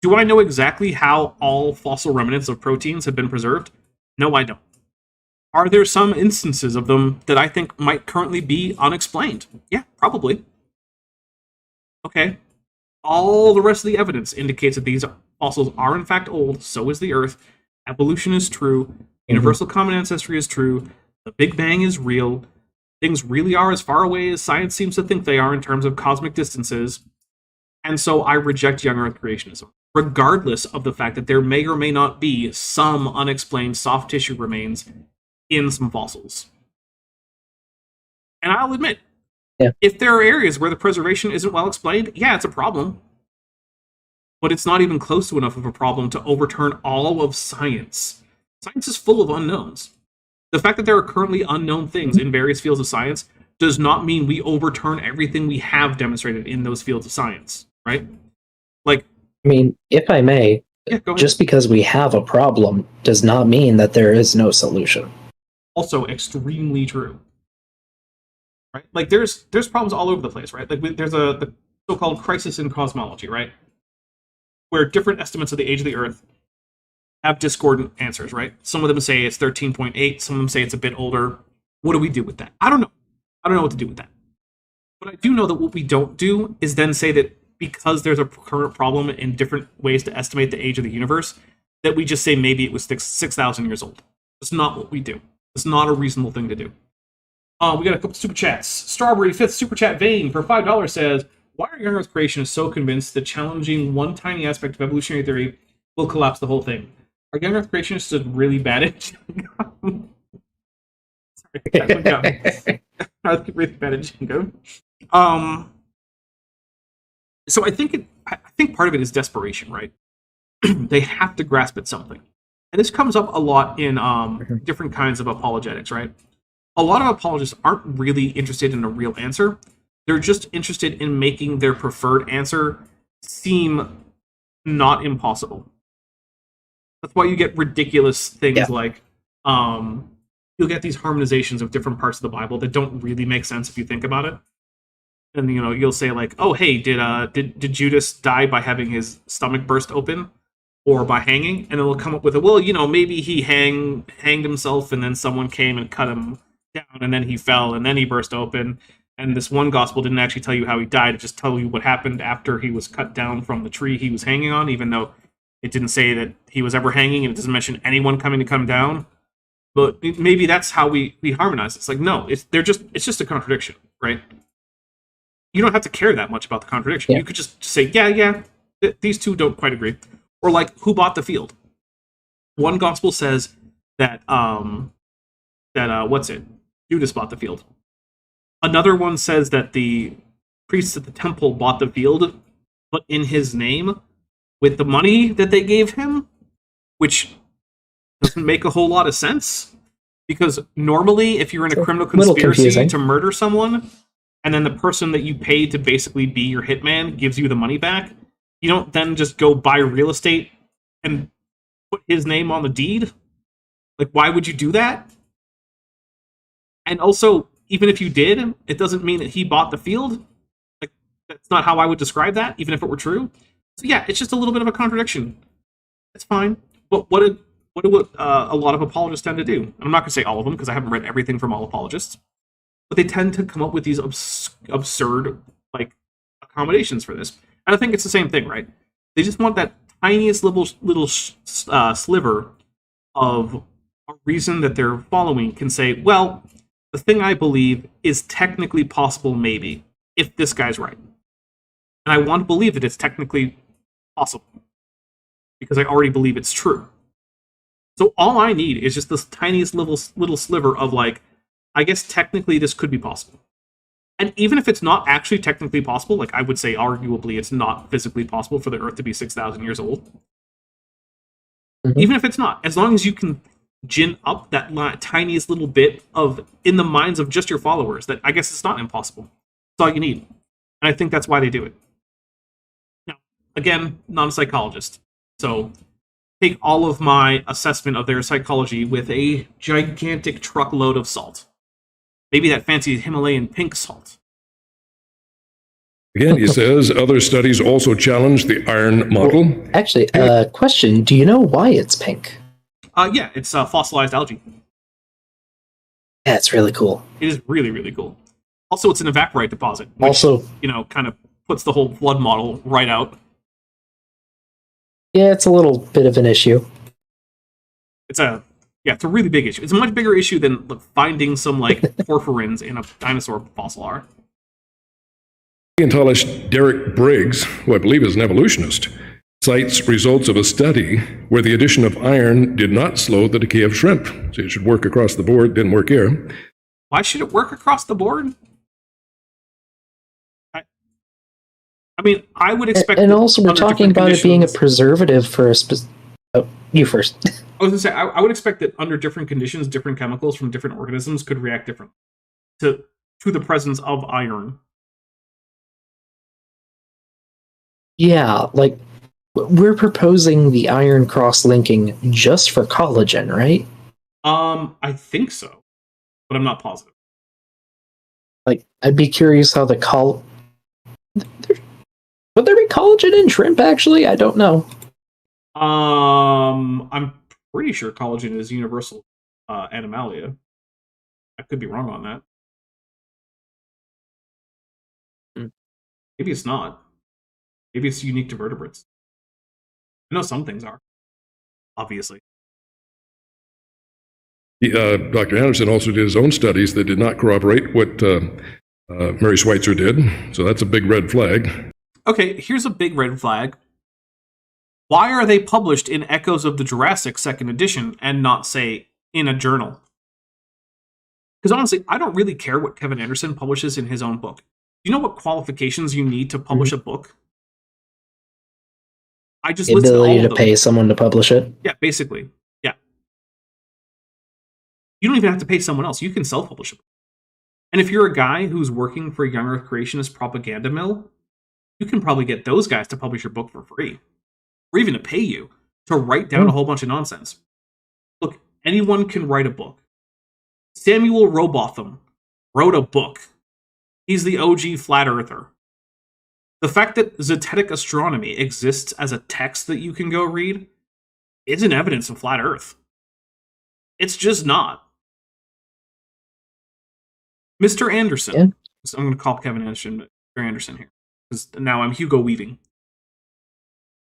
do I know exactly how all fossil remnants of proteins have been preserved? No, I don't. Are there some instances of them that I think might currently be unexplained? Yeah, probably. Okay. All the rest of the evidence indicates that these fossils are in fact old, so is the Earth. Evolution is true. Universal common ancestry is true. The Big Bang is real. Things really are as far away as science seems to think they are in terms of cosmic distances. And so I reject young Earth creationism, regardless of the fact that there may or may not be some unexplained soft tissue remains in some fossils. And I'll admit, if there are areas where the preservation isn't well explained, yeah, it's a problem. But it's not even close to enough of a problem to overturn all of science. Science is full of unknowns. The fact that there are currently unknown things in various fields of science does not mean we overturn everything we have demonstrated in those fields of science, right? Like, I mean, if I may, just because we have a problem does not mean that there is no solution. Also extremely true. Right? Like, there's problems all over the place, right? Like, there's the so-called crisis in cosmology, right? Where different estimates of the age of the Earth have discordant answers, right? Some of them say it's 13.8, some of them say it's a bit older. What do we do with that? I don't know. I don't know what to do with that. But I do know that what we don't do is then say that because there's a current problem in different ways to estimate the age of the universe, that we just say maybe it was 6,000 years old. That's not what we do. It's not a reasonable thing to do. We got a couple super chats. Strawberry 5th super chat vein for $5 says, why are young Earth creationists so convinced that challenging one tiny aspect of evolutionary theory will collapse the whole thing? Are young Earth creationists just really bad at Django? Sorry, I was really bad at Django. So I think part of it is desperation, right? They have to grasp at something. And this comes up a lot in different kinds of apologetics, right? A lot of apologists aren't really interested in a real answer. They're just interested in making their preferred answer seem not impossible. That's why you get ridiculous things like you'll get these harmonizations of different parts of the Bible that don't really make sense if you think about it. And you'll say like, "Oh, hey, did Judas die by having his stomach burst open, or by hanging?" And then they'll come up with maybe he hanged himself, and then someone came and cut him down, and then he fell, and then he burst open. and this one gospel didn't actually tell you how he died, it just tell you what happened after he was cut down from the tree he was hanging on, even though it didn't say that he was ever hanging, and it doesn't mention anyone coming to come down. But maybe that's how we harmonize. It's like, no, it's just a contradiction, right? You don't have to care that much about the contradiction. Yeah. You could just say, yeah, these two don't quite agree. Or like, who bought the field? One gospel says that Judas bought the field. Another one says that the priests at the temple bought the field, but in his name, with the money that they gave him, which doesn't make a whole lot of sense. Because normally, if you're in a criminal conspiracy to murder someone, and then the person that you paid to basically be your hitman gives you the money back, you don't then just go buy real estate and put his name on the deed. Like, why would you do that? And also, even if you did, it doesn't mean that he bought the field. Like, that's not how I would describe that, even if it were true. So yeah, it's just a little bit of a contradiction. It's fine. But what do a lot of apologists tend to do? And I'm not going to say all of them, because I haven't read everything from all apologists. But they tend to come up with these absurd, like, accommodations for this. And I think it's the same thing, right? They just want that tiniest little sliver of a reason that they're following can say, well, the thing I believe is technically possible, maybe, if this guy's right. And I want to believe that it's technically possible, because I already believe it's true. So all I need is just this tiniest little sliver of, like, I guess technically this could be possible. And even if it's not actually technically possible, like, I would say arguably it's not physically possible for the Earth to be 6,000 years old. Mm-hmm. Even if it's not, as long as you can gin up that tiniest little bit of, in the minds of just your followers, that I guess it's not impossible. That's all you need. And I think that's why they do it. Now, again, not a psychologist. So take all of my assessment of their psychology with a gigantic truckload of salt. Maybe that fancy Himalayan pink salt. Again, he says other studies also challenge the iron model. Well, actually, question: do you know why it's pink? Yeah, it's fossilized algae. That's really cool. It is really, really cool. Also, it's an evaporite deposit, which, also, kind of puts the whole flood model right out. Yeah, it's a little bit of an issue. It's a really big issue. It's a much bigger issue than finding some, like, porphyrins in a dinosaur fossil are. Paleontologist Derek Briggs, who I believe is an evolutionist, cites results of a study where the addition of iron did not slow the decay of shrimp. So it should work across the board, didn't work here. Why should it work across the board? I mean, I would expect... And also, we're talking about it being a preservative for a specific... Oh, you first. I was going to say, I would expect that under different conditions, different chemicals from different organisms could react differently to the presence of iron. Yeah, like, we're proposing the iron cross-linking just for collagen, right? I think so, but I'm not positive. Like, I'd be curious how the would there be collagen in shrimp, actually? I don't know. I'm pretty sure collagen is universal animalia. I could be wrong on that. Maybe it's not. Maybe it's unique to vertebrates. I know some things are, obviously. Dr. Anderson also did his own studies that did not corroborate what Mary Schweitzer did, so that's a big red flag. Okay, here's a big red flag. Why are they published in Echoes of the Jurassic 2nd edition and not, say, in a journal? Because honestly, I don't really care what Kevin Anderson publishes in his own book. Do you know what qualifications you need to publish a book? I just listed all of them. The ability to pay someone to publish it? Yeah, basically. Yeah. You don't even have to pay someone else. You can self-publish it. And if you're a guy who's working for a Young Earth Creationist propaganda mill, you can probably get those guys to publish your book for free. Or even to pay you to write down a whole bunch of nonsense. Look, anyone can write a book. Samuel Rowbotham wrote a book. He's the OG flat earther. The fact that Zetetic Astronomy exists as a text that you can go read isn't evidence of flat earth. It's just not. Mr. Anderson, So I'm going to call Kevin Anderson here, because now I'm Hugo Weaving.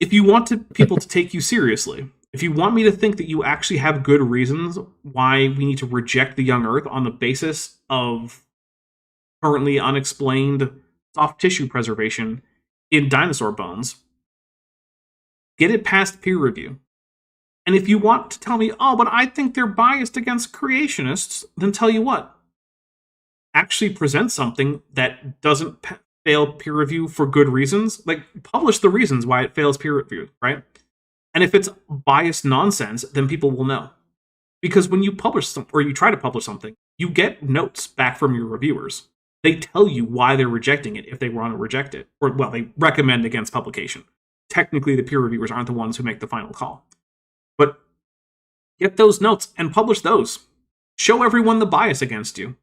If you want people to take you seriously, if you want me to think that you actually have good reasons why we need to reject the young Earth on the basis of currently unexplained soft tissue preservation in dinosaur bones, get it past peer review. And if you want to tell me, oh, but I think they're biased against creationists, then tell you what. Actually present something that doesn't fail peer review for good reasons. Like, publish the reasons why it fails peer review, right? And if it's biased nonsense, then people will know. Because when you publish or you try to publish something, you get notes back from your reviewers. They tell you why they're rejecting it if they want to reject it. Or, well, they recommend against publication. Technically, the peer reviewers aren't the ones who make the final call. But get those notes and publish those. Show everyone the bias against you.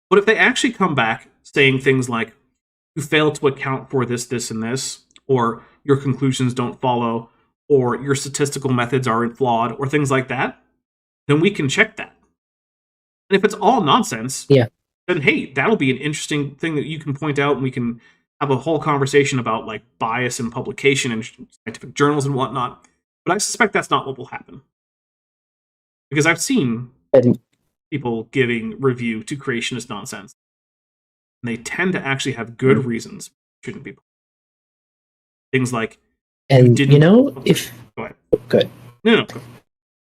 But if they actually come back saying things like, you fail to account for this, this, and this, or your conclusions don't follow, or your statistical methods are flawed, or things like that, then we can check that. And if it's all nonsense, then hey, that'll be an interesting thing that you can point out, and we can have a whole conversation about like bias in publication and scientific journals and whatnot. But I suspect that's not what will happen. Because I've seen people giving review to creationist nonsense. And they tend to actually have good reasons. Shouldn't be. Things like, and if go ahead. Good. No.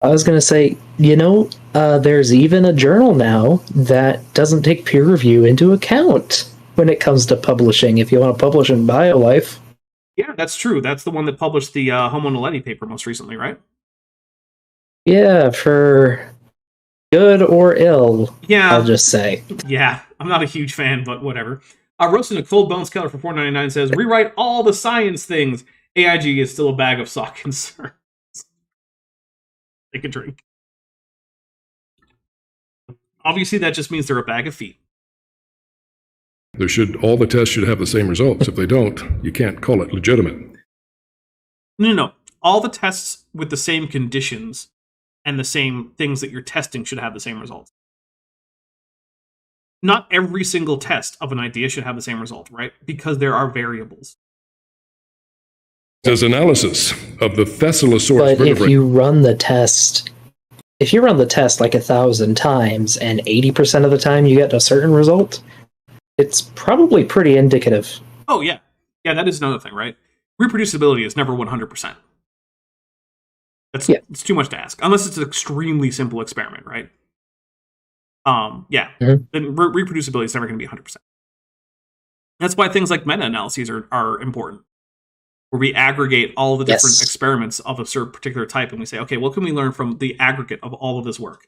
I was going to say, there's even a journal now that doesn't take peer review into account when it comes to publishing. If you want to publish in BioLife. Yeah, that's true. That's the one that published the Homo naledi paper most recently, right? Yeah, for good or ill. Yeah, I'll just say. Yeah, I'm not a huge fan, but whatever. Roasting a Cold Bones Keller for $4.99 says, rewrite all the science things. AIG is still a bag of sock concerns. Take a drink. Obviously, that just means they're a bag of feet. All the tests should have the same results. If they don't, you can't call it legitimate. No. All the tests with the same conditions and the same things that you're testing should have the same results. Not every single test of an idea should have the same result, right? Because there are variables. Does analysis of the Thescelosaurus But vertebrae. if you run the test like 1,000 times and 80% of the time you get a certain result, it's probably pretty indicative. Oh, yeah. Yeah, that is another thing, right? Reproducibility is never 100%. It's too much to ask. Unless it's an extremely simple experiment, right? Then reproducibility is never going to be 100%. That's why things like meta-analyses are important. Where we aggregate all the different experiments of a certain particular type, and we say, okay, what can we learn from the aggregate of all of this work?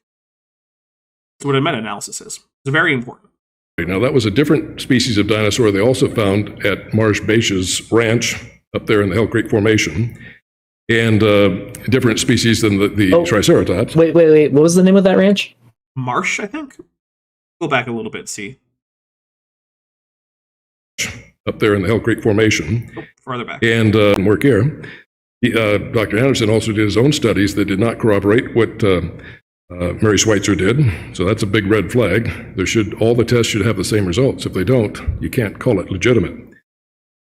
That's what a meta-analysis is. It's very important. Now, that was a different species of dinosaur they also found at Marsh Baish's ranch up there in the Hell Creek Formation, and a different species than the Triceratops. Wait. What was the name of that ranch? Marsh, I think? Go back a little bit, see. Up there in the Hell Creek Formation. Farther back. And work here. Dr. Anderson also did his own studies that did not corroborate what Mary Schweitzer did. So that's a big red flag. All the tests should have the same results. If they don't, you can't call it legitimate.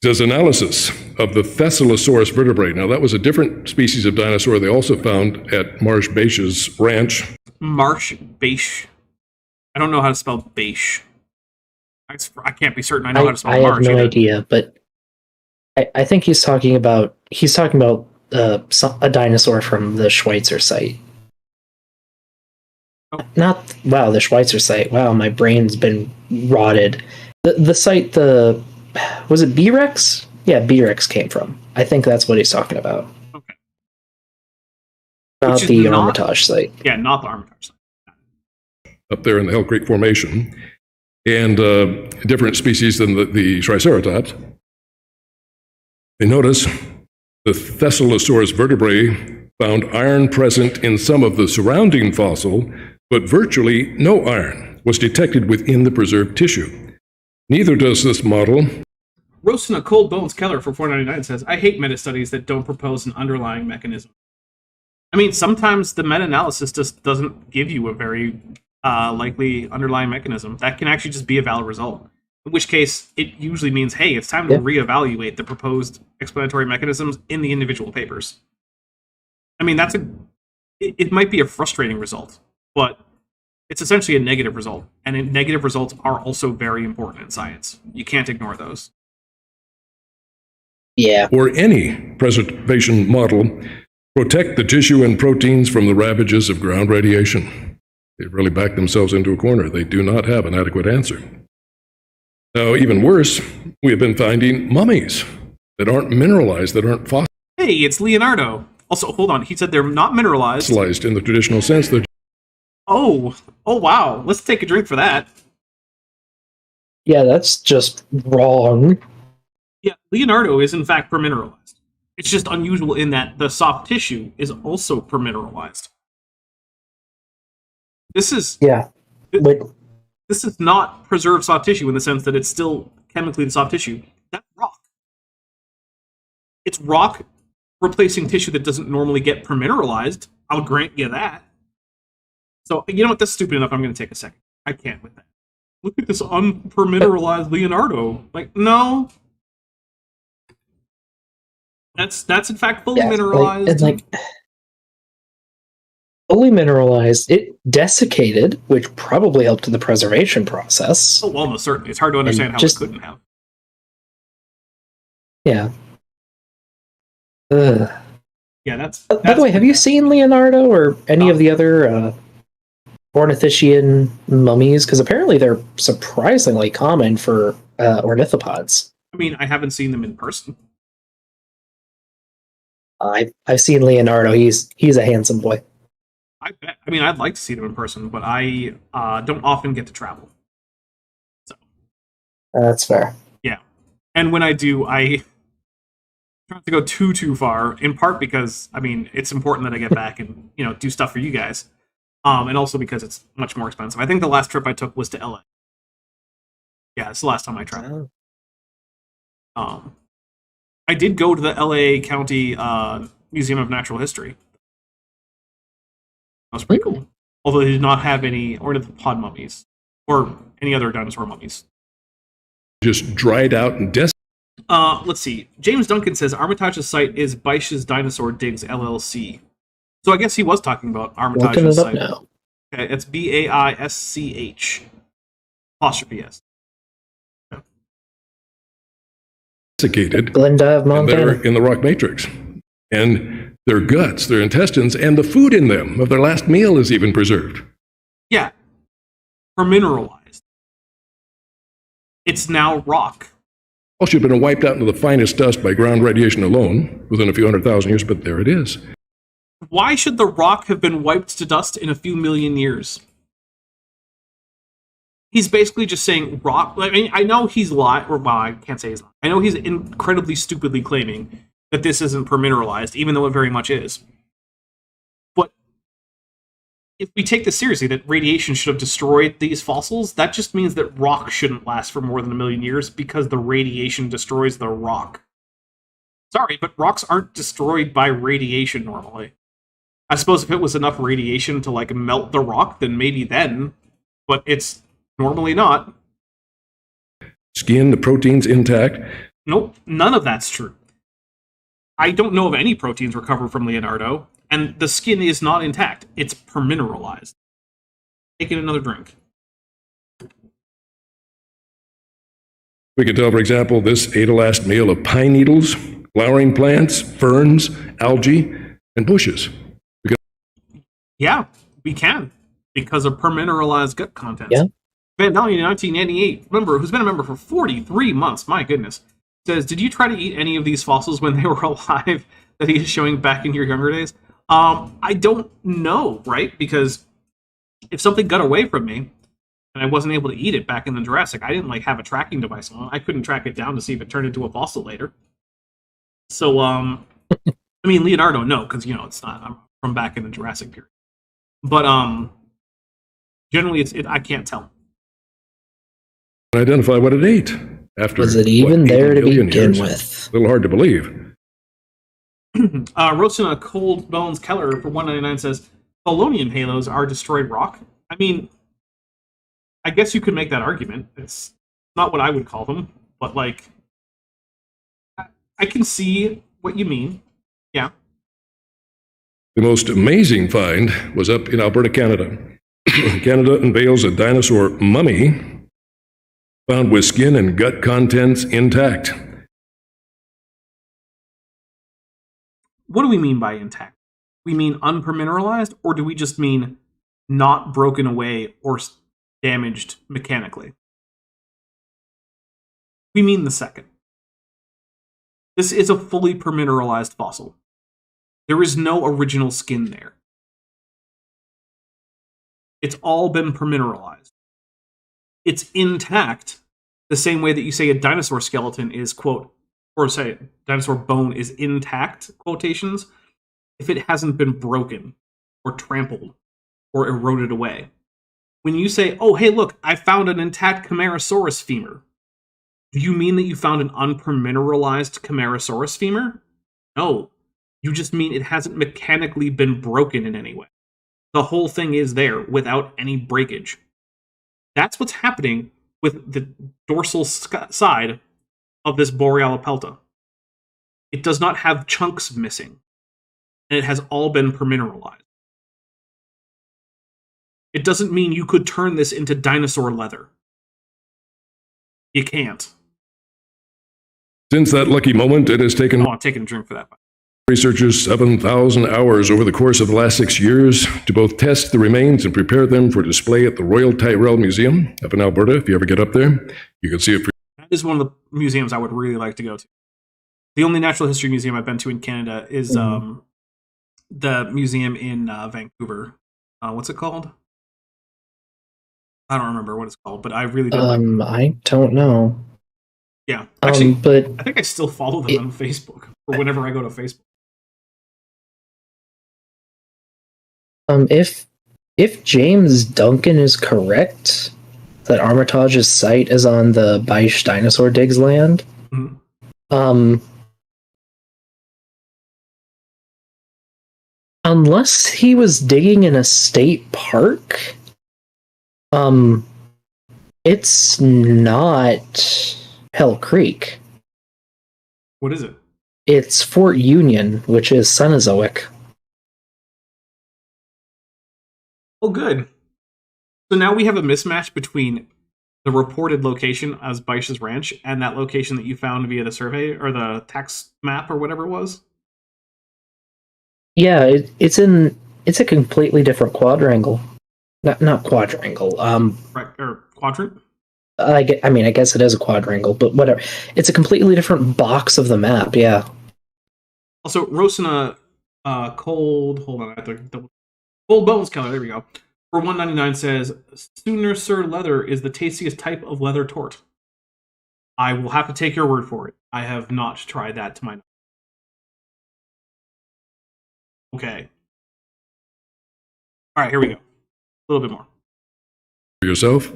It says analysis of the Thescelosaurus vertebrae. Now, that was a different species of dinosaur they also found at Marsh Baish's ranch. Marsh Baish. I don't know how to spell Baish. I can't be certain I know how to spell Marsh. I have no either. idea, but I think he's talking about a dinosaur from the Schweitzer site. Oh. The Schweitzer site. Wow, my brain's been rotted. The site, was it B-Rex? Yeah, B-Rex came from. I think that's what he's talking about. Okay. Not the Armitage site. Yeah, not the Armitage site. Up there in the Hell Creek Formation. And a different species than the Triceratops. They notice the Thescelosaurus vertebrae found iron present in some of the surrounding fossil, but virtually no iron was detected within the preserved tissue. Neither does this model. Roasting a Cold Bones Keller for $4.99 says, I hate meta-studies that don't propose an underlying mechanism. I mean, sometimes the meta-analysis just doesn't give you a very likely underlying mechanism. That can actually just be a valid result. In which case, it usually means, hey, it's time to reevaluate the proposed explanatory mechanisms in the individual papers. I mean, it might be a frustrating result, but it's essentially a negative result. And negative results are also very important in science. You can't ignore those. Yeah. Or any preservation model, protect the tissue and proteins from the ravages of ground radiation. They've really backed themselves into a corner. They do not have an adequate answer. Now, even worse, we have been finding mummies that aren't mineralized, that aren't fossilized. Hey, it's Leonardo. Also, hold on. He said they're not mineralized. In the traditional sense. Oh, wow. Let's take a drink for that. Yeah, that's just wrong. Yeah, Leonardo is in fact permineralized. It's just unusual in that the soft tissue is also permineralized. This is this is not preserved soft tissue in the sense that it's still chemically the soft tissue. That's rock. It's rock replacing tissue that doesn't normally get permineralized. I'll grant you that. So, you know what? That's stupid enough. I'm going to take a second. I can't with that. Look at this unpermineralized Leonardo. Like, no. That's in fact fully mineralized. Fully mineralized. It desiccated, which probably helped in the preservation process. Oh, almost certainly. It's hard to understand how it couldn't have. Yeah. Yeah, that's by the way, have you seen Leonardo or any of the other ornithischian mummies? Because apparently they're surprisingly common for ornithopods. I mean, I haven't seen them in person. I've seen Leonardo. He's a handsome boy. I bet. I mean, I'd like to see them in person, but I don't often get to travel. So that's fair. Yeah, and when I do, I try not to go too far. In part because I mean, it's important that I get back and do stuff for you guys, and also because it's much more expensive. I think the last trip I took was to LA. Yeah, it's the last time I traveled. I did go to the LA County Museum of Natural History. That was pretty cool. Although they did not have any ornithopod mummies or any other dinosaur mummies. Just dried out and let's see. James Duncan says Armitage's site is Beisch's Dinosaur Digs LLC. So I guguess he was talking about Armitage's site. Now. Okay, it's BAISCH apostrophe S. Okay. Desiccated. Glendive, Montana. They're in the rock matrix. And their guts, their intestines, and the food in them of their last meal is even preserved. Yeah. Permineralized. It's now rock. Also, you've been wiped out into the finest dust by ground radiation alone within a few 100,000 years, but there it is. Why should the rock have been wiped to dust in a few million years? He's basically just saying rock. I mean, I know he's lying, or well, I can't say he's lying. I know he's incredibly stupidly claiming that this isn't permineralized, even though it very much is. But if we take this seriously, that radiation should have destroyed these fossils, that just means that rock shouldn't last for more than 1 million years because the radiation destroys the rock. Sorry, but rocks aren't destroyed by radiation normally. I suppose if it was enough radiation to melt the rock, then maybe then, but it's normally not. Skin, the proteins intact. Nope, none of that's true. I don't know of any proteins recovered from Leonardo, and the skin is not intact. It's permineralized. Taking another drink. We can tell, for example, this ate a last meal of pine needles, flowering plants, ferns, algae, and bushes. Yeah, we can, because of permineralized gut content. Yeah. Van Dalen in 1988, member who's been a member for 43 months, my goodness, says, did you try to eat any of these fossils when they were alive that he is showing back in your younger days? I don't know, right? Because if something got away from me and I wasn't able to eat it back in the Jurassic, I didn't have a tracking device on. I couldn't track it down to see if it turned into a fossil later. So, I mean, Leonardo, no, because, it's not from back in the Jurassic period. But, generally, I can't tell. Identify what it ate. After, was it even there to begin years? with? A little hard to believe. Roasting a Cold Bones Keller for 199 says, polonium halos are destroyed rock. I mean, I guess you could make that argument. It's not what I would call them, but like I can see what you mean. Yeah. The most amazing find was up in Alberta, Canada. Canada unveils a dinosaur mummy found with skin and gut contents intact. What do we mean by intact? We mean unpermineralized, or do we just mean not broken away or damaged mechanically? We mean the second. This is a fully permineralized fossil. There is no original skin there. It's all been permineralized. It's intact, the same way that you say a dinosaur skeleton is, quote, or say dinosaur bone is intact, quotations, if it hasn't been broken or trampled or eroded away. When you say, oh, hey, look, I found an intact Camarasaurus femur, do you mean that you found an unpermineralized Camarasaurus femur? No. You just mean it hasn't mechanically been broken in any way. The whole thing is there without any breakage. That's what's happening with the dorsal side of this Borealopelta. It does not have chunks missing, and it has all been permineralized. It doesn't mean you could turn this into dinosaur leather. You can't. Since that lucky moment, it has taken I'm taking a drink for that. researchers 7,000 hours over the course of the last 6 years to both test the remains and prepare them for display at the Royal Tyrrell Museum up in Alberta. If you ever get up there, you can see it. That is one of the museums I would really like to go to. The only natural history museum I've been to in Canada is the museum in Vancouver. What's it called? I don't remember what it's called, but I really don't I don't know. Yeah, actually, but I think I still follow them on Facebook, or whenever I go to Facebook. If James Duncan is correct, that Armitage's site is on the Beisch Dinosaur Digs land. Mm-hmm. Unless he was digging in a state park, it's not Hell Creek. What is it? It's Fort Union, which is Cenozoic. Oh, good. So now we have a mismatch between the reported location as Beisch's Ranch and that location that you found via the survey or the tax map or whatever it was. Yeah, it's a completely different quadrangle. Not quadrangle. Right, or quadrant. I guess it is a quadrangle, but whatever. It's a completely different box of the map. Yeah. Also, Rosina, cold. Hold on, I have to Cold Bones Keller. There we go. For $1.99 says Sooner Sir Leather is the tastiest type of leather tort. I will have to take your word for it. I have not tried that to my knowledge. Okay. All right, here we go. A little bit more. For yourself,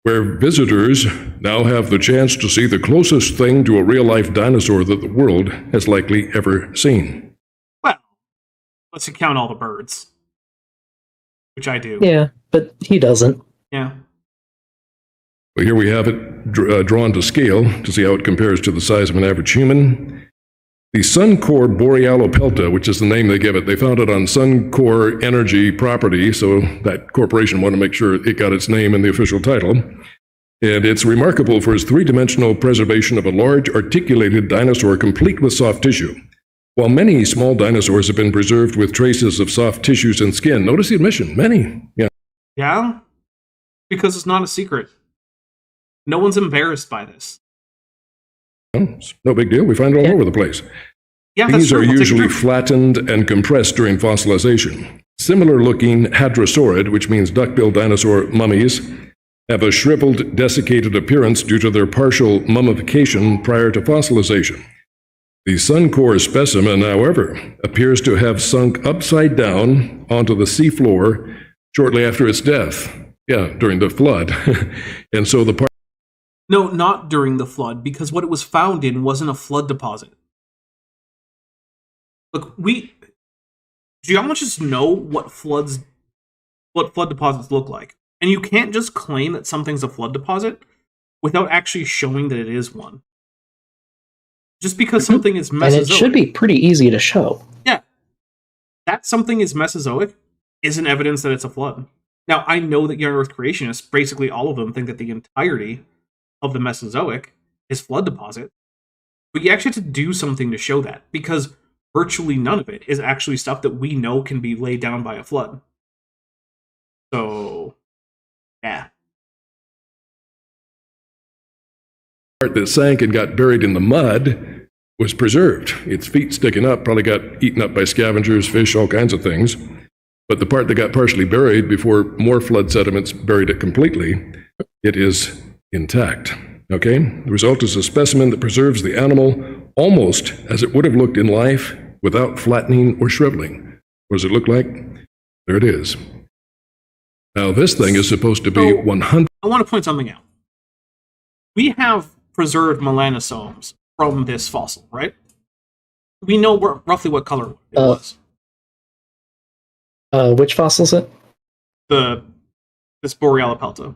where visitors now have the chance to see the closest thing to a real-life dinosaur that the world has likely ever seen. Well, let's count all the birds. Which I do. Yeah, but he doesn't. Yeah. Well, here we have it drawn to scale to see how it compares to the size of an average human. The Suncor Borealopelta, which is the name they give it, they found it on Suncor Energy property, so that corporation wanted to make sure it got its name in the official title. And it's remarkable for its three-dimensional preservation of a large articulated dinosaur complete with soft tissue. While many small dinosaurs have been preserved with traces of soft tissues and skin, notice the admission, many. Yeah. Yeah? Because it's not a secret. No one's embarrassed by this. Well, it's no big deal. We find it all over the place. Yeah, These are usually flattened and compressed during fossilization. Similar-looking hadrosaurid, which means duck-billed dinosaur mummies, have a shriveled, desiccated appearance due to their partial mummification prior to fossilization. The Suncor specimen, however, appears to have sunk upside down onto the seafloor shortly after its death. Yeah, during the flood. And so the No, not during the flood, because what it was found in wasn't a flood deposit. Look, geologists know what flood deposits look like. And you can't just claim that something's a flood deposit without actually showing that it is one. Just because something is Mesozoic. And it should be pretty easy to show. Yeah. That something is Mesozoic isn't evidence that it's a flood. Now, I know that young Earth creationists, basically all of them, think that the entirety of the Mesozoic is flood deposit. But you actually have to do something to show that, because virtually none of it is actually stuff that we know can be laid down by a flood. So, yeah. Part that sank and got buried in the mud was preserved. Its feet sticking up probably got eaten up by scavengers, fish, all kinds of things. But the part that got partially buried before more flood sediments buried it completely, it is intact. Okay? The result is a specimen that preserves the animal almost as it would have looked in life without flattening or shriveling. What does it look like? There it is. Now, this thing is supposed to be 100. I want to point something out. We have preserved melanosomes from this fossil, right? We know roughly what color it was. Which fossil is it? This Borealopelta.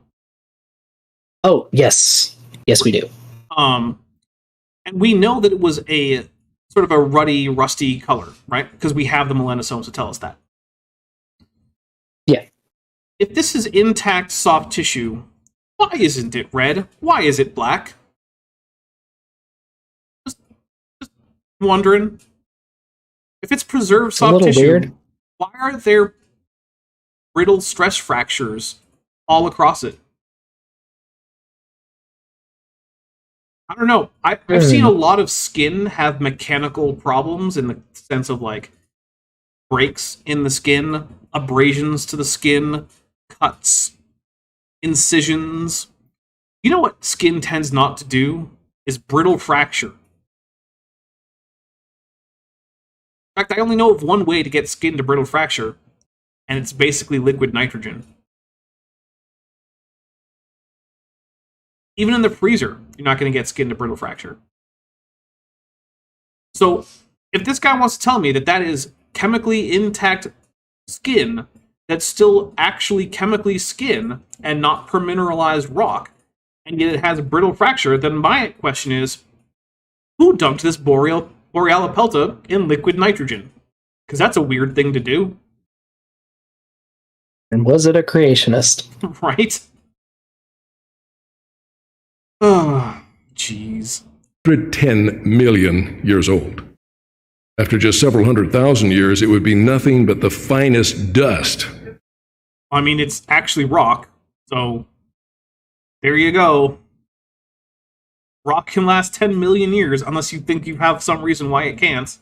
Oh, yes. Yes, we do. And we know that it was a sort of a ruddy, rusty color, right? Because we have the melanosomes to tell us that. Yeah. If this is intact soft tissue, why isn't it red? Why is it black? Just wondering. If it's preserved soft tissue, weird. Why are there brittle stress fractures all across it? I don't know. I've seen a lot of skin have mechanical problems in the sense of like breaks in the skin, abrasions to the skin, cuts, incisions. You know what skin tends not to do? Is brittle fracture. In fact, I only know of one way to get skin to brittle fracture, and it's basically liquid nitrogen. Even in the freezer, you're not going to get skin to brittle fracture. So, if this guy wants to tell me that that is chemically intact skin that's still actually chemically skin and not permineralized rock, and yet it has a brittle fracture, then my question is, who dumped this Borealopelta in liquid nitrogen? Because that's a weird thing to do. And was it a creationist? Right? Oh, jeez. 110 million years old. After just several 100,000 years, it would be nothing but the finest dust. I mean, it's actually rock, so there you go. Rock can last 10 million years unless you think you have some reason why it can't.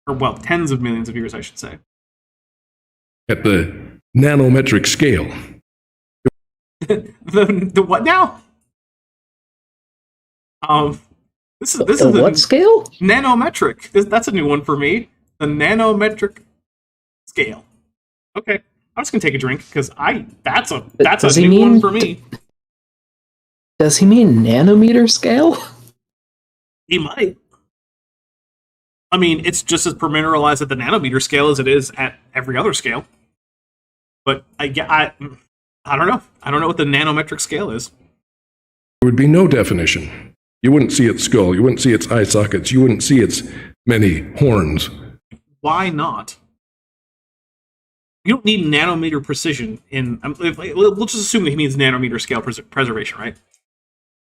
Or, well, tens of millions of years, I should say. At the nanometric scale. the what now? This is The what scale? Nanometric. That's a new one for me. The nanometric scale. Okay, I'm just gonna take a drink because that's a new one for me. Does he mean nanometer scale? He might. I mean, it's just as permineralized at the nanometer scale as it is at every other scale. But I don't know. I don't know what the nanometric scale is. There would be no definition. You wouldn't see its skull. You wouldn't see its eye sockets. You wouldn't see its many horns. Why not? You don't need nanometer precision in... we'll just assume that he means nanometer scale preservation, right?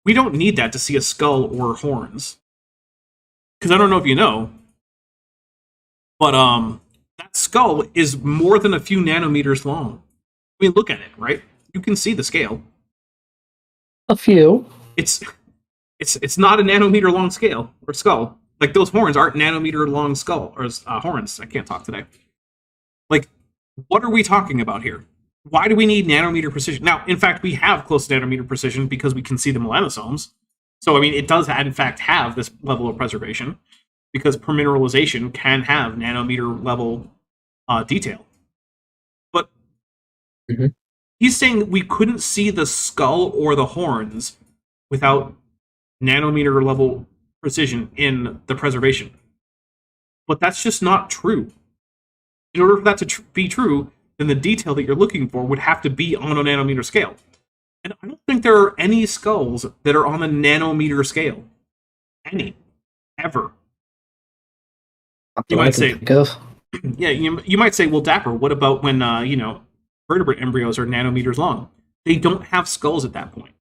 We don't need that to see a skull or horns. Because I don't know if you know, but that skull is more than a few nanometers long. I mean, look at it, right? You can see the scale. A few. It's not a nanometer long scale or skull. Like, those horns aren't nanometer long skull or horns. I can't talk today. Like, what are we talking about here? Why do we need nanometer precision? Now, in fact, we have close to nanometer precision because we can see the melanosomes. So, I mean, it does, in fact, have this level of preservation because permineralization can have nanometer level detail. But he's saying that we couldn't see the skull or the horns without nanometer level precision in the preservation. But that's just not true. In order for that to be true, then the detail that you're looking for would have to be on a nanometer scale. And I don't think there are any skulls that are on the nanometer scale. Any. Ever. You might say, yeah, you might say, well, Dapper, what about when, vertebrate embryos are nanometers long? They don't have skulls at that point.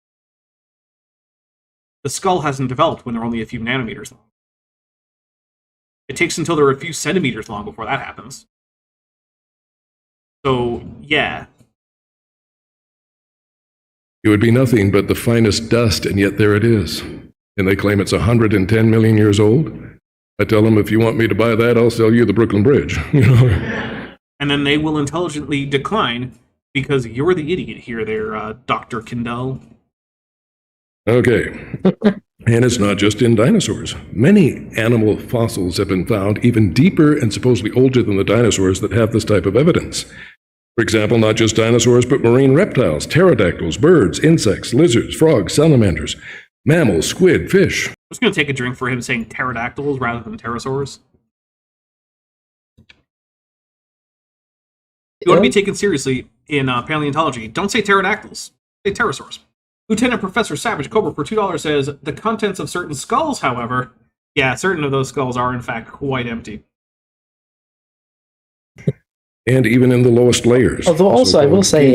The skull hasn't developed when they're only a few nanometers long. It takes until they're a few centimeters long before that happens. So, yeah. It would be nothing but the finest dust, and yet there it is. And they claim it's 110 million years old. I tell them, if you want me to buy that, I'll sell you the Brooklyn Bridge. And then they will intelligently decline because you're the idiot here there, Dr. Kindle. Okay. And it's not just in dinosaurs. Many animal fossils have been found even deeper and supposedly older than the dinosaurs that have this type of evidence. For example, not just dinosaurs, but marine reptiles, pterodactyls, birds, insects, lizards, frogs, salamanders, mammals, squid, fish. I was going to take a drink for him saying pterodactyls rather than pterosaurs. You want to be taken seriously in paleontology, don't say pterodactyls, say pterosaurs. Lieutenant Professor Savage Cobra for $2 says, the contents of certain skulls, however, yeah, certain of those skulls are in fact quite empty. And even in the lowest layers. Although also, I will say,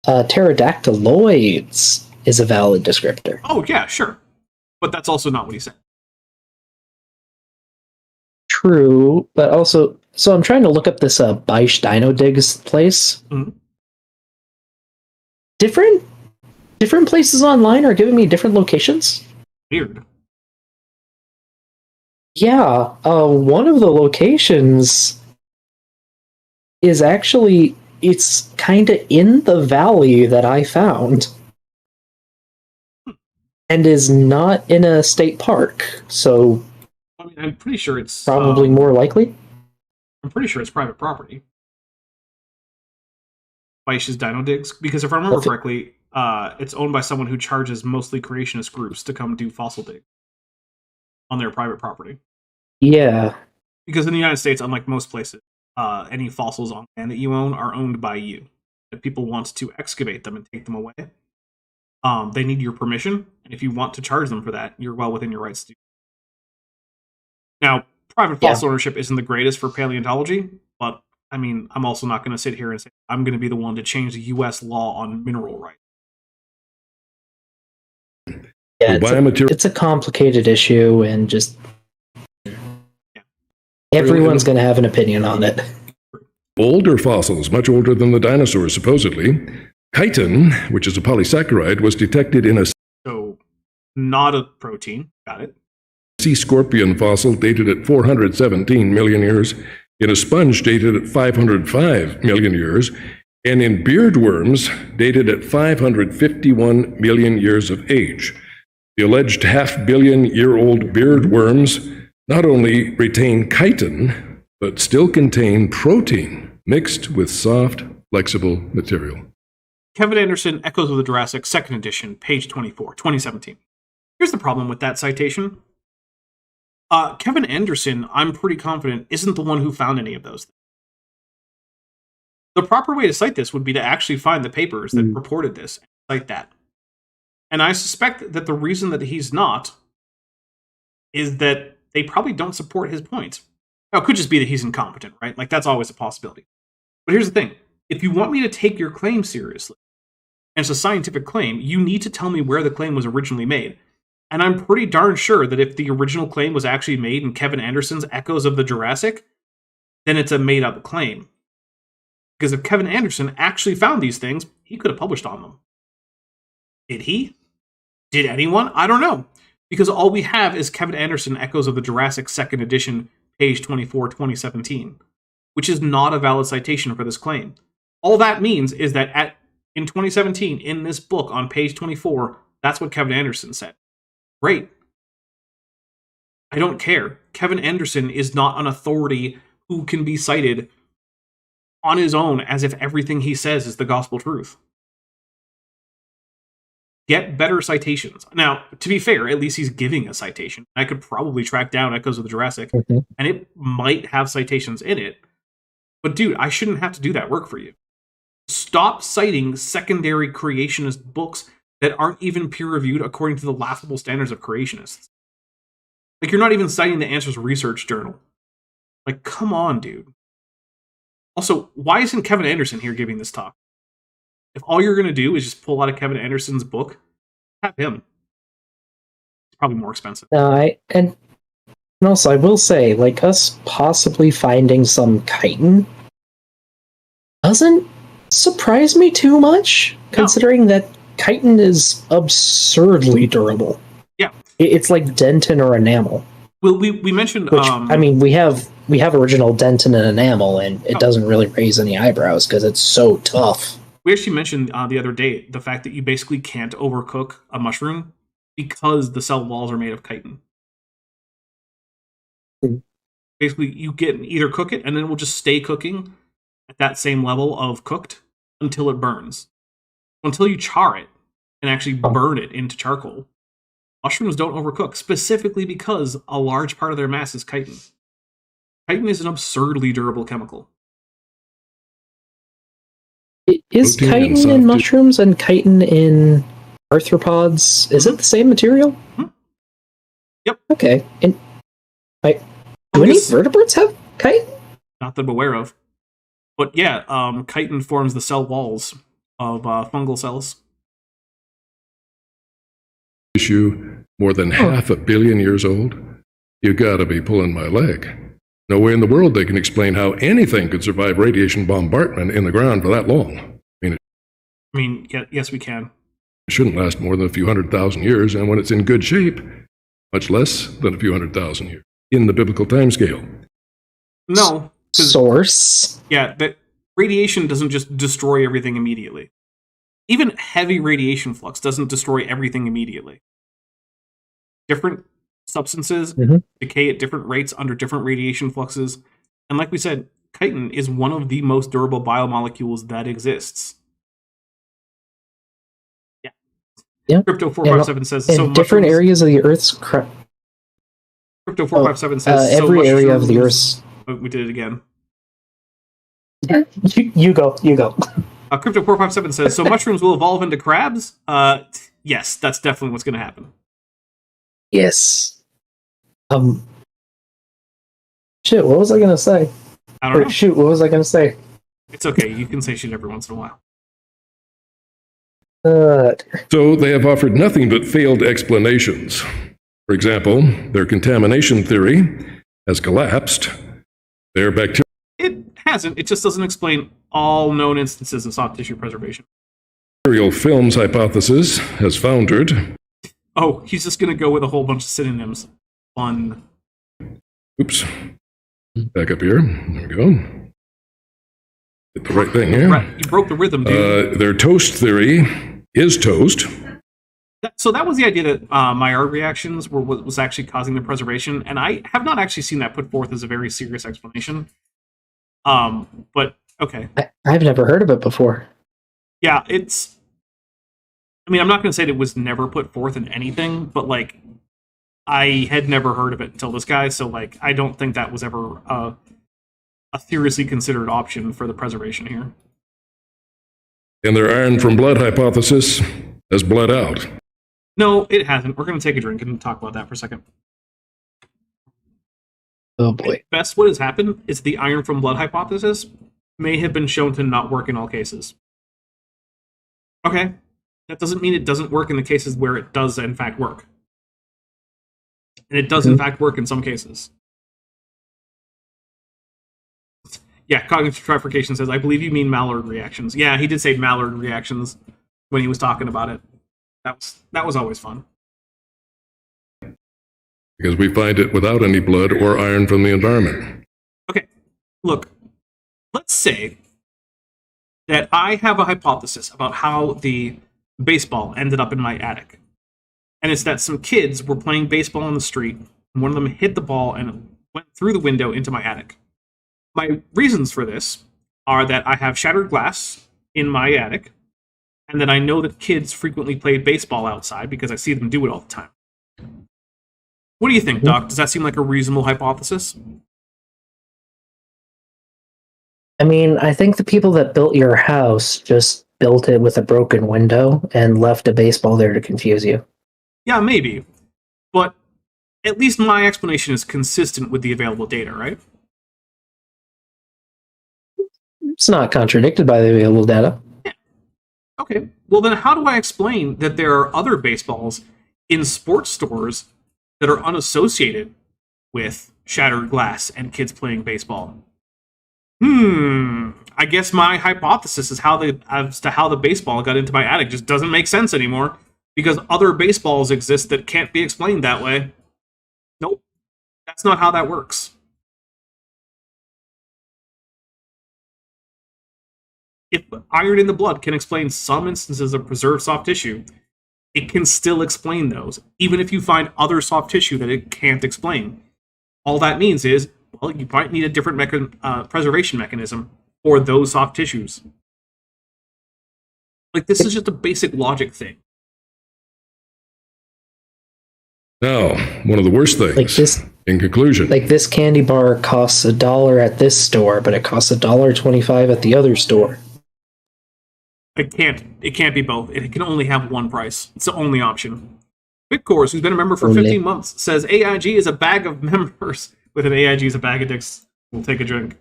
pterodactyloids is a valid descriptor. Oh, yeah, sure. But that's also not what he said. True, but also, so I'm trying to look up this Beisch Dino Digs place. Mm-hmm. Different places online are giving me different locations. Weird. Yeah, one of the locations is actually, it's kind of in the valley that I found. And is not in a state park, so... I mean, I'm pretty sure it's... Probably more likely? I'm pretty sure it's private property. Beisch's Dino Digs, because if I remember correctly, it's owned by someone who charges mostly creationist groups to come do fossil dig on their private property. Yeah. Because in the United States, unlike most places, any fossils on land that you own are owned by you. If people want to excavate them and take them away, they need your permission, and if you want to charge them for that, you're well within your rights to do. Now, private fossil ownership isn't the greatest for paleontology, but I mean, I'm also not going to sit here and say I'm going to be the one to change the U.S. law on mineral rights. Yeah, it's a complicated issue, and just everyone's going to have an opinion on it. Older fossils, much older than the dinosaurs, supposedly. Chitin, which is a polysaccharide, was detected in a... So, not a protein. Got it. Sea scorpion fossil dated at 417 million years, in a sponge dated at 505 million years, and in beard worms dated at 551 million years of age. The alleged half-billion-year-old beard worms not only retain chitin, but still contain protein mixed with soft, flexible material. Kevin Anderson, Echoes of the Jurassic, 2nd edition, page 24, 2017. Here's the problem with that citation. Kevin Anderson, I'm pretty confident, isn't the one who found any of those things. The proper way to cite this would be to actually find the papers that reported this and cite that. And I suspect that the reason that he's not is that they probably don't support his points. Now, it could just be that he's incompetent, right? Like, that's always a possibility. But here's the thing. If you want me to take your claim seriously, and it's a scientific claim, you need to tell me where the claim was originally made. And I'm pretty darn sure that if the original claim was actually made in Kevin Anderson's Echoes of the Jurassic, then it's a made-up claim. Because if Kevin Anderson actually found these things, he could have published on them. Did he? Did anyone? I don't know. Because all we have is Kevin Anderson, Echoes of the Jurassic, 2nd edition, page 24, 2017, which is not a valid citation for this claim. All that means is that in 2017, in this book on page 24, that's what Kevin Anderson said. Great. I don't care. Kevin Anderson is not an authority who can be cited on his own as if everything he says is the gospel truth. Get better citations. Now, to be fair, at least he's giving a citation. I could probably track down Echoes of the Jurassic, and it might have citations in it. But dude, I shouldn't have to do that work for you. Stop citing secondary creationist books that aren't even peer-reviewed according to the laughable standards of creationists. Like, you're not even citing the Answers Research Journal. Like, come on, dude. Also, why isn't Kevin Anderson here giving this talk? If all you're going to do is just pull out of Kevin Anderson's book, have him. It's probably more expensive. And also, I will say, like, us possibly finding some chitin doesn't surprise me too much, considering that chitin is absurdly durable. Yeah. It's like dentin or enamel. Well, we mentioned... Which, I mean, we have original dentin and enamel, and it doesn't really raise any eyebrows because it's so tough. We actually mentioned the other day the fact that you basically can't overcook a mushroom because the cell walls are made of chitin. Basically, you either cook it and then it will just stay cooking at that same level of cooked until it burns. Until you char it and actually burn it into charcoal. Mushrooms don't overcook, specifically because a large part of their mass is chitin. Chitin is an absurdly durable chemical. Is chitin in mushrooms and chitin in arthropods, is it the same material? Mm-hmm. Yep. Okay. And do any vertebrates have chitin? Not that I'm aware of. But yeah, chitin forms the cell walls of fungal cells. Tissue more than 500 million years old? You gotta be pulling my leg. No way in the world they can explain how anything could survive radiation bombardment in the ground for that long. Yes, we can. It shouldn't last more than a few 100,000 years, and when it's in good shape, much less than a few 100,000 years in the biblical timescale. No. Source? Yeah, that radiation doesn't just destroy everything immediately. Even heavy radiation flux doesn't destroy everything immediately. Different substances decay at different rates under different radiation fluxes. And like we said, chitin is one of the most durable biomolecules that exists. Yeah. Crypto457 says in so different areas of the Earth's Crypto457 says every area of the Earth's. Oh, we did it again. You go. Crypto457 says so mushrooms will evolve into crabs? Yes, that's definitely what's going to happen. Yes. Shit, what was I going to say? I don't know. Shoot, what was I going to say? It's okay. You can say shit every once in a while. So they have offered nothing but failed explanations. For example, their contamination theory has collapsed. Their bacteria... It hasn't. It just doesn't explain all known instances of soft tissue preservation. Bacterial films hypothesis has foundered. Oh, he's just going to go with a whole bunch of synonyms. Fun. Oops. Back up here. There we go. Get the right thing here. Right. You broke the rhythm, dude. Their toast theory is toast. So that was the idea that Maillard reactions was actually causing the preservation, and I have not actually seen that put forth as a very serious explanation. But okay. I've never heard of it before. Yeah, I'm not going to say that it was never put forth in anything, but like I had never heard of it until this guy, so like I don't think that was ever a seriously considered option for the preservation here. And their iron from blood hypothesis has bled out. No, it hasn't. We're going to take a drink and talk about that for a second. Oh boy. At best, what has happened is the iron from blood hypothesis may have been shown to not work in all cases. Okay. That doesn't mean it doesn't work in the cases where it does in fact work. And it does in fact work in some cases. Yeah, Cognitive Trifurcation says, I believe you mean Maillard reactions. Yeah, he did say Maillard reactions when he was talking about it. That was always fun. Because we find it without any blood or iron from the environment. Okay, look, let's say that I have a hypothesis about how the baseball ended up in my attic. And it's that some kids were playing baseball on the street, and one of them hit the ball and went through the window into my attic. My reasons for this are that I have shattered glass in my attic, and that I know that kids frequently play baseball outside because I see them do it all the time. What do you think, Doc? Does that seem like a reasonable hypothesis? I mean, I think the people that built your house just built it with a broken window and left a baseball there to confuse you. Yeah, maybe. But at least my explanation is consistent with the available data, right? It's not contradicted by the available data. Okay. Well, then how do I explain that there are other baseballs in sports stores that are unassociated with shattered glass and kids playing baseball? I guess my hypothesis is as to how the baseball got into my attic just doesn't make sense anymore, because other baseballs exist that can't be explained that way. Nope. That's not how that works. If iron in the blood can explain some instances of preserved soft tissue, it can still explain those, even if you find other soft tissue that it can't explain. All that means is, well, you might need a different preservation mechanism for those soft tissues. Like, this is just a basic logic thing. Now, one of the worst things, Like this, in conclusion, like this candy bar costs $1 at this store, but it costs $1.25 at the other store. It can't be both. It can only have one price. It's the only option. Bitcourse, who's been a member for 15 months, says AIG is a bag of members. With an AIG is a bag of dicks. We'll take a drink.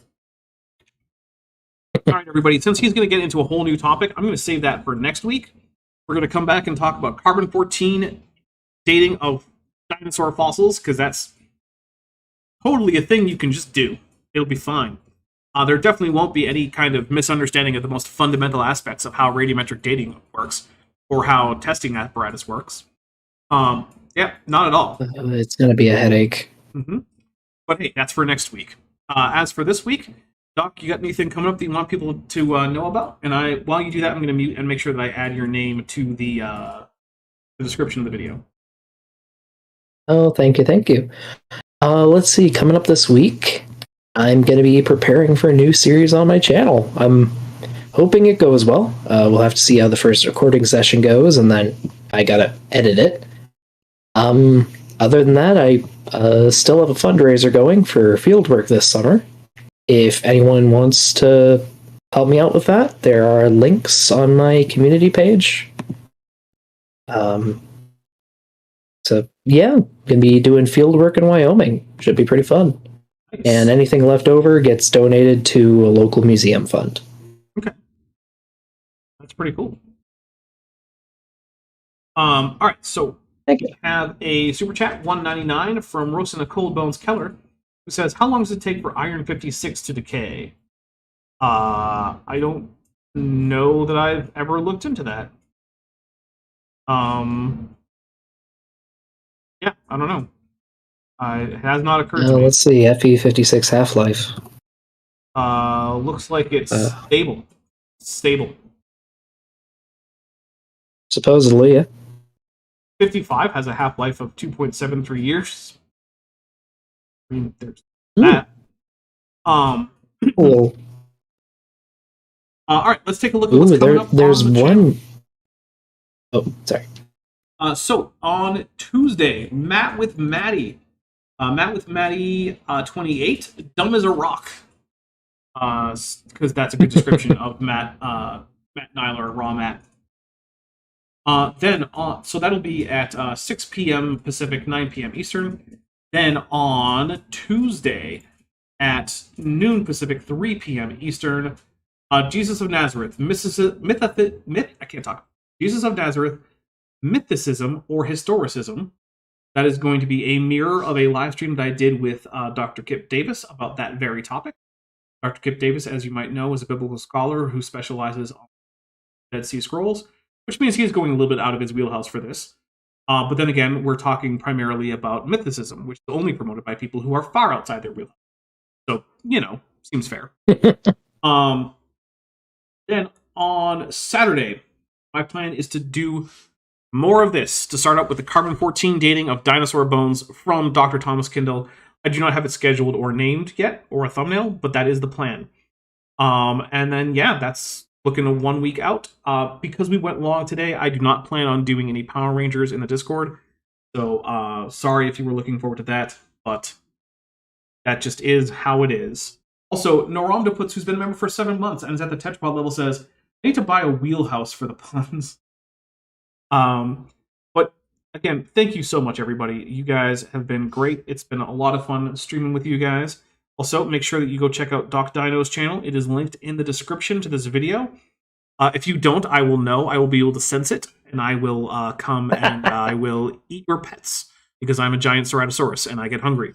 All right, everybody. Since he's going to get into a whole new topic, I'm going to save that for next week. We're going to come back and talk about carbon-14 dating of dinosaur fossils, because that's totally a thing you can just do. It'll be fine. There definitely won't be any kind of misunderstanding of the most fundamental aspects of how radiometric dating works or how testing apparatus works. Yeah, not at all. It's going to be a headache. Mm-hmm. But hey, that's for next week. As for this week, Doc, you got anything coming up that you want people to know about? And while you do that, I'm going to mute and make sure that I add your name to the description of the video. Oh, thank you. Let's see. Coming up this week, I'm going to be preparing for a new series on my channel. I'm hoping it goes well. We'll have to see how the first recording session goes, and then I got to edit it. Other than that, I still have a fundraiser going for fieldwork this summer. If anyone wants to help me out with that, there are links on my community page. So yeah, gonna be doing field work in Wyoming. Should be pretty fun. Nice. And anything left over gets donated to a local museum fund. Okay. That's pretty cool. All right, so Thank you. we have a super chat, $1.99 from Rosina Cold Bones Keller, who says, "How long does it take for iron 56 to decay?" I don't know that I've ever looked into that. Yeah, I don't know. It has not occurred to me. Let's see, FE56 half-life. Looks like it's stable. Stable. Supposedly, yeah. 55 has a half-life of 2.73 years. I mean, there's that. Cool. All right, let's take a look at what's coming up. There's on the one. channel. Oh, sorry. So on Tuesday, Matt with Maddie 28, dumb as a rock. Because that's a good description of Matt Nyler, Raw Matt. So that'll be at 6 p.m. Pacific, 9 p.m. Eastern. Then on Tuesday at noon Pacific, 3 p.m. Eastern, Jesus of Nazareth, Jesus of Nazareth, Mythicism or Historicism. That is going to be a mirror of a live stream that I did with Dr. Kip Davis about that very topic. Dr. Kip Davis, as you might know, is a biblical scholar who specializes on Dead Sea Scrolls, which means he's going a little bit out of his wheelhouse for this. But then again, we're talking primarily about mythicism, which is only promoted by people who are far outside their wheelhouse. So, seems fair. Then on Saturday, my plan is to do more of this, to start out with the carbon-14 dating of dinosaur bones from Dr. Thomas Kindle. I do not have it scheduled or named yet, or a thumbnail, but that is the plan. And then, yeah, that's looking a 1 week out. Because we went long today, I do not plan on doing any Power Rangers in the Discord. So, sorry if you were looking forward to that, but that just is how it is. Also, Noramda puts, who's been a member for 7 months and is at the Tetchpod level, says, I need to buy a wheelhouse for the puns. But again, thank you so much, everybody. You guys have been great. It's been a lot of fun streaming with you guys. Also, make sure that you go check out Doc Dino's channel. It is linked in the description to this video. If you don't, I will know. I will be able to sense it, and I will come and I will eat your pets because I'm a giant Ceratosaurus and I get hungry.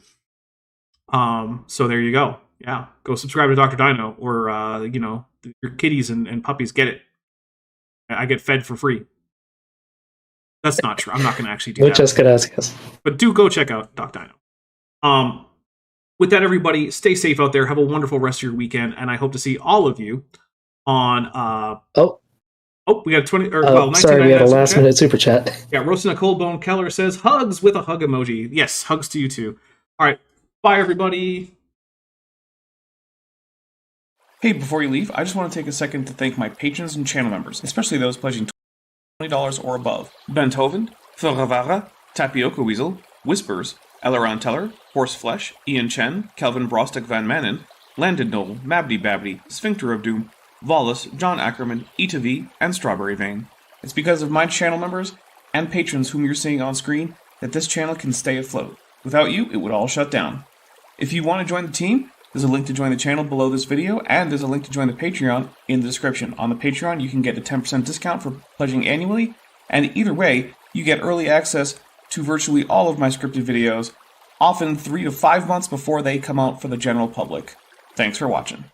So there you go. Yeah, go subscribe to Dr. Dino, or your kitties and puppies get it. I get fed for free. That's not true. I'm not going to actually do that. Just gonna ask us. But do go check out Doc Dino. With that, everybody, stay safe out there. Have a wonderful rest of your weekend, and I hope to see all of you on. We got 20. Sorry, we had a last-minute super chat. Yeah, Roasting a Cold Bone Keller says hugs with a hug emoji. Yes, hugs to you too. All right, bye, everybody. Hey, before you leave, I just want to take a second to thank my patrons and channel members, especially those pledging $20 or above. Benthoven, Philravara, Tapioca Weasel, Whispers, Eleron Teller, Horseflesh, Ian Chen, Kelvin Brostek Van Manen, Landon Noel, Mabdy Babdy, Sphincter of Doom, Wallace, John Ackerman, Eta V, and Strawberry Vein. It's because of my channel members and patrons whom you're seeing on screen that this channel can stay afloat. Without you, it would all shut down. If you want to join the team, there's a link to join the channel below this video, and there's a link to join the Patreon in the description. On the Patreon, you can get a 10% discount for pledging annually, and either way, you get early access to virtually all of my scripted videos, often 3 to 5 months before they come out for the general public. Thanks for watching.